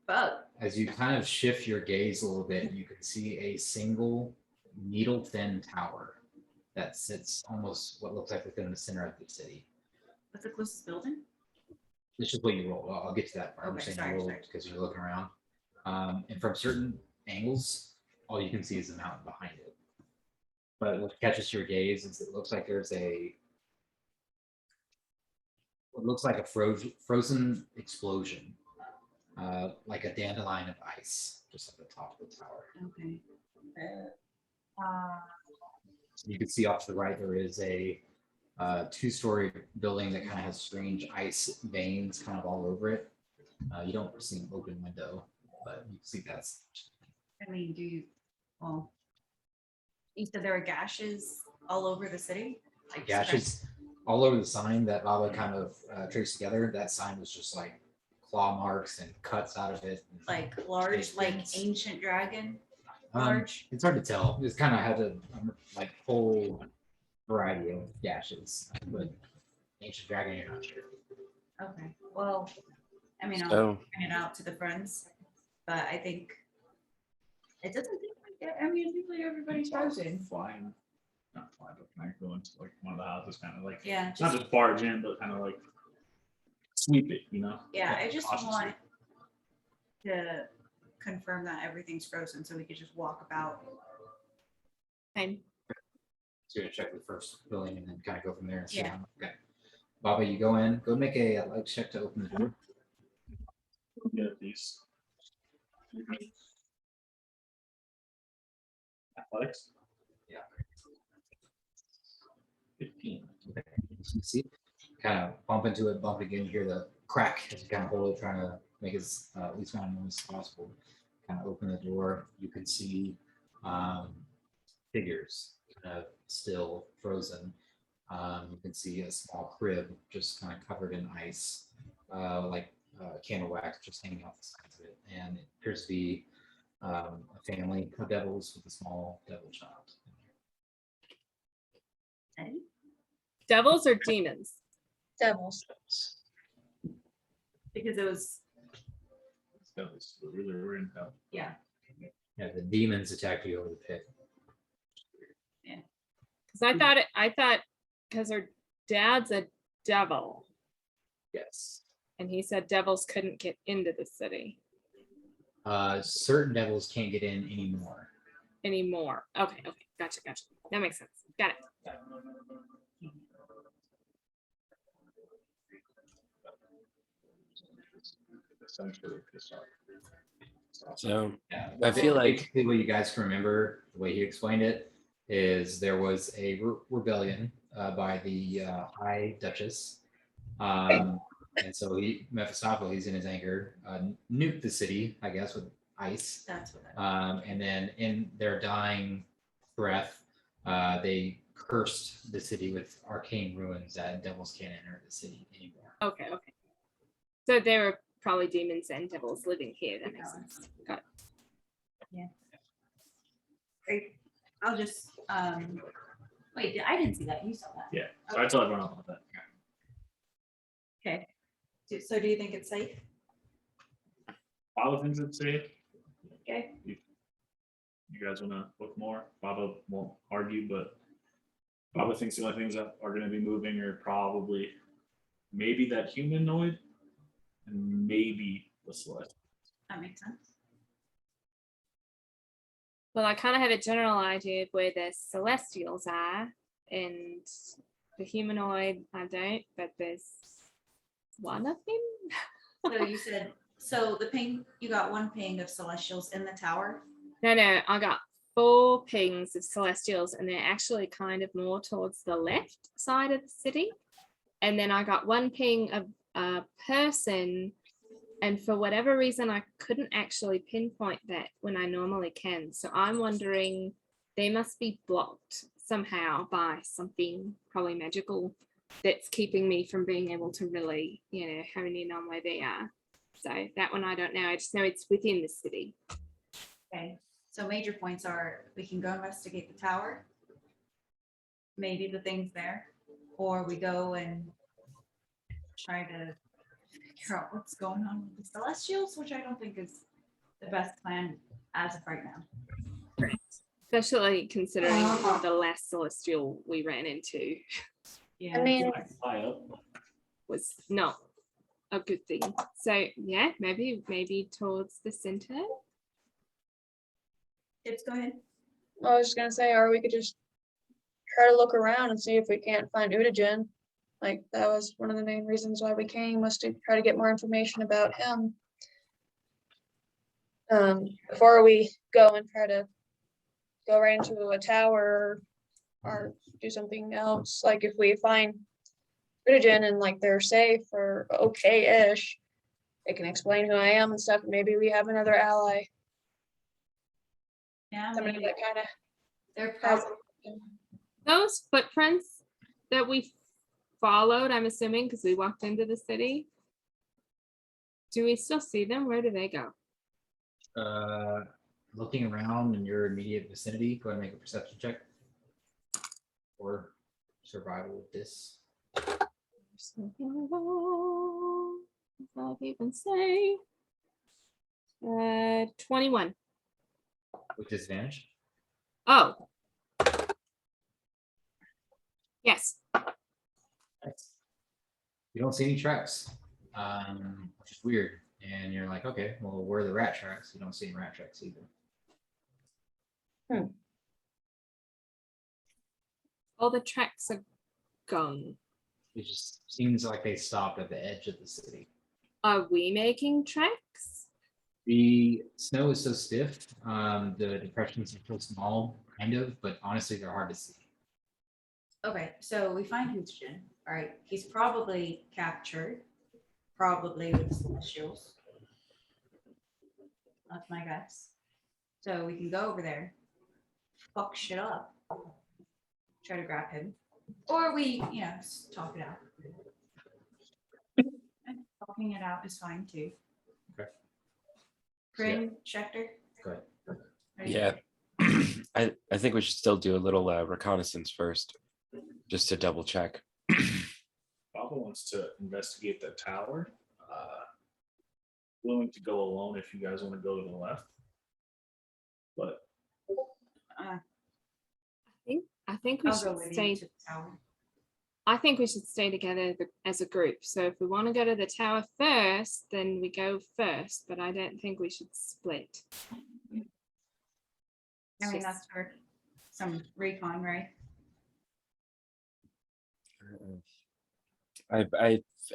But As you kind of shift your gaze a little bit, you can see a single needle thin tower that sits almost what looks like within the center of the city. what's the closest building? This is what you roll. I'll get to that part. I'm Okay, saying sorry, you roll sorry. because you're looking around. And from certain angles, all you can see is the mountain behind it. But what catches your gaze is it looks like there's what looks like a frozen explosion, like a dandelion of ice just at the top of the tower. Okay. You can see off to the right, there is a two-story building that kind of has strange ice veins kind of all over it. You don't see an open window, but you can see that's I mean, well, you said there are gashes all over the city? Like gashes all over the sign that Baba kind of traced together. That sign was just like claw marks and cuts out of it. like large, like Yes. ancient dragon? Um, Large? It's hard to tell. It's kind of had a like whole variety of gashes, but ancient dragon, you're not sure. Okay, well, I mean, I'll So point it out to the friends, but I think it doesn't think like that. I mean, usually everybody's frozen. Flying, not flying, but can I go into like one of the houses, kind of like, Yeah, not just, just barge in, but kind of like sweep it, you know? yeah, I just Cautiously. want to confirm that everything's frozen so we could just walk about. Okay. So you're gonna check the first building and then kind of go from there. And see Yeah. how- Okay. Baba, you go in. Go make a light check to open the door. Get these. Athletics? Yeah. 15. Okay. You see, kind of bump into it, bump again. You hear the crack as you kind of hold it, trying to make it at least kind of noise as possible. Kind of open the door. You can see figures kind of still frozen. You can see a small crib just kind of covered in ice, like candle wax just hanging off the sides of it. And it appears to be a family of devils with a small devil child. Devils or demons? Devils. Because it was, That was really weird. yeah, Yeah, the demons attack you over the pit. Because I thought because her dad's a devil, Yes. and he said devils couldn't get into the city Certain devils can't get in anymore. anymore. Okay, gotcha. That makes sense. Got it. Essentially, so Yeah, I feel like basically what you guys can remember, the way he explained it, is there was a rebellion by the High Duchess, and so Mephistopheles, in his anger, nuked the city, I guess, with ice, that's what I. and then in their dying breath, they cursed the city with arcane ruins that devils can't enter the city anymore. Okay. So there were probably demons and devils living here. That makes sense. Got it. Great. I'll just, wait, I didn't see that. You saw that. Yeah, so I told everyone about that. Okay. So do you think it's safe? Baba thinks it's safe. Okay. You guys wanna look more? Baba won't argue, but Baba thinks the only things that are going to be moving are probably maybe that humanoid and maybe the Celeste. That makes sense. Well, I kind of have a general idea of where the celestials are, and the humanoid I don't, but there's one of them. So you said, so the ping, you got one ping of celestials in the tower. No, I got 4 pings of celestials, and they're actually kind of more towards the left side of the city. And then I got 1 ping of a person, and for whatever reason, I couldn't actually pinpoint that when I normally can. So I'm wondering, they must be blocked somehow by something probably magical that's keeping me from being able to really, hone in on where they are. So that one I don't know. I just know it's within the city. Okay, so major points are we can go investigate the tower, maybe the things there, or we go and try to figure out what's going on with the celestials, which I don't think is the best plan as of right now. Especially considering the last celestial we ran into Yeah. I mean, Fly up. was not a good thing. So yeah, maybe towards the center. Tips, go ahead. I was just gonna say, or we could just try to look around and see if we can't find Utagen. Like, that was one of the main reasons why we came, was to try to get more information about him. Before we go and try to go right into a tower or do something else. Like, if we find Utagen and like they're safe or okay-ish, they can explain who I am and stuff, and maybe we have another ally. Yeah, Somebody maybe that kind of they're has probably, Those footprints that we followed, I'm assuming, because we walked into the city. Do we still see them? Where do they go? Looking around in your immediate vicinity, go ahead and make a perception check. Or survival with this. I'll even say 21. With disadvantage. Oh. Yes. Nice. You don't see any tracks, which is weird. And you're like, okay, well, where are the rat tracks? You don't see any rat tracks either. All the tracks are gone. It just seems like they stopped at the edge of the city. Are we making tracks? The snow is so stiff, the depressions are so small, kind of, but honestly, they're hard to see. okay, so we find Utagen, all right, he's probably captured, probably with the celestials. That's my guess. So we can go over there, fuck shit up, try to grab him, or we, just talk it out. And talking it out is fine too. Okay. Corinne, Schechter? Go ahead. Ready? Yeah. I think we should still do a little reconnaissance first, just to double check. Baba wants to investigate the tower. Willing to go alone if you guys want to go to the left. But I think we I'll should go with you stay. to the tower. I think we should stay together as a group. So if we want to go to the tower first, then we go first. But I don't think we should split. I mean, that's for some recon, right?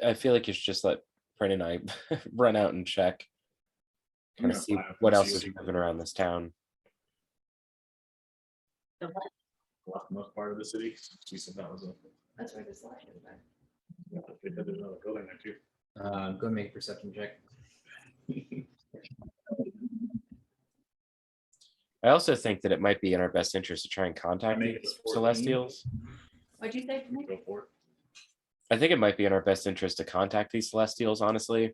I feel like you should just let Fred and I run out and check, I'm kind of gonna see fly up what and else see is if- moving around this town. The what? leftmost part of the city. She said that was a. That's where the celestials are. They said there's another building there too. Go ahead and make a perception check. I also think that it might be in our best interest to try and contact make it these a 14. celestials. What'd you say? Nick? Go for it. I think it might be in our best interest to contact these celestials, honestly.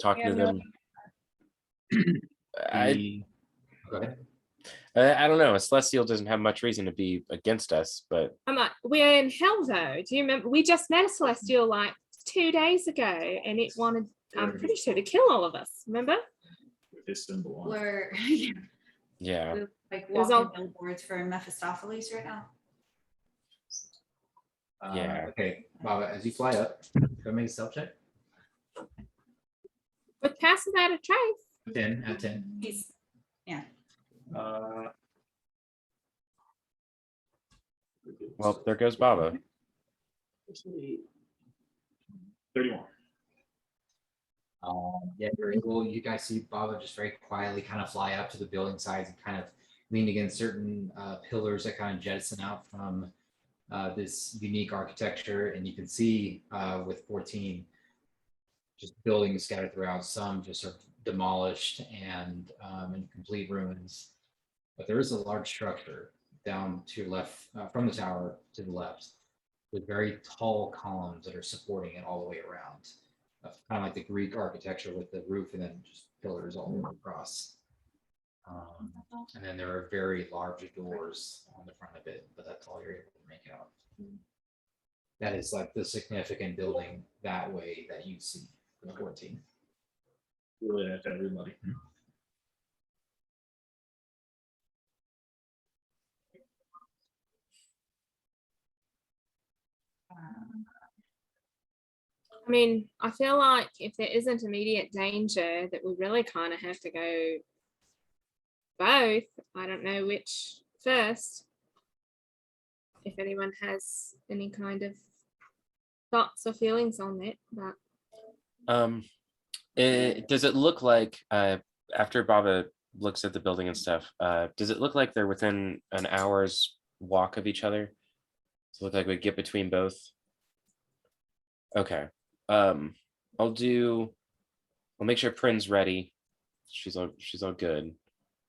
Talking Yeah, to no. them. Go ahead. I don't know. A celestial doesn't have much reason to be against us, but I'm like, we're in hell though. Do you remember? We just met a celestial like 2 days ago, and it wanted, I'm pretty sure, to kill all of us. Remember? With his symbol on. it. We're yeah. we're, like was walking all- billboards for Mephistopheles right now. Yeah. Okay, Baba, as you fly up, go make a stealth check. But passes out a trace. 10 out of 10. He's Uh, Well, there goes Baba. 31. Yeah, you're able, you guys see Baba just very quietly kind of fly up to the building sides and kind of lean against certain pillars that kind of jettison out from this unique architecture. And you can see with 14, just buildings scattered throughout, some just sort of demolished and in complete ruins. But there is a large structure down to your left, from the tower to the left, with very tall columns that are supporting it all the way around. Kind of like the Greek architecture with the roof and then just pillars all the way across. And then there are very large doors on the front of it, but that's all you're able to make out. That is like the significant building that way that you see in 14. Really nice to everybody. I mean, I feel like if there isn't immediate danger, that we really kind of have to go both. I don't know which first. If anyone has any kind of thoughts or feelings on it, but Does it look like after Baba looks at the building and stuff, does it look like they're within an hour's walk of each other? Does it look like we get between both? Okay. I'll make sure Prin's ready. She's all good.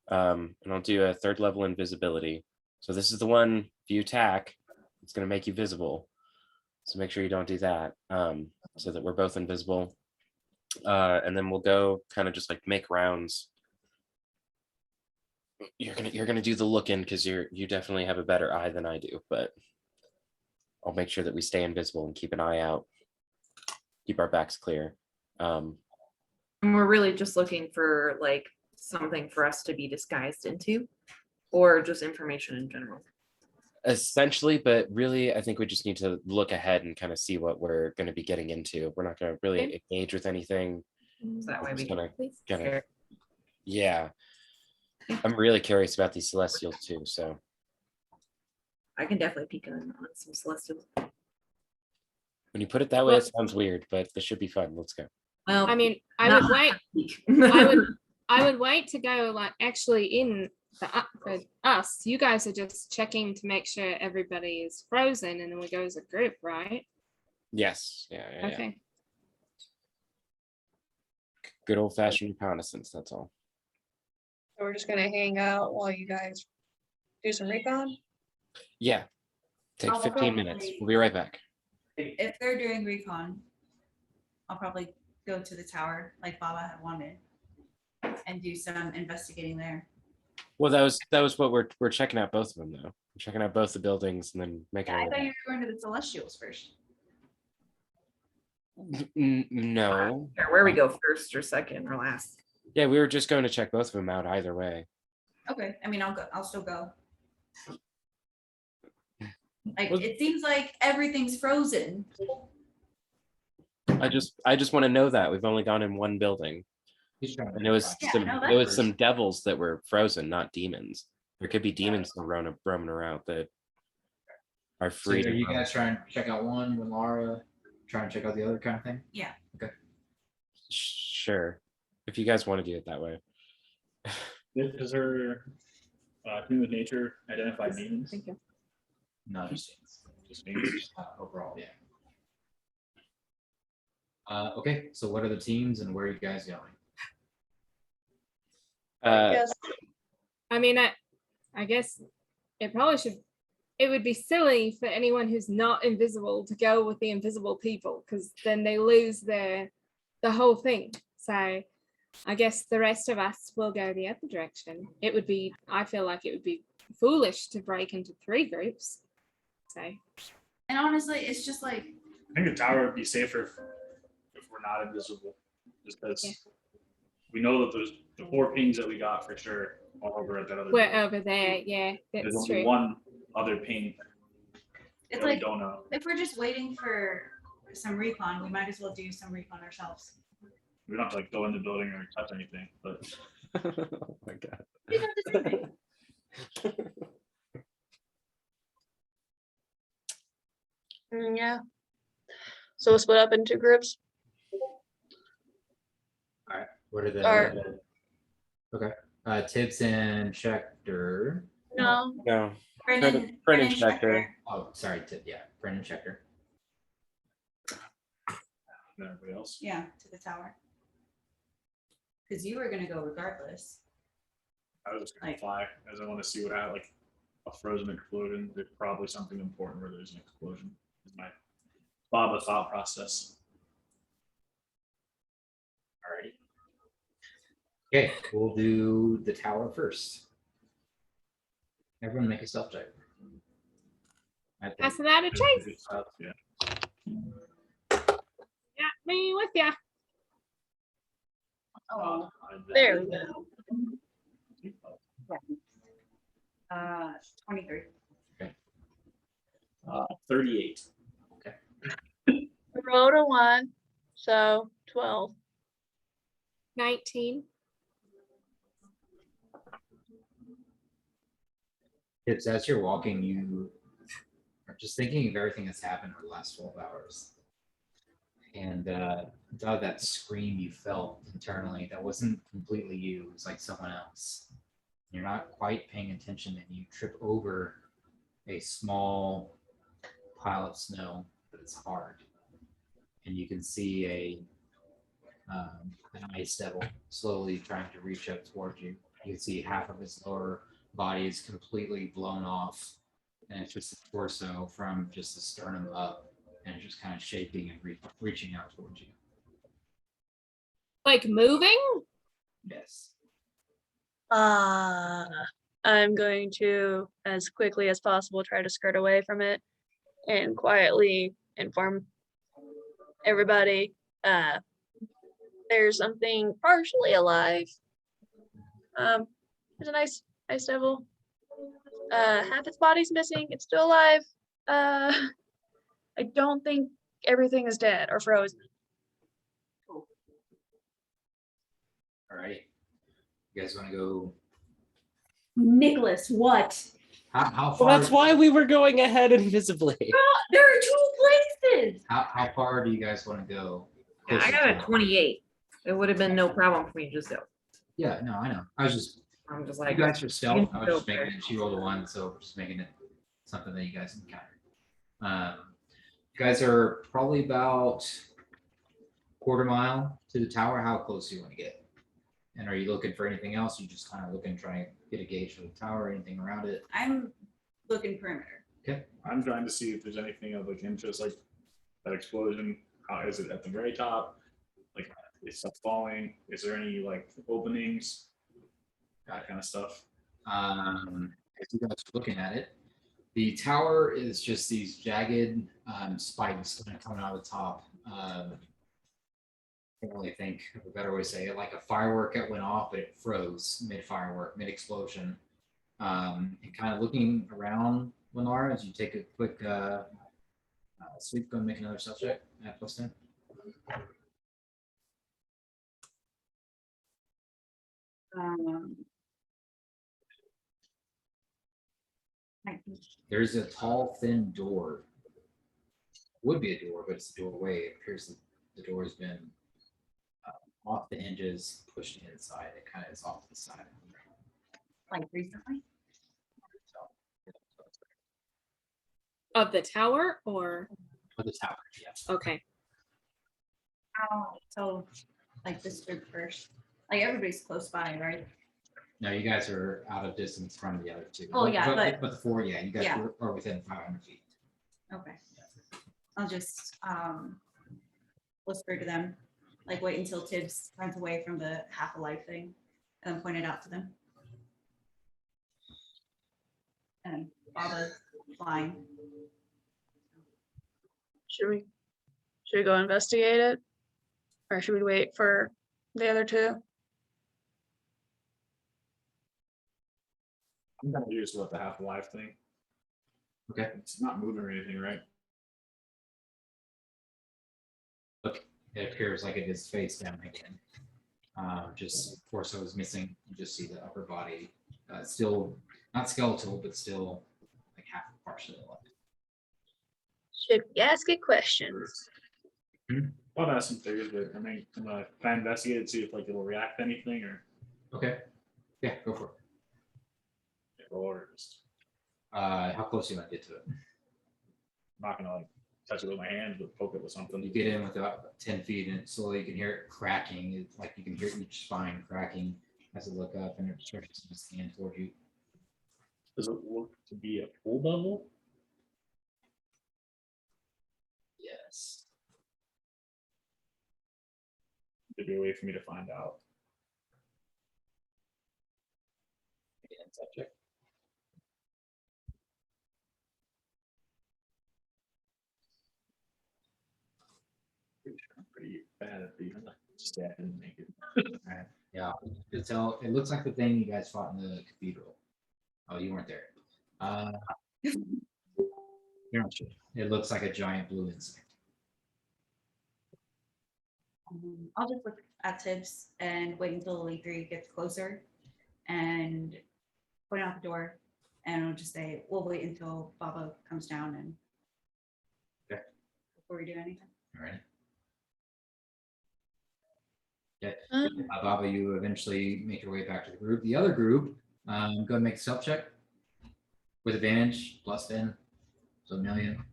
And I'll do a 3rd level invisibility. So this is the one, if you attack, it's gonna make you visible. So make sure you don't do that. So that we're both invisible. And then we'll go kind of just like make rounds. You're gonna do the look in because you definitely have a better eye than I do, but I'll make sure that we stay invisible and keep an eye out. Keep our backs clear. And we're really just looking for like something for us to be disguised into, or just information in general. Essentially, but really, I think we just need to look ahead and kind of see what we're going to be getting into. We're not going to really Okay. engage with anything. So that way We're we just can gonna, yeah. I'm really curious about these celestials too. So I can definitely peek on some celestials. when you put it that way, it sounds weird, but this should be fun. Let's go. Well, I mean, I not would wait. peek. I would wait to go like actually in for us. You guys are just checking to make sure everybody is frozen, and then we go as a group, right? Yes. Yeah. Okay. Good old fashioned reconnaissance. That's all. So we're just gonna hang out while you guys do some recon? Yeah. Take I'll 15 minutes. probably- We'll be right back. if they're doing recon, I'll probably go to the tower like Baba had wanted and do some investigating there. Well, that was what we're checking out both of them though. We're checking out both the buildings and then making. Yeah, I our thought way you were going to the Celestials first. back. No. Where we go first or second or last. Yeah, we were just going to check both of them out either way. Okay, I mean, I'll go. I'll still go. Like Well- it seems like everything's frozen. I just want to know that we've only gone in one building. He's trying to And it was Yeah, some no, it was that's- some devils that were frozen, not demons. There could be demons still roaming around that are So free. are to you roam. guys trying to check out one when Laura trying to check out the other kind of thing? Sure, if you guys want to do it that way. Does her Human with Nature identify demons? Thank you. No, Just demons. overall, yeah. Okay, so what are the teams and where are you guys going? Yes. I mean, I guess it probably should. It would be silly for anyone who's not invisible to go with the invisible people, because then they lose the whole thing. So I guess the rest of us will go the other direction. It would be. I feel like it would be foolish to break into 3 groups. So And honestly, it's just like I think the tower would be safer if we're not invisible, just because Yeah. we know that there's the 4 pings that we got for sure all over at that other. we're building. over there. Yeah, There's that's only true. one other ping It's that we like, don't know. if we're just waiting for some recon, we might as well do some recon ourselves. We don't have to like go in the building or touch anything, but Oh my god. You know, the same thing. Yeah. So we'll split up into groups. What are the Or- okay? Tibbs and Schechter. No, No. Brennan Brennan Schechter. Oh, sorry, yeah, Brendan Schechter. then everybody else. Yeah, to the tower. Because you were gonna go regardless. I was just gonna Like- fly as I want to see what I like a frozen explosion. There's probably something important where there's an explosion. Is my Baba thought process. Alrighty. Okay, we'll do the tower first. Everyone make a stealth check. I think. Passing out a chase. Yeah. Yeah, me with ya. Oh, there we go. 23. 38. We rolled a 1, so 12. 19. Tibbs, as you're walking, you are just thinking of everything that's happened over the last 12 hours. And that scream you felt internally, that wasn't completely you, it was like someone else. You're not quite paying attention and you trip over a small pile of snow, but it's hard. And you can see an ice devil slowly trying to reach up towards you. You can see half of his lower body is completely blown off, and it's just a torso from just the sternum up, and it's just kind of shaping and reaching out towards you. Like moving? Yes. I'm going to, as quickly as possible, try to skirt away from it and quietly inform everybody there's something partially alive. There's a nice devil. Half its body's missing. It's still alive. I don't think everything is dead or frozen. Alrighty. You guys want to go? Nicholas, what? How far? Well, that's why we were going ahead invisibly. There are 2 places. How far do you guys want to go? Yeah, I Closer got to a it? 28. It would have been no problem for me to just go. Yeah, no, I know. I was just I'm just you like, guys are stealth. I was go just making for it. She rolled a 1, so we're just making it something that you guys encountered. You guys are probably about quarter mile to the tower. How close do you want to get? And are you looking for anything else? You just kind of looking, trying to get a gauge for the tower, anything around it? I'm looking perimeter. I'm trying to see if there's anything of like interest, like that explosion. How is it at the very top? Like, is stuff falling? Is there any like openings? That kind of stuff. As you guys are looking at it, the tower is just these jagged spikes kind of coming out of the top. I can't really think of a better way to say it, like a firework that went off, but it froze mid-firework, mid-explosion. And kind of looking around, Lenara, as you take a quick sweep, go and make another stealth check at +10. There's a tall, thin door. Would be a door, but it's a doorway. It appears that the door has been off the hinges, pushed inside. It kind of is off to the side. Like recently? Of the tower or? For the tower, yes. Okay. Oh, so like this group first. Like everybody's close by, right? No, you guys are out of distance from the other two. Oh, yeah, but the 4, yeah, you guys Yeah. are within 500 feet. Okay. I'll just whisper to them, like wait until Tibbs runs away from the half alive thing and then point it out to them. And Baba's flying. Should we go investigate it? Or should we wait for the other 2? I'm kind of curious about the half-life thing. Okay. It's not moving or anything, right? Look, it appears like it is face down again. Just torso is missing. You just see the upper body, still not skeletal, but still like half partially alive. Should we ask it questions? I'll ask some theories, but I mean, can I investigate and see if like it'll react to anything Okay. Yeah, go for it. or just How close do you want to get to it? I'm not gonna like touch it with my hands, but poke it with something. You get in with about 10 feet and slowly you can hear it cracking. It's like you can hear each spine cracking as it look up and it starts to stand toward you. Does it look to be a full level? Yes. There'd be a way for me to find out. Subject. I'm pretty bad at the stat and make it. Alright. Yeah. You tell it looks like the thing you guys fought in the cathedral. Oh, you weren't there. You're not sure. It looks like a giant blue insect. I'll just look at Tibbs and wait until the E3 gets closer and point out the door. And I'll just say, we'll wait until Baba comes down and Okay. before we do anything. All right. Yeah. Um, Baba, you eventually make your way back to the group. The other group, go ahead and make a stealth check with advantage, plus 10, so 1,000,000.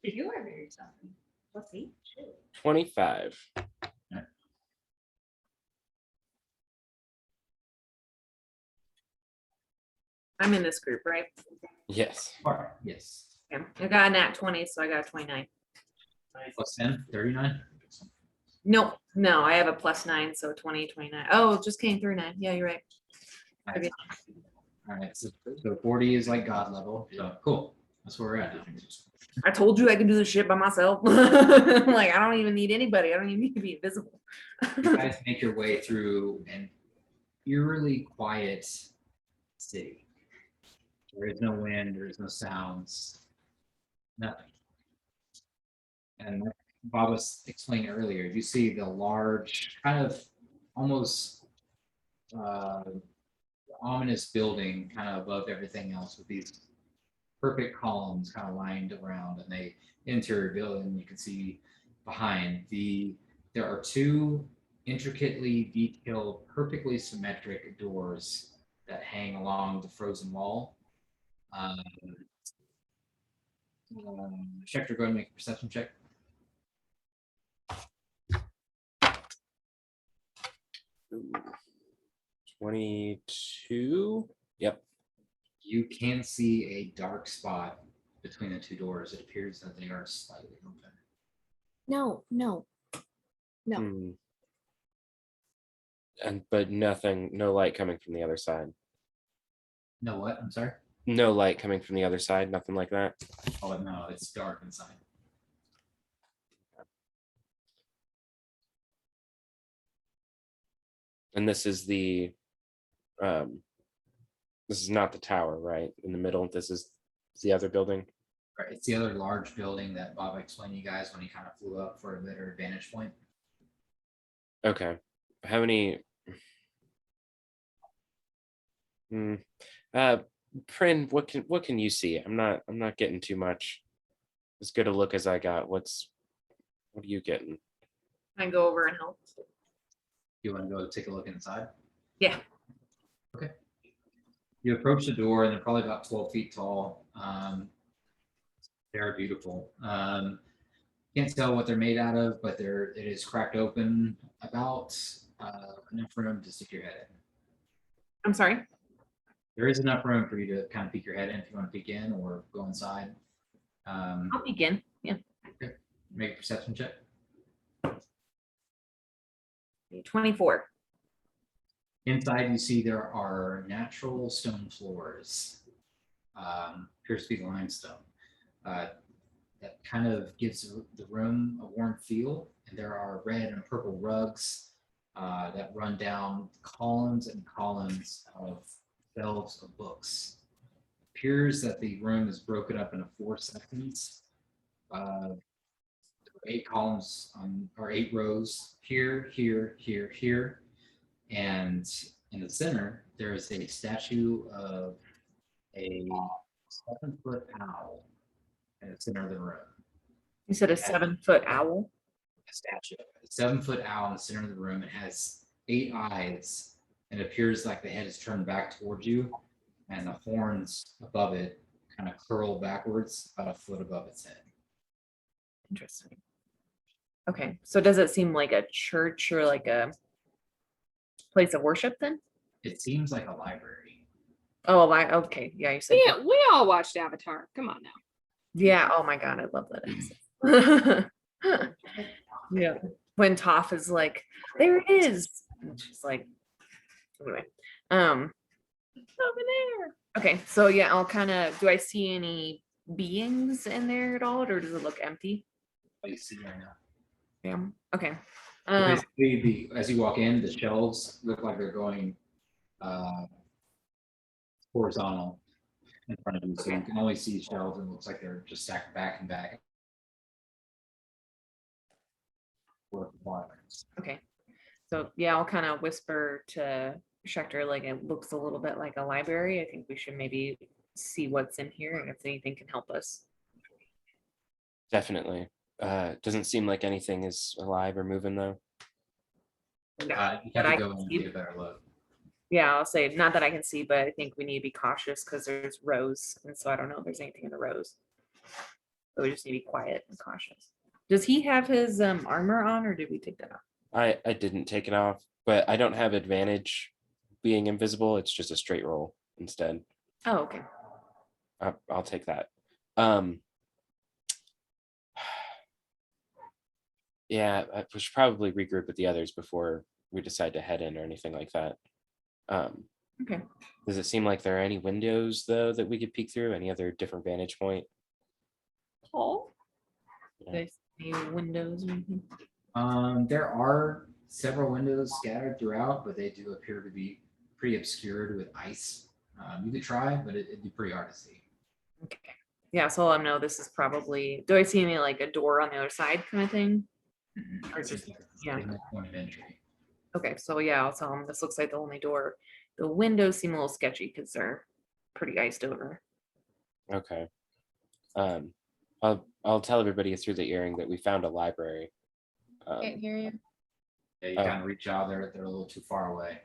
You are very something. Let's see. 25. I'm in this group, right? Yes. All right. Yes. Yeah. I got a nat 20, so I got a 29. Plus 10, 39. No, I have a +9, so 20, 29. Oh, it just came through 9. Yeah, you're right. Nice. All right. So 40 is like God level. So cool. That's where we're at now. I told you I can do this shit by myself. Like, I don't even need anybody. I don't even need to be invisible. You guys make your way through an eerily quiet city. There is no wind, there is no sounds, nothing. And like Bob was explaining earlier, you see the large, kind of almost ominous building kind of above everything else with these perfect columns kind of lined around, and the interior building you can see behind. There are two intricately detailed, perfectly symmetric doors that hang along the frozen wall. Schecter, go ahead and make a perception check. Ooh. 22. Yep. You can see a dark spot between the two doors. It appears that they are slightly open. No. No. Hmm. But nothing, no light coming from the other side. No, what? I'm sorry. No light coming from the other side, nothing like that. Oh no, it's dark inside. And this is the this is not the tower, right? In the middle. This is the other building. Right, it's the other large building that Bob explained to you guys when he kind of flew up for a better vantage point. Okay. How many Prin, what can you see? I'm not getting too much. As good a look as I got. What are you getting? I go over and help. You want to go take a look inside? Yeah. Okay. You approach the door and they're probably about 12 feet tall. They are beautiful. Can't tell what they're made out of, but it is cracked open about enough room to stick your head in. I'm sorry. There is enough room for you to kind of peek your head in if you want to peek in or go inside. I'll begin. Yeah. Okay. Make a perception check. 24. Inside, you see there are natural stone floors. Appears to be limestone. That kind of gives the room a warm feel. And there are red and purple rugs that run down columns and columns of shelves of books. Appears that the room is broken up into 4 sections. 8 columns or 8 rows here, here, here, here. And in the center, there is a statue of a 7-foot owl in the center of the room. You said a 7-foot owl. A statue, a 7-foot owl in the center of the room. It has 8 eyes and it appears like the head is turned back towards you, and the horns above it kind of curl backwards about a foot above its head. Interesting. Okay, so does it seem like a church or like a place of worship then? It seems like a library. Oh, okay, yeah, you said. Yeah, we all watched Avatar. Come on now. Yeah. Oh my god, I love that episode. Yeah, when Toph is like, "There it is," and she's like, anyway, over there. Okay, so yeah, I'll kind of. Do I see any beings in there at all, or does it look empty? What you see right now. Yeah. Okay. So basically, as you walk in, the shelves look like they're going horizontal in front of you, so you can only see shelves, and it looks like they're just stacked back and back. Okay. So yeah, I'll kind of whisper to Schechter, like it looks a little bit like a library. I think we should maybe see what's in here and if anything can help us. Definitely. Doesn't seem like anything is alive or moving though. You But have I to go can in and see- get a better look. Yeah, I'll say not that I can see, but I think we need to be cautious because there's rows, and so I don't know if there's anything in the rows. So we just need to be quiet and cautious. Does he have his armor on, or did we take that off? I didn't take it off, but I don't have advantage being invisible. It's just a straight roll instead. Oh, okay. I'll take that. Yeah, we should probably regroup with the others before we decide to head in or anything like that. Okay. Does it seem like there are any windows though that we could peek through? Any other different vantage point? Paul? Yeah. There's any windows or anything? There are several windows scattered throughout, but they do appear to be pretty obscured with ice. You could try, but it'd be pretty hard to see. Okay. Yeah, so I'll know this is probably. Do I see any like a door on the other side kind of thing? Or It's just- like yeah. there's no point of entry. Okay, so yeah, I'll tell him this looks like the only door. The windows seem a little sketchy because they're pretty iced over. Okay. I'll tell everybody through the earring that we found a library. Can't hear you. Yeah, you Oh. kind of reach out there; they're a little too far away.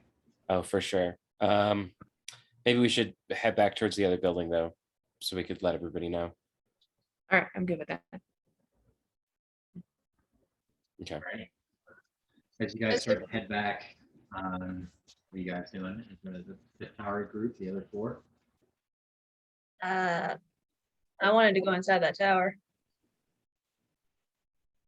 Oh, for sure. Maybe we should head back towards the other building though, so we could let everybody know. All right, I'm good with that. Okay. Right. As you guys start to head back, what are you guys doing? Is the tower group, the other 4? I wanted to go inside that tower.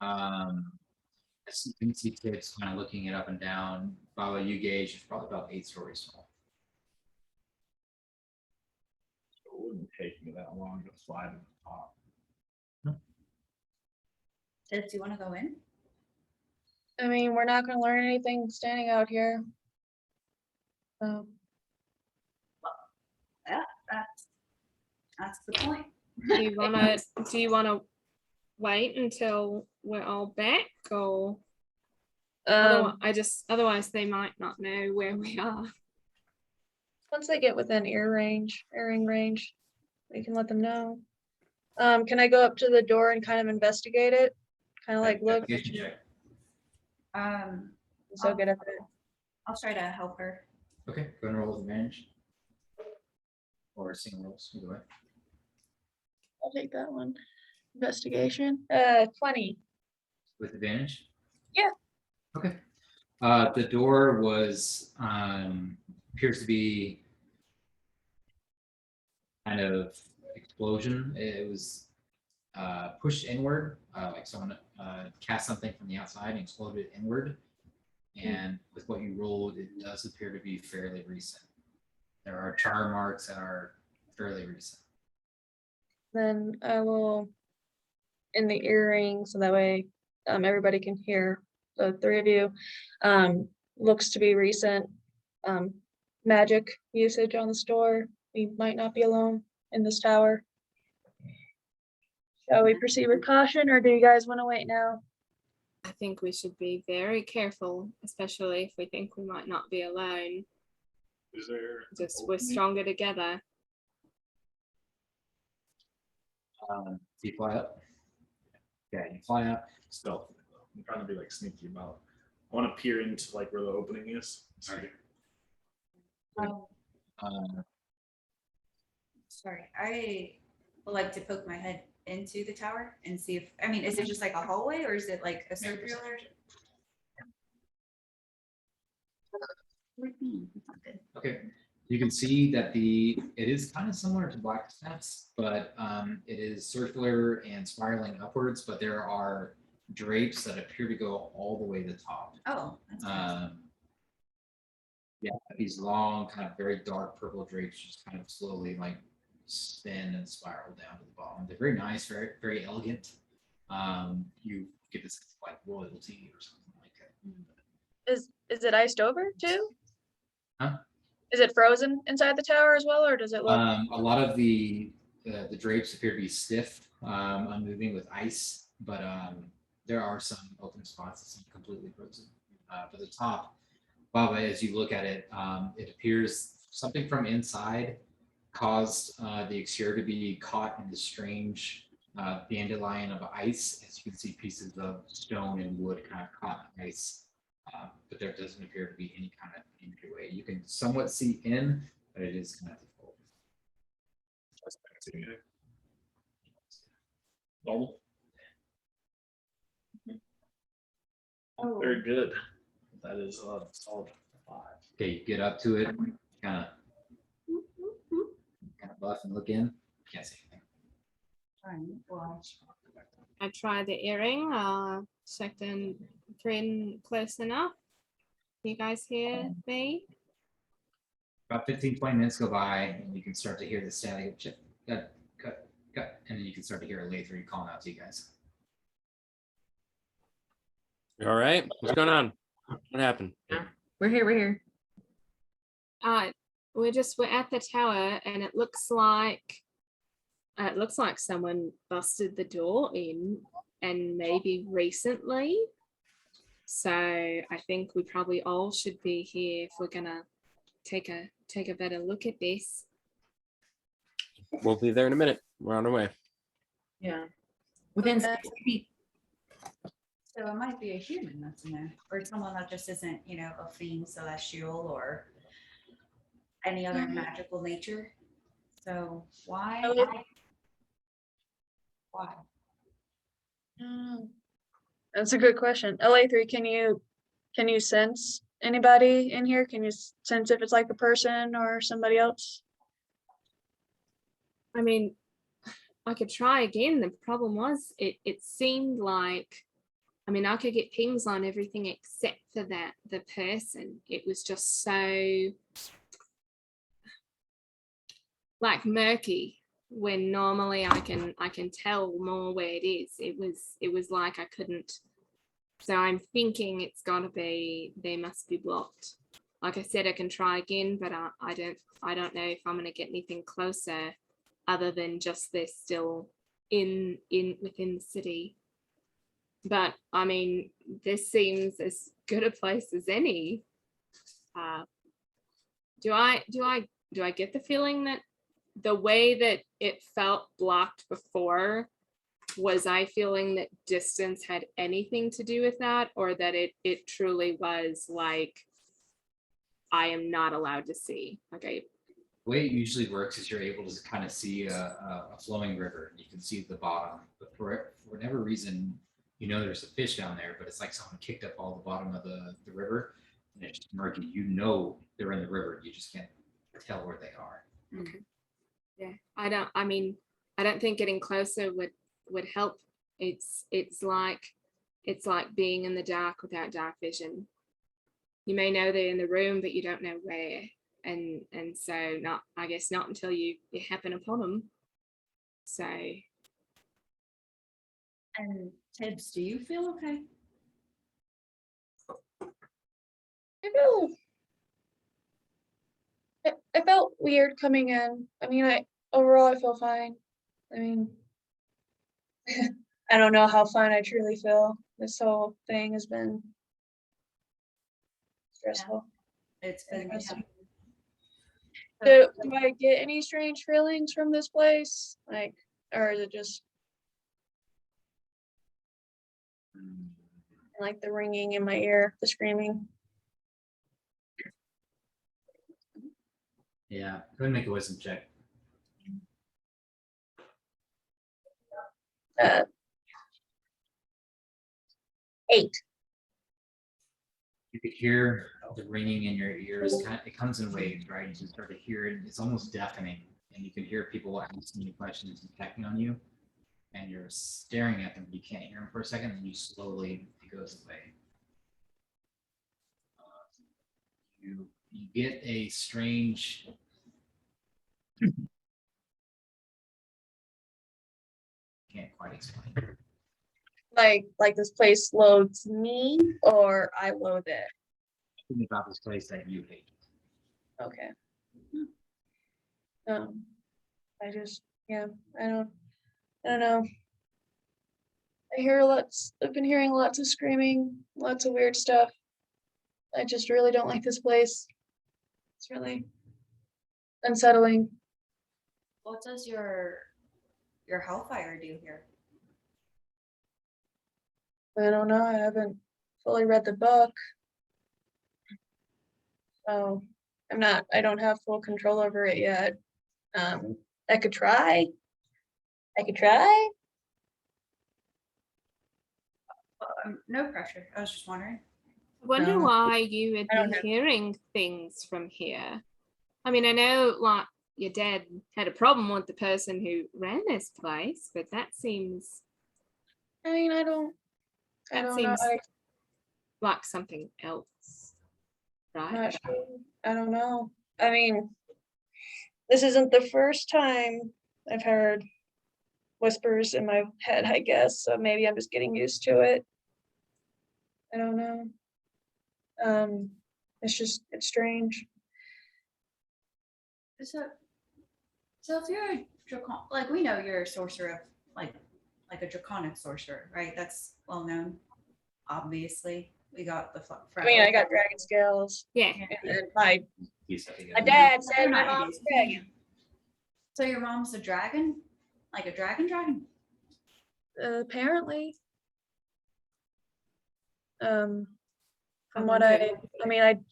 As you can see Tips kind of looking it up and down. By what you gauge, it's probably about 8 stories tall. It wouldn't take me that long to slide to the top. Tips, you want to go in? I mean, we're not gonna learn anything standing out here. So, That's the point. Do you wanna wait until we're all back, or otherwise they might not know where we are. once they get within earring range, we can let them know. Can I go up to the door and kind of investigate it? Kind of like look. Investigation check. Um, I'm so good at that. I'll try to help her. Okay, go and roll with advantage. Or single rolls, either way. I'll take that one. Investigation. 20. With advantage? Yeah. Okay. The door was appears to be kind of explosion. It was pushed inward, like someone cast something from the outside and exploded inward. And with what you rolled, it does appear to be fairly recent. There are char marks that are fairly recent. Then I will in the earring so that way everybody can hear, the 3 of you. looks to be recent magic usage on the store. We might not be alone in this tower. Shall we proceed with caution, or do you guys want to wait now? I think we should be very careful, especially if we think we might not be alone. Is there? Just we're stronger together. Do you fly up? Yeah, you fly up. Stealth. I'm trying to be like sneaky about. I want to peer into like where the opening is. Sorry. Sorry, I would like to poke my head into the tower and see if, I mean, is it just like a hallway or is it like a circular? Okay. You can see that it is kind of similar to Blacksmith's, but it is circular and spiraling upwards, but there are drapes that appear to go all the way to the top. Oh, that's nice. Yeah, these long, kind of very dark purple drapes just kind of slowly like spin and spiral down to the bottom. They're very nice, very, very elegant. You get this like royalty or something like that. Is it iced over too? Huh? Is it frozen inside the tower as well, or does it look? A lot of the drapes appear to be stiff, unmoving with ice, but there are some open spots that's completely frozen. But the top, Baba, as you look at it, it appears something from inside caused the exterior to be caught in the strange dandelion of ice. As you can see, pieces of stone and wood kind of caught in ice, but there doesn't appear to be any kind of entryway. You can somewhat see in, but it is kind of difficult. Normal. Oh. Very good. That is a solid 5. Okay, you get up to it, kind of buff and look in. Can't see anything. Fine, well, I tried the earring, checked in friend close enough. You guys hear me? About 15, 20 minutes go by, and you can start to hear the static of chip, cut, and then you can start to hear a Lathree calling out to you guys. All right, what's going on? What happened? We're here. We're at the tower, and it looks like someone busted the door in, and maybe recently. So I think we probably all should be here if we're gonna take a better look at this. We'll be there in a minute. We're on our way. Yeah. Within Okay. 6 feet. so it might be a human that's in there, or someone that just isn't, a fiend, celestial, or any other magical nature. So why? Why? That's a good question. LA3, can you sense anybody in here? Can you sense if it's like a person or somebody else? I mean, I could try again. The problem was it seemed like, I mean, I could get pings on everything except for the person. It was just so like murky, when normally I can tell more where it is. It was like I couldn't. So I'm thinking it's gotta be, they must be blocked. Like I said, I can try again, but I don't know if I'm gonna get anything closer other than just they're still within the city. But I mean, this seems as good a place as any. Do I get the feeling that the way that it felt blocked before, was I feeling that distance had anything to do with that, or that it truly was like I am not allowed to see? Okay. The way it usually works is you're able to kind of see a flowing river. You can see the bottom, but for whatever reason, there's a fish down there, but it's like someone kicked up all the bottom of the river, and it's just murky. They're in the river. You just can't tell where they are. Okay. Yeah, I don't think getting closer would help. It's like being in the dark without dark vision. You may know they're in the room, but you don't know where. And so I guess not until you happen upon them. So. And Tibbs, do you feel okay? I felt weird coming in. I mean, overall I feel fine. I mean, I don't know how fine I truly feel. This whole thing has been stressful. It's been, Interesting. Do I get any strange feelings from this place? Like, or is it just like the ringing in my ear, the screaming? Yeah, go ahead and make a wisdom check. 8. You could hear the ringing in your ears. It comes in waves, right? You start to hear it. It's almost deafening, and you can hear people asking you questions and checking on you, and you're staring at them, but you can't hear them for a second, and it goes away. You get a strange. Can't quite explain. Like this place loathes me, or I loathe it. Something about this place that you hate. Okay. I just, yeah, I don't know. I've been hearing lots of screaming, lots of weird stuff. I just really don't like this place. It's really unsettling. what does your hellfire do here? I don't know. I haven't fully read the book. So I don't have full control over it yet. I could try. No pressure. I was just wondering. I wonder No. why you would I don't be know. hearing things from here. I mean, I know like your dad had a problem with the person who ran this place, but that seems I mean, I don't know. seems like something else, I'm right? not sure. I don't know. I mean, this isn't the first time I've heard whispers in my head, I guess. So maybe I'm just getting used to it. I don't know. It's strange. So if you're a like we know you're a sorcerer, like a draconic sorcerer, right? That's well known. Obviously, we got the I mean, I got dragon scales, Yeah. and my My dad said They're my not mom's a idiots. dragon. So your mom's a dragon, like a dragon. Apparently. From From what the-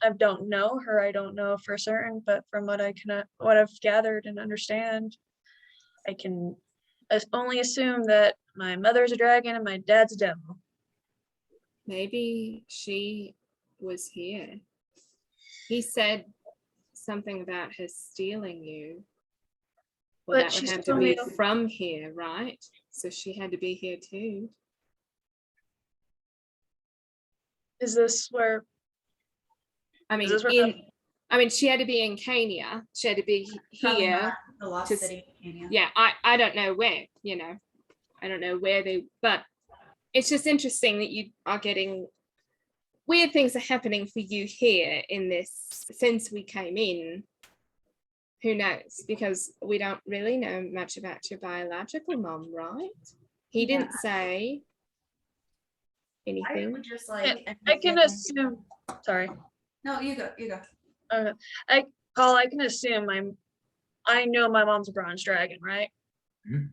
I don't know her. I don't know for certain, but from what I've gathered and understand, I can only assume that my mother's a dragon and my dad's a devil. Maybe she was here. He said something about her stealing you. Well, But that would she's have to told be me- from here, right? So she had to be here too. Is this where? I mean, Is this where she had to be in Cania. She had to be Probably here. not the lost to- city. Cania. Yeah, I don't know where, I don't know where but it's just interesting that you are getting weird things are happening for you here in this since we came in. Who knows? Because we don't really know much about your biological mom, right? He didn't say I anything. would just like. I can assume. Sorry. No, you go. I can assume I know my mom's a bronze dragon, right? Mhm.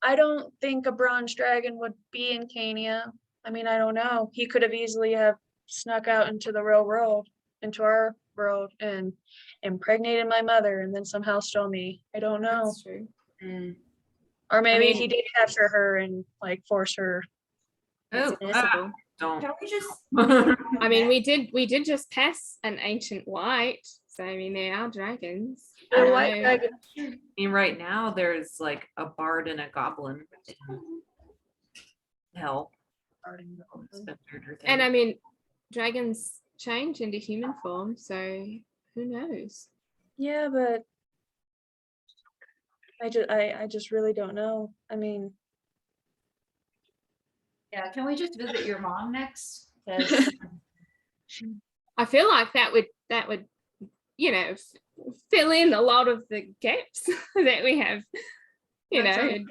I don't think a bronze dragon would be in Cania. I mean, I don't know. He could have easily have snuck out into the real world, into our world, and impregnated my mother and then somehow stole me. I don't know. That's true. Or maybe mean- he did capture her and like force her. It's Oh, possible. don't. Can we just? I mean, we did just pass an ancient white, so I mean they are dragons. The I white know. dragon. I mean, right now there's like a bard and a goblin in hell. And I mean, dragons change into human form, so who knows? Yeah, but I just really don't know. I mean, Yeah. Can we just visit your mom next? Because I feel like that would, you know, fill in a lot of the gaps that we have, you That's know. right.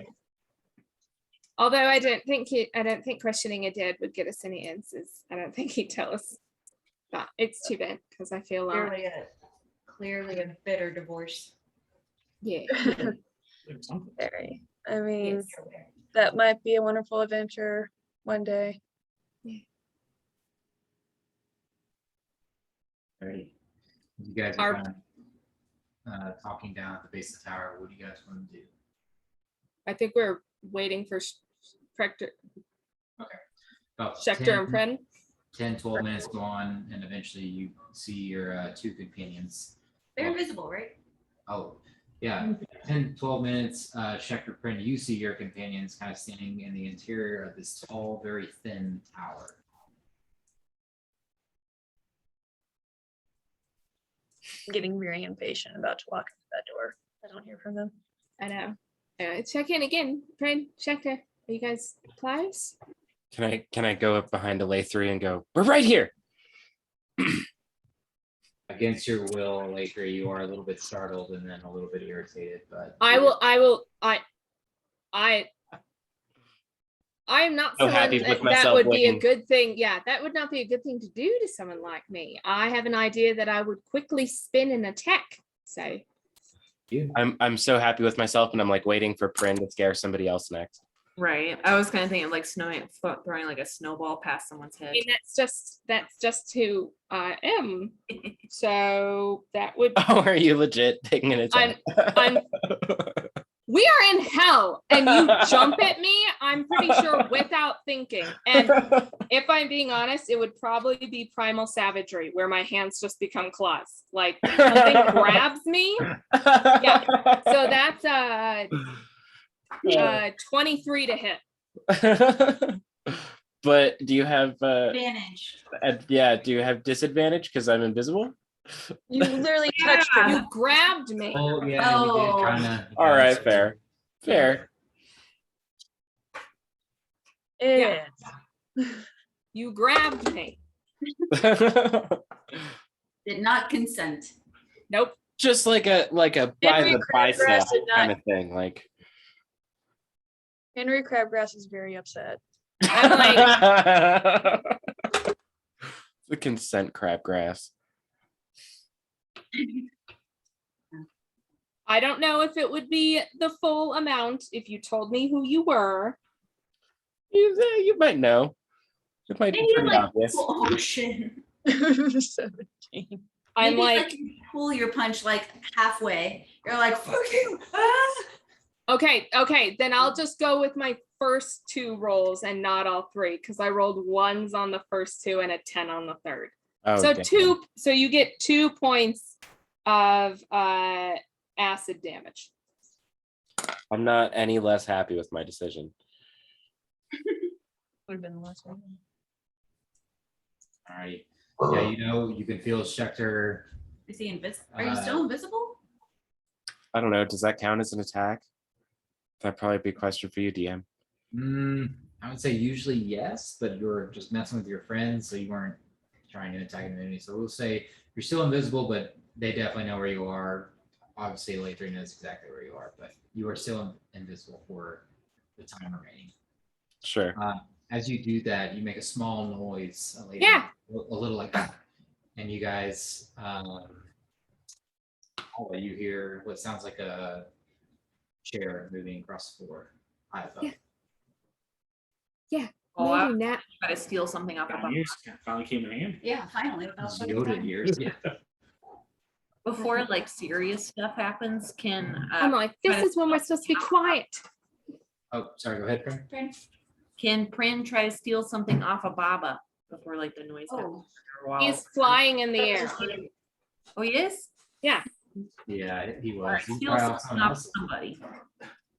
Although I don't think questioning a dad would get us any answers. I don't think he'd tell us. But it's too bad because I feel like, Clearly a bitter divorce. yeah. There's something. Very. I mean, Yes. that might be a wonderful adventure one day. Alrighty. You guys are kind of talking down at the base of the tower. What do you guys want to do? I think we're waiting for Schecter About and Pren. 10, 12 minutes go on, and eventually you see your two companions. They're invisible, right? Oh, yeah. 10, 12 minutes, Schecter Prin, you see your companions kind of standing in the interior of this tall, very thin tower. I'm getting very impatient about to walk into that door. I don't hear from them. I know. Check in again. Pren, Schecter, are you guys close? Can I go up behind a lay 3 and go, we're right here? Against your will, Laker, you are a little bit startled and then a little bit irritated, but I'm not So someone happy with that myself would be a waiting. good thing. Yeah, that would not be a good thing to do to someone like me. I have an idea that I would quickly spin and attack. So I'm so happy with myself, and I'm like waiting for Prin to scare somebody else next. Right. I was kind of thinking of like throwing like a snowball past someone's I head. mean, that's just who I am. So that would Oh, are you legit taking an attack? we are in hell and you jump at me, I'm pretty sure without thinking. And if I'm being honest, it would probably be primal savagery where my hands just become claws. Like something grabs me. Yeah. So that's 23 to hit. But do you have Advantage. do you have disadvantage because I'm invisible? You literally touched her. You grabbed me. oh yeah, we did Oh. kind of. All right, fair. Yeah. You grabbed me. Did not consent. Nope. Just like a by the bicep Crabgrass did not- kind of thing, like. Henry Crabgrass is very upset. I'm like, The consent crabgrass. I don't know if it would be the full amount if you told me who you were. You might know. It might be Maybe pretty like obvious. ocean. 17. I'm Maybe like, you pull your punch like halfway. You're like, fuck you. Ah! okay, then I'll just go with my first 2 rolls and not all 3 because I rolled 1s on the first 2 and a 10 on the third. Oh, So damn. so you get 2 points of acid damage. I'm not any less happy with my decision. Would have been less one. All right. Yeah, you can feel Schecter. Is he invisible? Are you still invisible? I don't know. Does that count as an attack? That'd probably be a question for you, DM. I would say usually yes, but you're just messing with your friends, so you weren't trying to attack an enemy. So we'll say you're still invisible, but they definitely know where you are. Obviously, Lathree knows exactly where you are, but you are still invisible for the time remaining. Sure. As you do that, you make a small noise, a little like that, and you guys, you hear what sounds like a chair moving across the floor. High above. Yeah. Oh, wow. Maybe not. Try to steal something off of Got years finally came in handy. Yeah, finally. Without fucking Yoda time. ears. Yeah. before like serious stuff happens. Can I'm like, this is when we're supposed to be quiet. Oh, sorry. Go ahead, Prin. Prin. Can Prin try to steal something off of Baba before like the noise happens? Oh, for a while? He's flying in the air. Oh, he is? Yeah, he All right, was. He steal tried out something someone off else. somebody.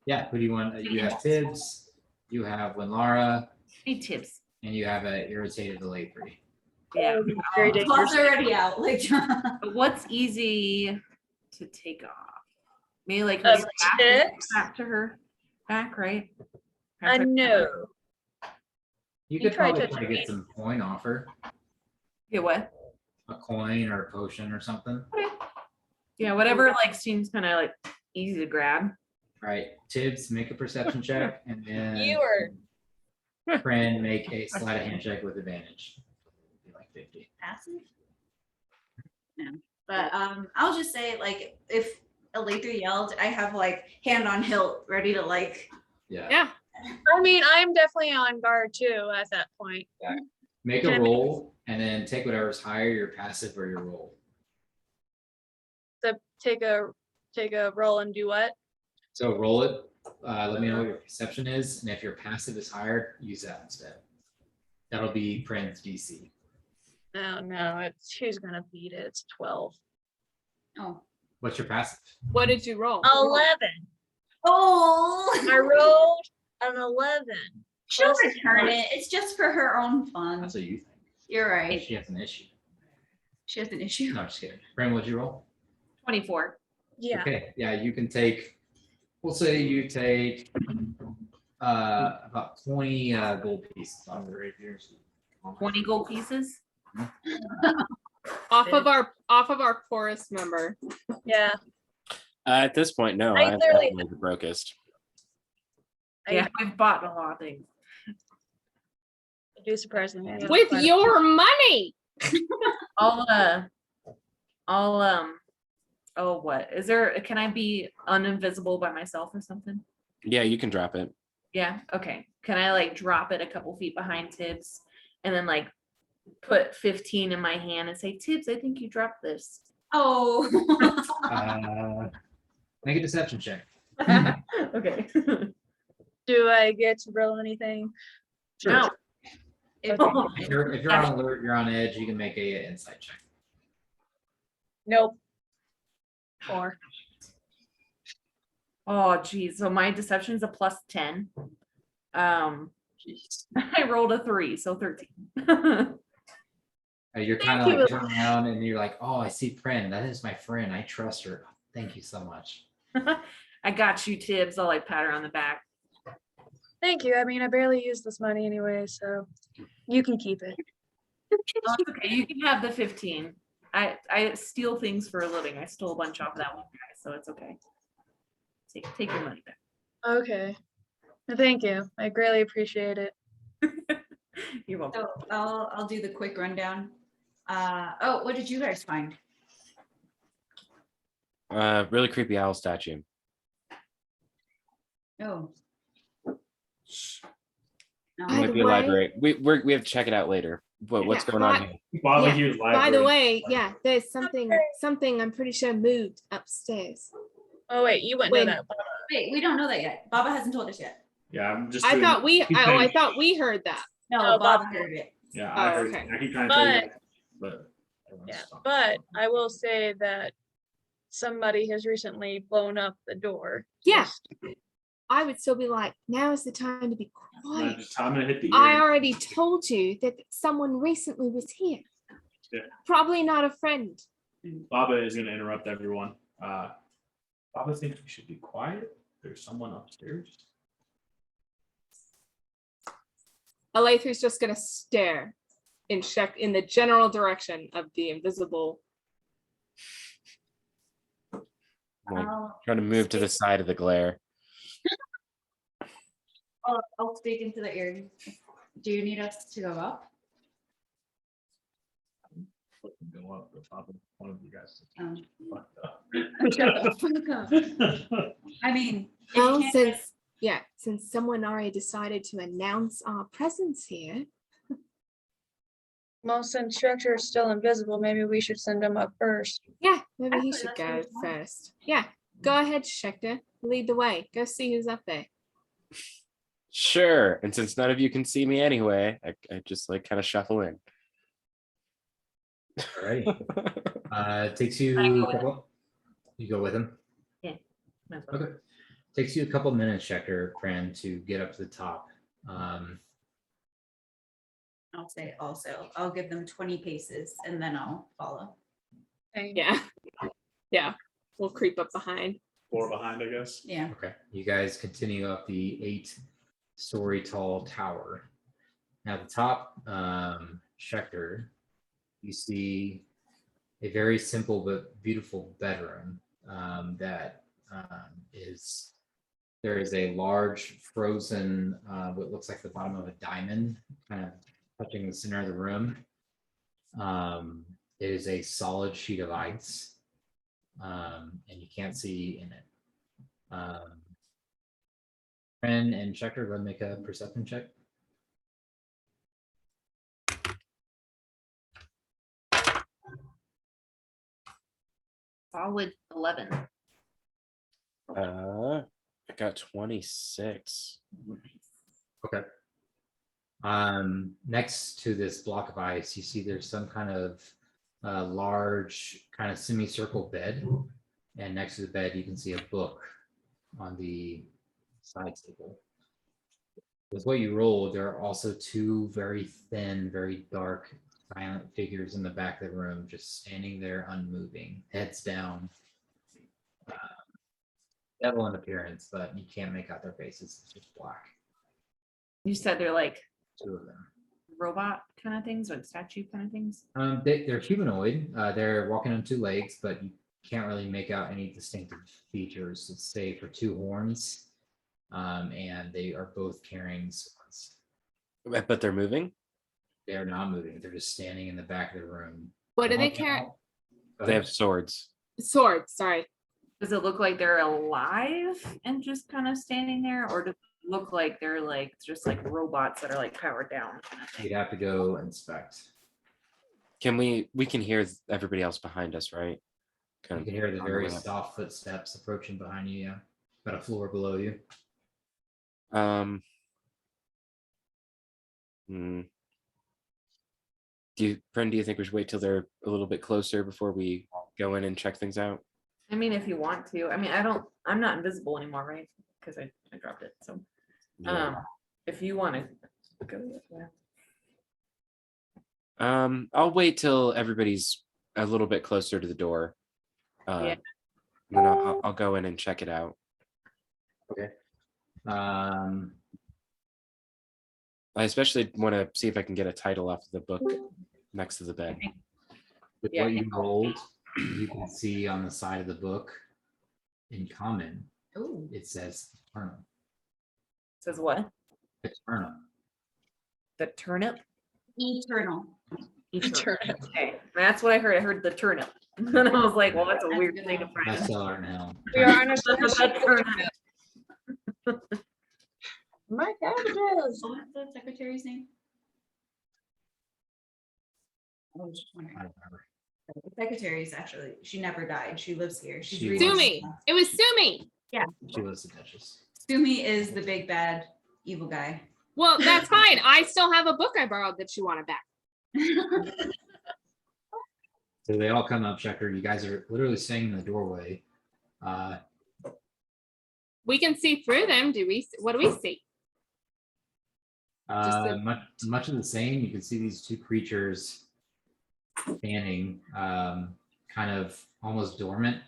Yeah, who do you want? You have Tibbs, you have Winlara, Hey, Tibbs. and you have an irritated Lathree. Yeah. Very dangerous. Claw's already out. Like, But what's easy to take off? Maybe like Tips? back to her back, right? I know. You You could tried probably to try to get some point off her. Yeah, what? a coin or a potion or something. Yeah, whatever like seems kind of like easy to grab. All right, Tibbs, make a perception check, and then You are Fran, make a sleight of hand check with advantage. Be like 50. Passive? No. But I'll just say like if Alether yelled, I have like hand on hilt ready to like Yeah. Yeah. I mean, I'm definitely on guard too at that point. Make Can I a make- roll, and then take whatever's higher, your passive or your roll. So take a roll and do what? So roll it. Let me know what your perception is, and if your passive is higher, use that instead. That'll be Prin's DC. No, it's she's gonna beat it. It's 12. oh. What's your passive? What did you roll? 11. Oh I rolled an 11. she'll Plus return it. It's just for her own fun. That's what you think. You're right. She has an issue. She has an issue. No, just kidding. Prin, what'd you roll? 24. Yeah. Okay, yeah, you can take, we'll say you take about 20 gold pieces on the rapiers. 20 gold pieces. Off of our poorest member. Yeah. At this point, no. I I'm literally- definitely the brokest. Yeah, we've bought a lot of things. I do surprisingly. I have With quite a- your money. Oh, what is there? Can I be uninvisible by myself or something? Yeah, you can drop it. Yeah. Okay. Can I like drop it a couple feet behind Tibbs and then like put 15 in my hand and say, Tibbs, I think you dropped this. Oh. Make a deception check. Okay. Do I get to roll anything? No. If you're on alert, you're on edge, you can make a insight check. Nope. 4. Oh, geez. So my deception is a +10. I rolled a 3, so 13. You're kind Thank of you. like turn around and you're like, oh, I see Prin. That is my friend. I trust her. Thank you so much. I got you, Tibbs. I'll like pat her on the back. Thank you. I mean, I barely use this money anyway, so you can keep it. Oh, it's okay, you can have the 15. I steal things for a living. I stole a bunch off that one guy, so it's okay. Take your money back. Okay. Thank you. I greatly appreciate it. You're welcome. So I'll do the quick rundown. Oh, what did you guys find? Really creepy owl statue. Oh. No. By Might the be a way- library. We have to check it out later. What's Yeah, going on here? While Yeah, we use By the library, way, yeah, there's something I'm pretty sure moved upstairs. Oh wait, you wouldn't When- know that. Wait, we don't know that yet. Baba hasn't told us yet. yeah, I'm just. I doing- thought we keep I trying- thought we heard that. No, No, Baba Baba. heard it. Yeah, Oh, I heard. okay. I keep trying to tell you, that, but. everyone's Yeah, talking. but I will say that somebody has recently blown up the door. Yeah. Just- I would still be like, now is the time to be quiet. I'm gonna hit the. I ear. already told you that someone recently was here. Yeah. Probably not a friend. Baba is gonna interrupt everyone. Baba thinks we should be quiet. There's someone upstairs. Alether's just gonna stare in the general direction of the invisible. Like, I'll, trying to move to the side of the glare. I'll speak into the ear. Do you need us to go up? Go up the top of one of you guys. Fucked up. Shut the fuck up. I mean, if you Well, can't- since someone already decided to announce our presence here, Well, since Structure is still invisible, maybe we should send him up first. yeah, maybe he Actually, should that's go really smart. first. Yeah, go ahead, Schecter. Lead the way. Go see who's up there. Sure. And since none of you can see me anyway, I just like kind of shuffle in. Alrighty. It takes you I go a with couple. You go with him. Might as well. Okay. Takes you a couple minutes, Checker, Pran, to get up to the top. I'll say also, I'll give them 20 paces and then I'll follow. Same. Yeah, yeah, we'll creep up behind. 4 behind, I guess. Yeah. Okay. You guys continue up the 8-story tall tower. Now at the top, Schechter, you see a very simple but beautiful bedroom there is a large frozen, what looks like the bottom of a diamond, kind of touching the center of the room. It is a solid sheet of ice, and you can't see in it. Ren and Checker, go make a perception check. Solid 11. I got 26. Okay. Next to this block of ice, you see there's some kind of large, kind of semicircle bed, and next to the bed, you can see a book on the side table. With what you rolled, there are also two very thin, very dark, silent figures in the back of the room, just standing there unmoving, heads down. Devil in appearance, but you can't make out their faces. It's just black. You said they're like Two of them. robot kind of things, like statue kind of things. They're humanoid. They're walking on two legs, but you can't really make out any distinctive features. Let's say for two horns, and they are both carrying swords. But they're moving? They are not moving. They're just standing in the back of the room. What do they carry? They have swords. Swords, sorry. Does it look like they're alive and just kind of standing there, or does it look like they're like just like robots that are like powered down? You'd have to go inspect. Can we can hear everybody else behind us, right? You can hear the very soft footsteps approaching behind you, yeah. About a floor below you. Do you think we should wait till they're a little bit closer before we go in and check things out? I mean, if you want to. I mean, I'm not invisible anymore, right? Because I dropped it. So if you want to go, yeah. I'll wait till everybody's a little bit closer to the door. Yeah. Then I'll go in and check it out. Okay. I especially want to see if I can get a title off of the book next to the bed. With Yeah. what you rolled, you can see on the side of the book in common, it says eternal. Says what? Eternal. The turnip? Eternal. Turnip. Okay, that's what I heard. I heard the turnip. And I was like, well, that's a weird thing to find. Bestseller in hell. We are on a The turnip. my cabbages. What's the secretary's name? I was just wondering. I don't remember. The secretary's actually, she never died. She lives here. She's She reading Sumi. stuff. It was Sumi. She was the Duchess. Sumi is the big bad evil guy. Well, that's fine. I still have a book I borrowed that you want back. So they all come up, Checker. You guys are literally staying in the doorway. We can see through them. What do we see? Much of the same. You can see these two creatures standing, kind of almost dormant.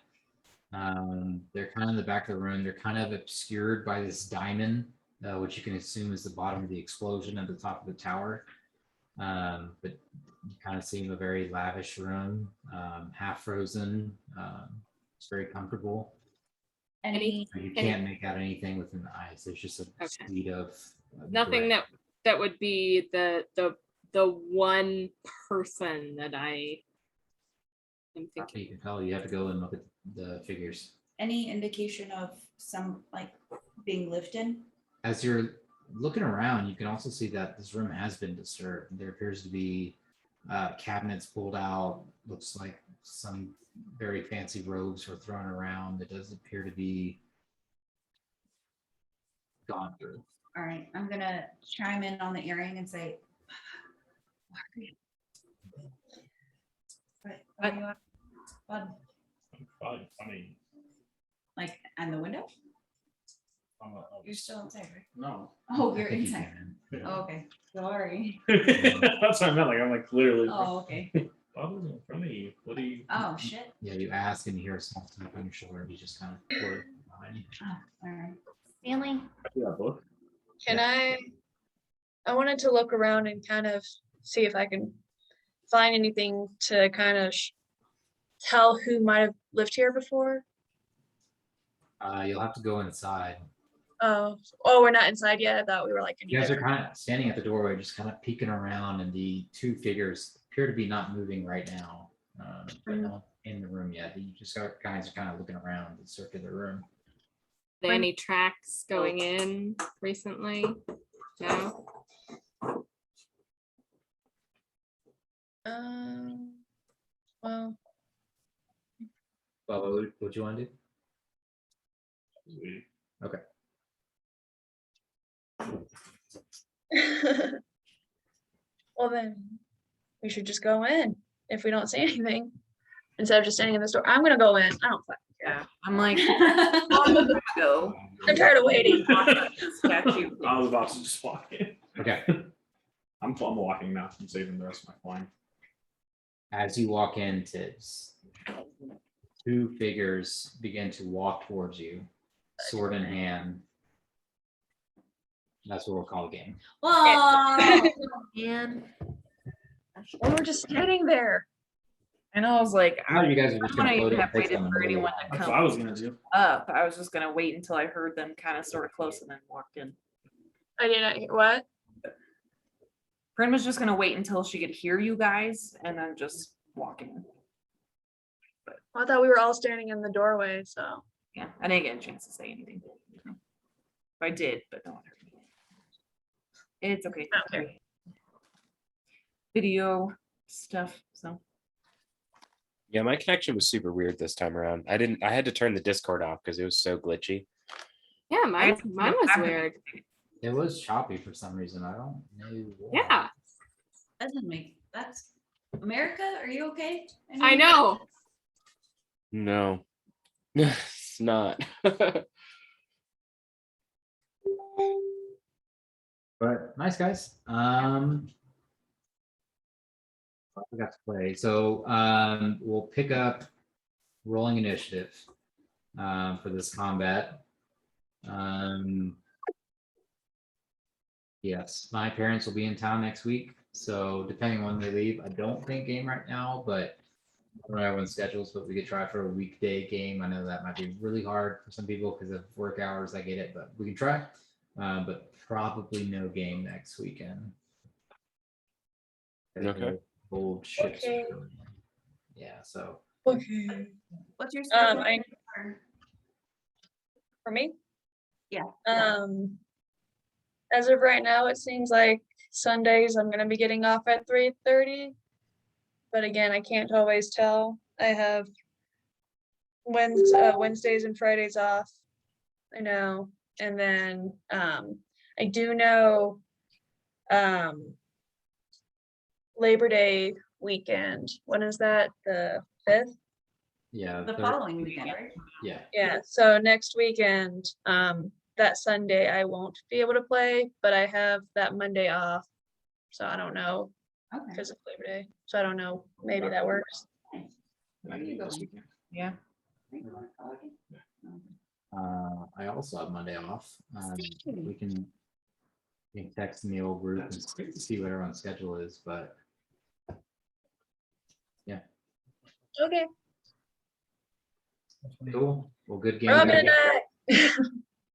They're kind of in the back of the room. They're kind of obscured by this diamond, which you can assume is the bottom of the explosion at the top of the tower. But you kind of see in a very lavish room, half frozen. It's very comfortable. Any You can't make out anything within the eyes. There's just a suite of Nothing gray. that would be the one person that I am You thinking. can tell. You have to go and look at the figures. any indication of some like being lived in? As you're looking around, you can also see that this room has been disturbed. There appears to be cabinets pulled out. Looks like some very fancy robes were thrown around. It does appear to be gone through. All right, I'm gonna chime in on the earring and say, "Why are you- why are you at? Bud, Fine, I mean, like, on the window? I'm a, You're still inside, right? no. Oh, I you're think you inside. can. Oh, okay, sorry. That's what I meant. Like, I'm like literally. Oh, okay. Bob's in front of you. What do you? Oh, shit. Yeah, you ask and you hear a small tap on your shoulder. And you just kind of pour it behind you. Oh, all right. Stanley? That book. Can I wanted to look around and kind of see if I can find anything to kind of tell who might have lived here before? You'll have to go inside. Oh, we're not inside yet. I thought we were like in You guys are here. kind of standing at the doorway, just kind of peeking around, and the two figures appear to be not moving right now. But not in the room yet. You just got guys are kind of looking around the circular room. Are there any tracks going in recently? No. Well, Well, what you want to do? Okay. well then, we should just go in if we don't see anything instead of just standing in the store. I'm gonna go in. I don't fucking care. Yeah, I'm like, I'm gonna go. I'm tired of waiting. Statue. I was about to just walk in. Okay. I'm walking now. I'm saving the rest of my flying. As you walk in, Tibbs, two figures begin to walk towards you, sword in hand. That's what we'll call the game. Whoa. Man, Well, we're just standing there. I know. I was like, I know you guys are just I gonna wouldn't float even it have and take waited them for in the anyone middle. to That's what I come was gonna do. up. I was just gonna wait until I heard them kind of sort of close and then walked in. I did not hear what? Prin was just gonna wait until she could hear you guys and then just walk in. I thought we were all standing in the doorway, so. Yeah, I didn't get a chance to say anything. I did, but no one heard me. It's okay. I don't care. Video stuff, so. Yeah, my connection was super weird this time around. I had to turn the Discord off because it was so glitchy. Yeah, mine was weird. It was choppy for some reason. I don't know why. Yeah, That doesn't make, that's, America, are you okay? I know. No, it's not. But nice guys. We got to play. So we'll pick up rolling initiative for this combat. Yes, my parents will be in town next week. So depending on when they leave, I don't think game right now, but I don't know everyone's schedules, but we could try for a weekday game. I know that might be really hard for some people because of work hours. I get it, but we can try. But probably no game next weekend. Okay. Old ships. Okay. Yeah, so Okay. What's your Um, schedule? I, for me? Yeah. As of right now, it seems like Sundays I'm gonna be getting off at 3:30. But again, I can't always tell. I have Wednesdays and Fridays off. I know. And then I do know Labor Day weekend. When is that? The 5th? yeah, The third- following weekend, right? yeah. Yeah, so next weekend, that Sunday I won't be able to play, but I have that Monday off. So I don't know, Okay. because of Labor Day. So I don't know, maybe that works. I can do this weekend. Yeah. I also have Monday off. We can text in the old group and see what everyone's schedule is, but Okay. cool. Well, good game. Robin guys.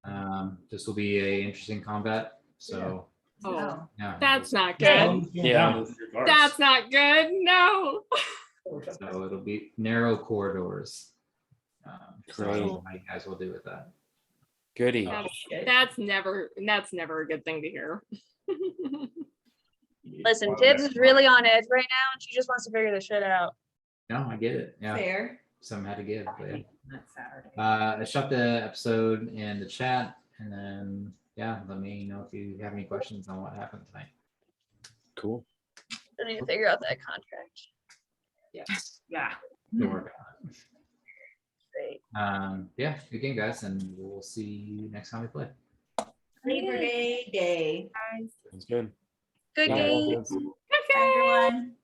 and I. This will be a interesting combat. So Oh, yeah, that's not good. Yeah. That's not good. No. so it'll be narrow corridors. So I don't know Great. how you guys will do with that. Goody. That's never a good thing to hear. Listen, Tibbs is really on edge right now and she just wants to figure this shit out. No, I get it. Yeah, Fair. some had to give. But yeah. That's Saturday. I shot the episode in the chat, and then yeah, let me know if you have any questions on what happened tonight. Cool. I need to figure out that contract. Yes, Yeah. we're working on it. Great. Yeah, good game, guys, and we'll see you next time we play. Labor Day. Sounds good. Good Bye, game. guys. Okay. Everyone.